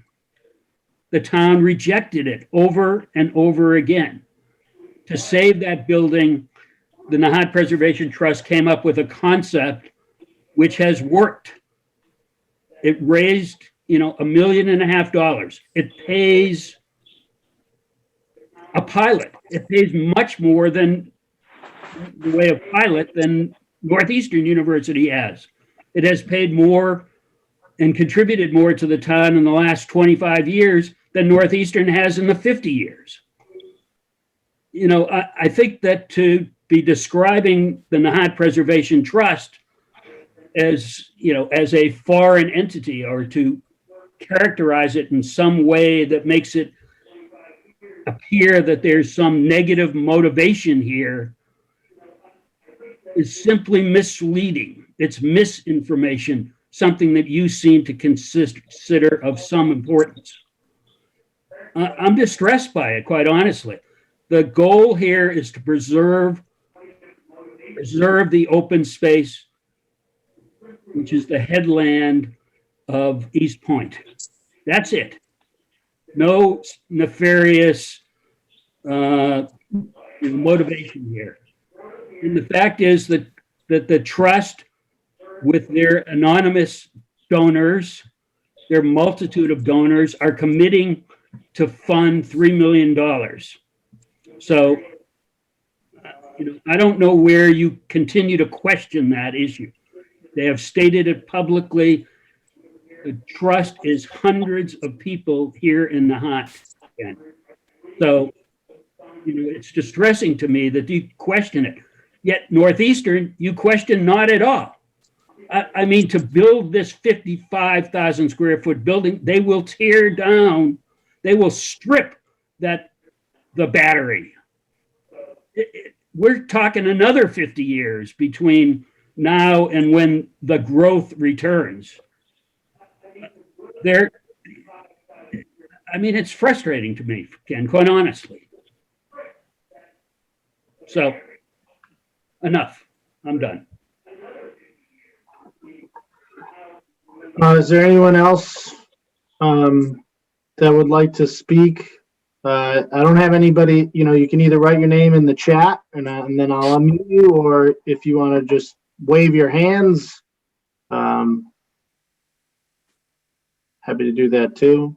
The town rejected it over and over again. To save that building, the Nahant Preservation Trust came up with a concept which has worked. It raised, $1.5 million. It pays a pilot. It pays much more than the way of pilot than Northeastern University has. It has paid more and contributed more to the town in the last 25 years than Northeastern has in the 50 years. I think that to be describing the Nahant Preservation Trust as a foreign entity, or to characterize it in some way that makes it appear that there's some negative motivation here, is simply misleading. It's misinformation, something that you seem to consider of some importance. I'm distressed by it, quite honestly. The goal here is to preserve the open space, which is the headland of East Point. That's it. No nefarious motivation here. And the fact is that the trust, with their anonymous donors, their multitude of donors, are committing to fund $3 million. So, I don't know where you continue to question that issue. They have stated it publicly. The trust is hundreds of people here in Nahant. So, it's distressing to me that you question it. Yet Northeastern, you question not at all. I mean, to build this 55,000 square foot building, they will tear down, they will strip the battery. We're talking another 50 years between now and when the growth returns. It's frustrating to me, Ken, quite honestly. So, enough. I'm done. Is there anyone else that would like to speak? I don't have anybody, you can either write your name in the chat and then I'll unmute you, or if you want to just wave your hands, happy to do that too.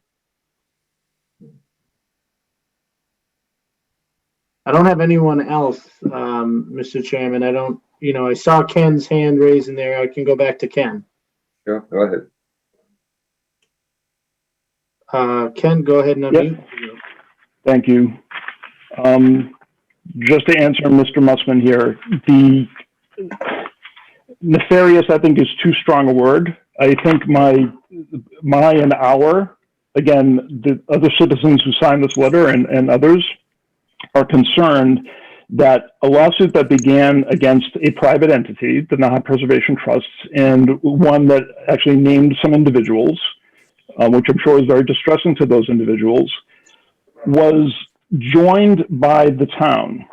I don't have anyone else, Mr. Chairman. I don't, I saw Ken's hand raised in there. I can go back to Ken. Sure, go ahead. Ken, go ahead and unmute. Thank you. Just to answer Mr. Mussman here, the nefarious, I think, is too strong a word. I think my and our, again, the other citizens who signed this letter and others are concerned that a lawsuit that began against a private entity, the Nahant Preservation Trusts, and one that actually named some individuals, which I'm sure is very distressing to those individuals, was joined by the town.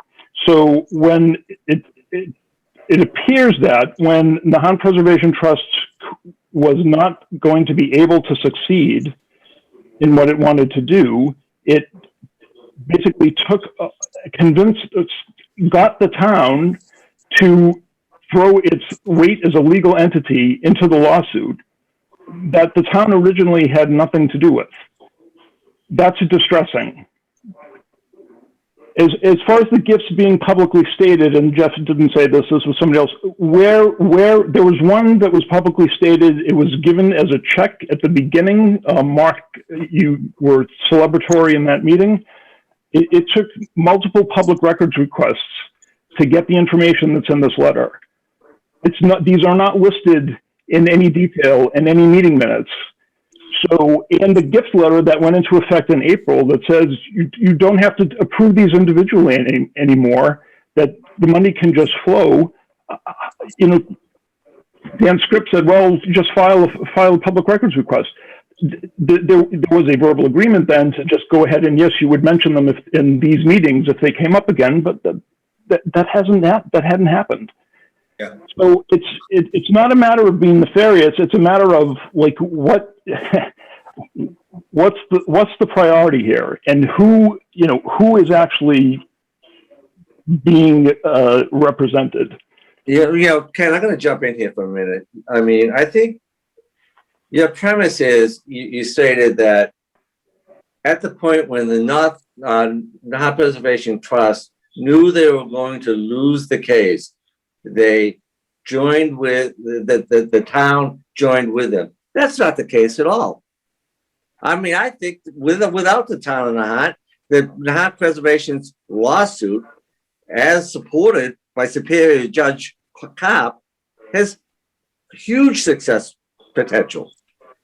So when it appears that when Nahant Preservation Trust was not going to be able to succeed in what it wanted to do, it basically got the town to throw its weight as a legal entity into the lawsuit that the town originally had nothing to do with. That's distressing. As far as the gifts being publicly stated, and Jeff didn't say this was somebody else, where there was one that was publicly stated, it was given as a check at the beginning. Mark, you were celebratory in that meeting. It took multiple public records requests to get the information that's in this letter. These are not listed in any detail in any meeting minutes. So, and the gift letter that went into effect in April that says you don't have to approve these individually anymore, that the money can just flow. Dan Script said, well, just file a public records request. There was a verbal agreement then to just go ahead and, yes, you would mention them in these meetings if they came up again, but that hadn't happened. Yeah. So it's not a matter of being nefarious. It's a matter of like what's the priority here, and who is actually being represented. Yeah, Ken, I'm going to jump in here for a minute. I mean, I think your premise is you stated that at the point when the Nahant Preservation Trust knew they were going to lose the case, they joined with the town joined with them. That's not the case at all. I mean, I think without the town of Nahant, the Nahant Preservation's lawsuit, as supported by Superior Judge Kopp, has huge success potential,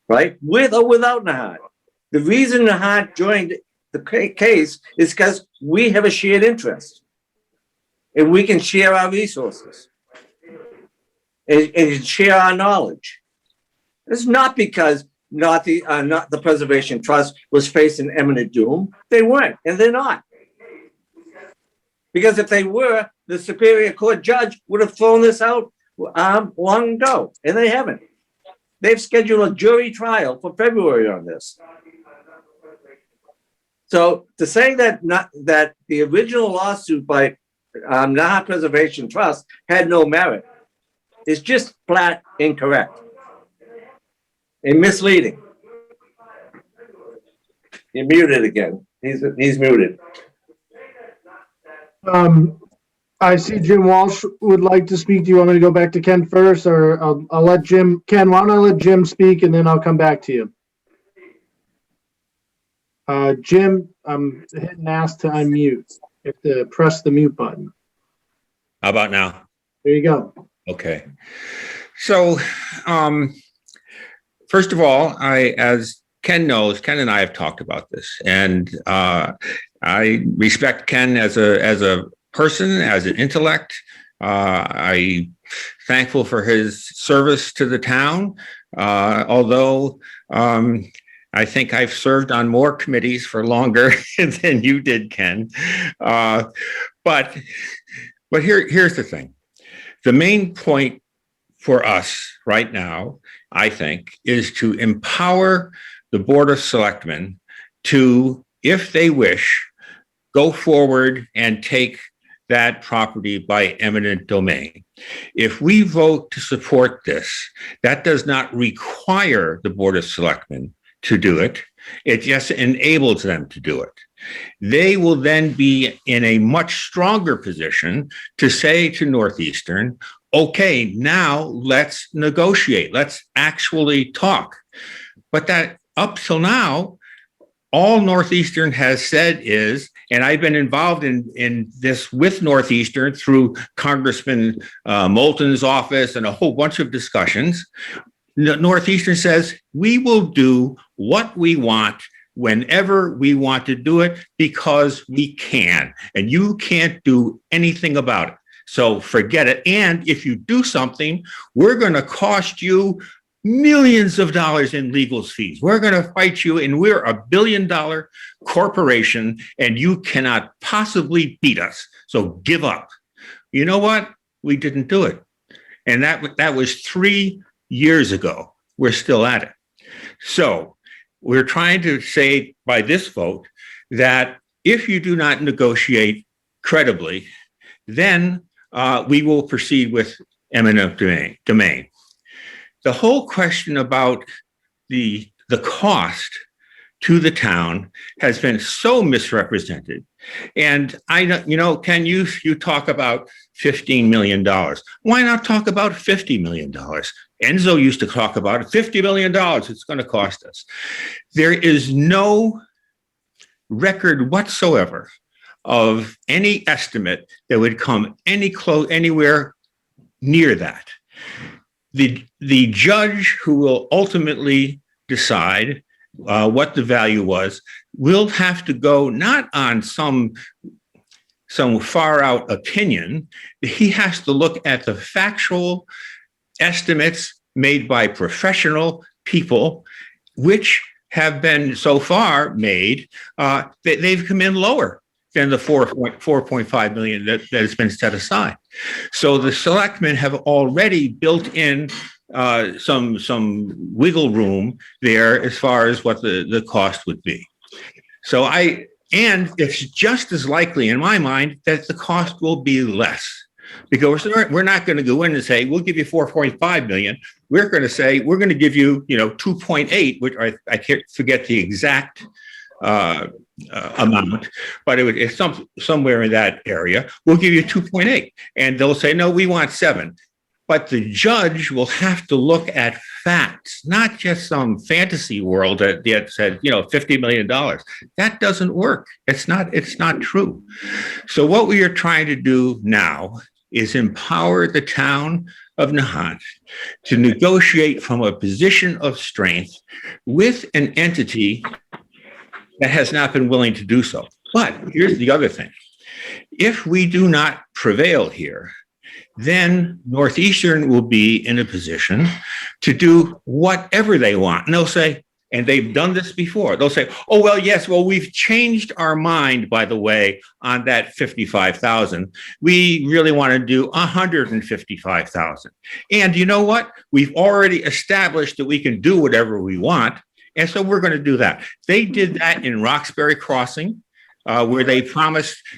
right? With or without Nahant. The reason Nahant joined the case is because we have a shared interest, and we can share our resources and share our knowledge. It's not because not the Preservation Trust was facing imminent doom. They weren't, and they're not. Because if they were, the Superior Court judge would have thrown this out long ago, and they haven't. They've scheduled a jury trial for February on this. So to say that the original lawsuit by Nahant Preservation Trust had no merit is just flat incorrect and misleading. You're muted again. He's muted. I see Jim Walsh would like to speak. Do you want me to go back to Ken first, or I'll let Jim? Ken, why don't I let Jim speak and then I'll come back to you. Jim, I'm hitting ask to unmute. You have to press the mute button. How about now? There you go. Okay. So, first of all, as Ken knows, Ken and I have talked about this, and I respect Ken as a person, as an intellect. I'm thankful for his service to the town, although I think I've served on more committees for longer than you did, Ken. But here's the thing. The main point for us right now, I think, is to empower the Board of Selectmen to, if they wish, go forward and take that property by eminent domain. If we vote to support this, that does not require the Board of Selectmen to do it. It just enables them to do it. They will then be in a much stronger position to say to Northeastern, okay, now let's negotiate. Let's actually talk. But that up till now, all Northeastern has said is, and I've been involved in this with Northeastern through Congressman Moulton's office and a whole bunch of discussions. Northeastern says, we will do what we want whenever we want to do it because we can, and you can't do anything about it. So forget it. And if you do something, we're going to cost you millions of dollars in legal fees. We're going to fight you, and we're $1 billion corporation, and you cannot possibly beat us. So give up. You know what? We didn't do it. And that was 3 years ago. We're still at it. So we're trying to say by this vote that if you do not negotiate credibly, then we will proceed with eminent domain. The whole question about the cost to the town has been so misrepresented. And Ken, you talk about $15 million. Why not talk about $50 million? Enzo used to talk about it, $50 million it's going to cost us. There is no record whatsoever of any estimate that would come anywhere near that. The judge who will ultimately decide what the value was will have to go not on some far out opinion. He has to look at the factual estimates made by professional people, which have been so far made that they've come in lower than the 4.5 million that has been set aside. So the selectmen have already built in some wiggle room there as far as what the cost would be. And it's just as likely in my mind that the cost will be less, because we're not going to go in and say, we'll give you 4.5 million. We're going to say, we're going to give you, 2.8, which I can't forget the exact amount, but it's somewhere in that area. We'll give you 2.8, and they'll say, no, we want 7. But the judge will have to look at facts, not just some fantasy world that said, $50 million. That doesn't work. It's not true. So what we are trying to do now is empower the town of Nahant to negotiate from a position of strength with an entity that has not been willing to do so. But here's the other thing. If we do not prevail here, then Northeastern will be in a position to do whatever they want. And they'll say, and they've done this before, they'll say, oh, well, yes, well, we've changed our mind, by the way, on that 55,000. We really want to do 155,000. And you know what? We've already established that we can do whatever we want. And so we're going to do that. They did that in Roxbury Crossing, where they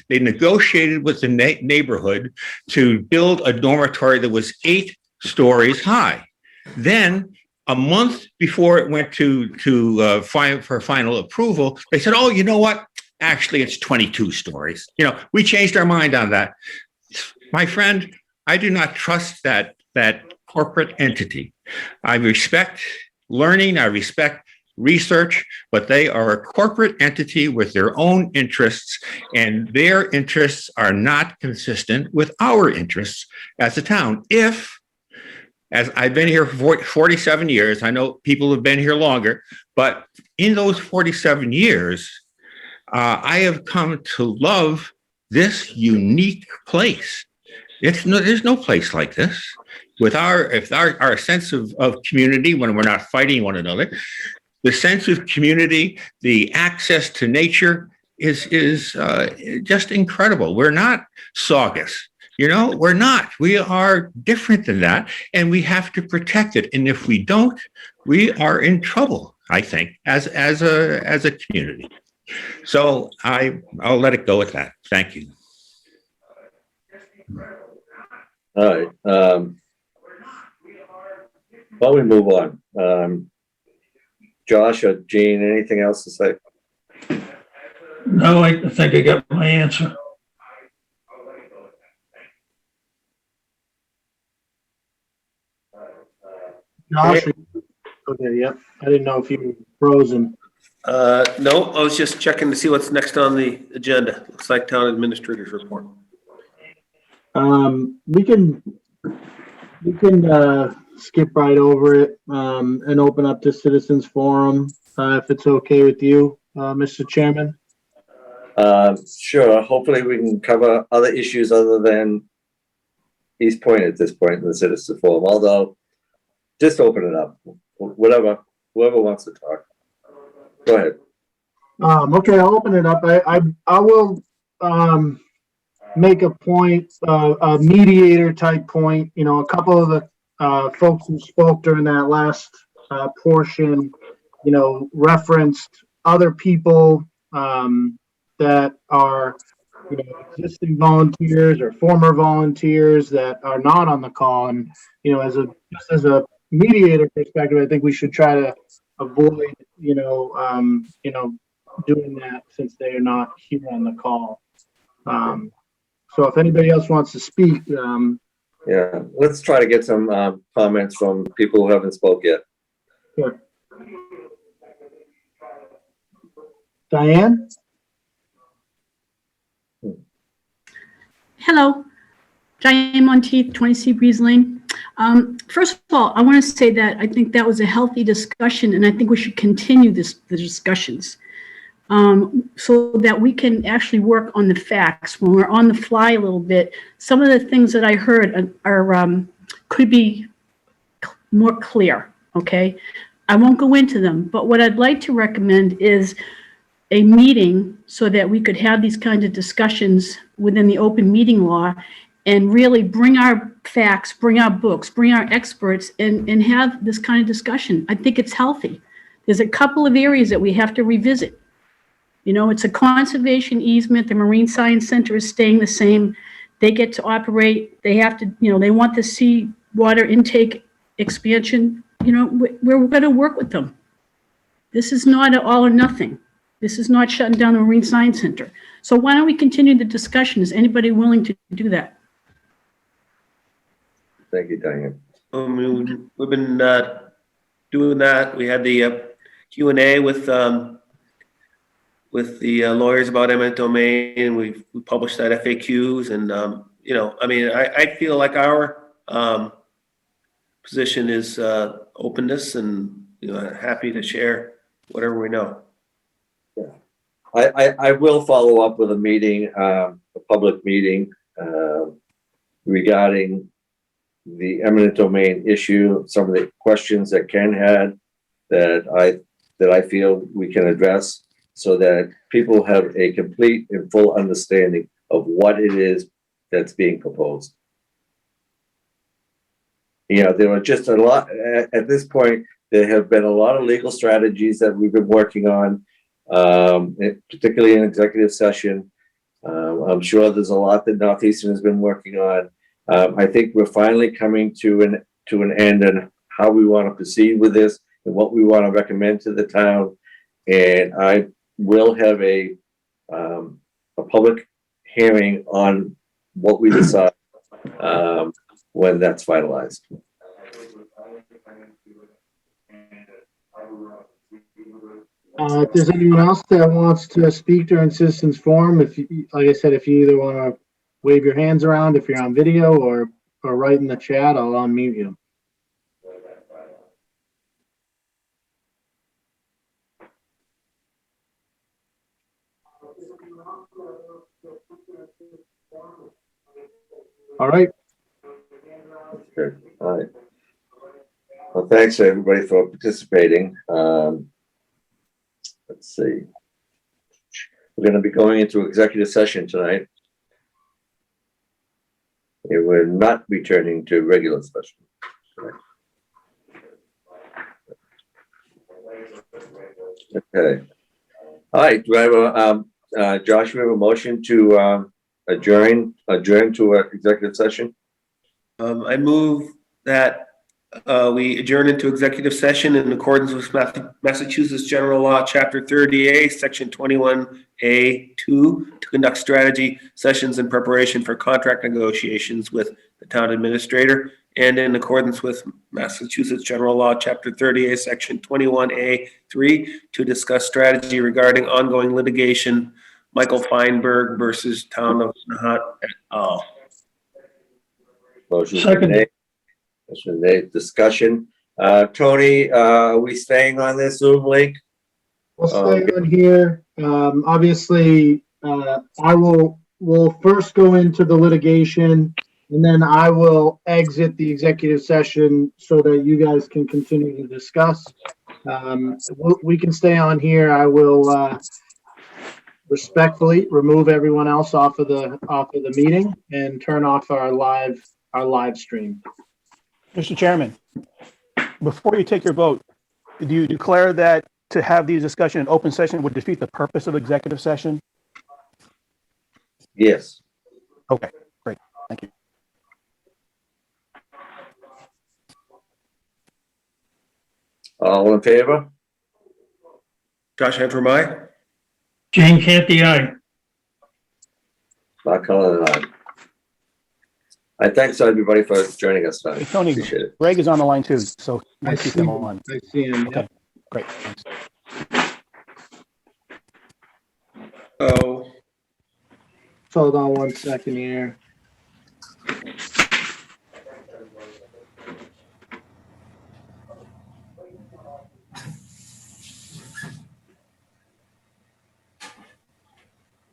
negotiated with the neighborhood to build a dormitory that was 8 stories high. Then a month before it went for final approval, they said, oh, you know what? Actually, it's 22 stories. We changed our mind on that. My friend, I do not trust that corporate entity. I respect learning. I respect research, but they are a corporate entity with their own interests, and their interests are not consistent with our interests as a town. As I've been here for 47 years, I know people have been here longer, but in those 47 years, I have come to love this unique place. There's no place like this. With our sense of community when we're not fighting one another, the sense of community, the access to nature is just incredible. We're not Saugus. We're not. We are different than that, and we have to protect it. And if we don't, we are in trouble, I think, as a community. So I'll let it go at that. Thank you. All right. While we move on, Josh or Gene, anything else to say? No, I think I got my answer. Josh, okay, yep. I didn't know if you were frozen. No, I was just checking to see what's next on the agenda. Looks like town administrator's report. We can skip right over it and open up to citizens forum if it's okay with you, Mr. Chairman. Sure. Hopefully we can cover other issues other than East Point at this point in the citizen forum, although just open it up, whoever wants to talk. Go ahead. Okay, I'll open it up. I will make a point, a mediator type point. A couple of the folks who spoke during that last portion, referenced other people that are existing volunteers or former volunteers that are not on the call. And just as a mediator perspective, I think we should try to avoid doing that since they are not here on the call. So if anybody else wants to speak, Yeah, let's try to get some comments from people who haven't spoke yet. sure. Diane? Hello, Diane Monteith, 20 Seabreeze Lane. First of all, I want to say that I think that was a healthy discussion, and I think we should continue the discussions so that we can actually work on the facts. When we're on the fly a little bit, some of the things that I heard are could be more clear, okay? I won't go into them, but what I'd like to recommend is a meeting so that we could have these kinds of discussions within the open meeting law and really bring our facts, bring our books, bring our experts and have this kind of discussion. I think it's healthy. There's a couple of areas that we have to revisit. It's a conservation easement. The Marine Science Center is staying the same. They get to operate. They have to, they want the seawater intake expansion. We're going to work with them. This is not an all or nothing. This is not shutting down the Marine Science Center. So why don't we continue the discussion? Is anybody willing to do that? Thank you, Diane. We've been doing that. We had the Q&A with the lawyers about eminent domain. We published that FAQs, and I feel like our position is openness, and happy to share whatever we know. I will follow up with a meeting, a public meeting regarding the eminent domain issue, some of the questions that Ken had that I feel we can address so that people have a complete and full understanding of what it is that's being proposed. There are just a lot, at this point, there have been a lot of legal strategies that we've been working on, particularly in executive session. I'm sure there's a lot that Northeastern has been working on. I think we're finally coming to an end on how we want to proceed with this and what we want to recommend to the town. And I will have a public hearing on what we decide when that's finalized. If there's anyone else that wants to speak during citizens forum, like I said, if you either want to wave your hands around if you're on video or write in the chat, I'll unmute you. All right. Okay. All right. Well, thanks everybody for participating. Let's see. We're going to be going into executive session tonight. we're not returning to regular session. Okay. All right, do I have a, Josh, we have a motion to adjourn to an executive session? I move that we adjourn into executive session in accordance with Massachusetts General Law, Chapter 30A, Section 21A2, to conduct strategy sessions in preparation for contract negotiations with the town administrator, and in accordance with Massachusetts General Law, Chapter 30A, Section 21A3, to discuss strategy regarding ongoing litigation, Michael Feinberg versus Town of Nahant et al. Motion Second. made. Motion made. Discussion. Tony, are we staying on this Zoom link? We'll stay on here. Obviously, we'll first go into the litigation, and then I will exit the executive session so that you guys can continue to discuss. We can stay on here. I will respectfully remove everyone else off of the meeting and turn off our live stream. Mr. Chairman, before you take your vote, do you declare that to have these discussions in open session would defeat the purpose of executive session? Yes. Okay, great. Thank you. All in favor? Josh Antrim, aye. Jane Canty, aye. Mark Cullen and I. I thanks everybody for joining us tonight. Hey, Tony, Appreciate it. Greg is on the line too, so I let's keep see him him. on. I see him. Okay, great. Thanks. Oh, Hold on one second here.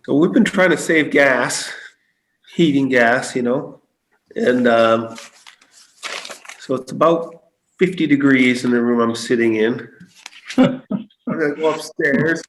so we've been trying to save gas, heating gas, and so it's about 50 degrees in the room I'm sitting in. I'm gonna go upstairs.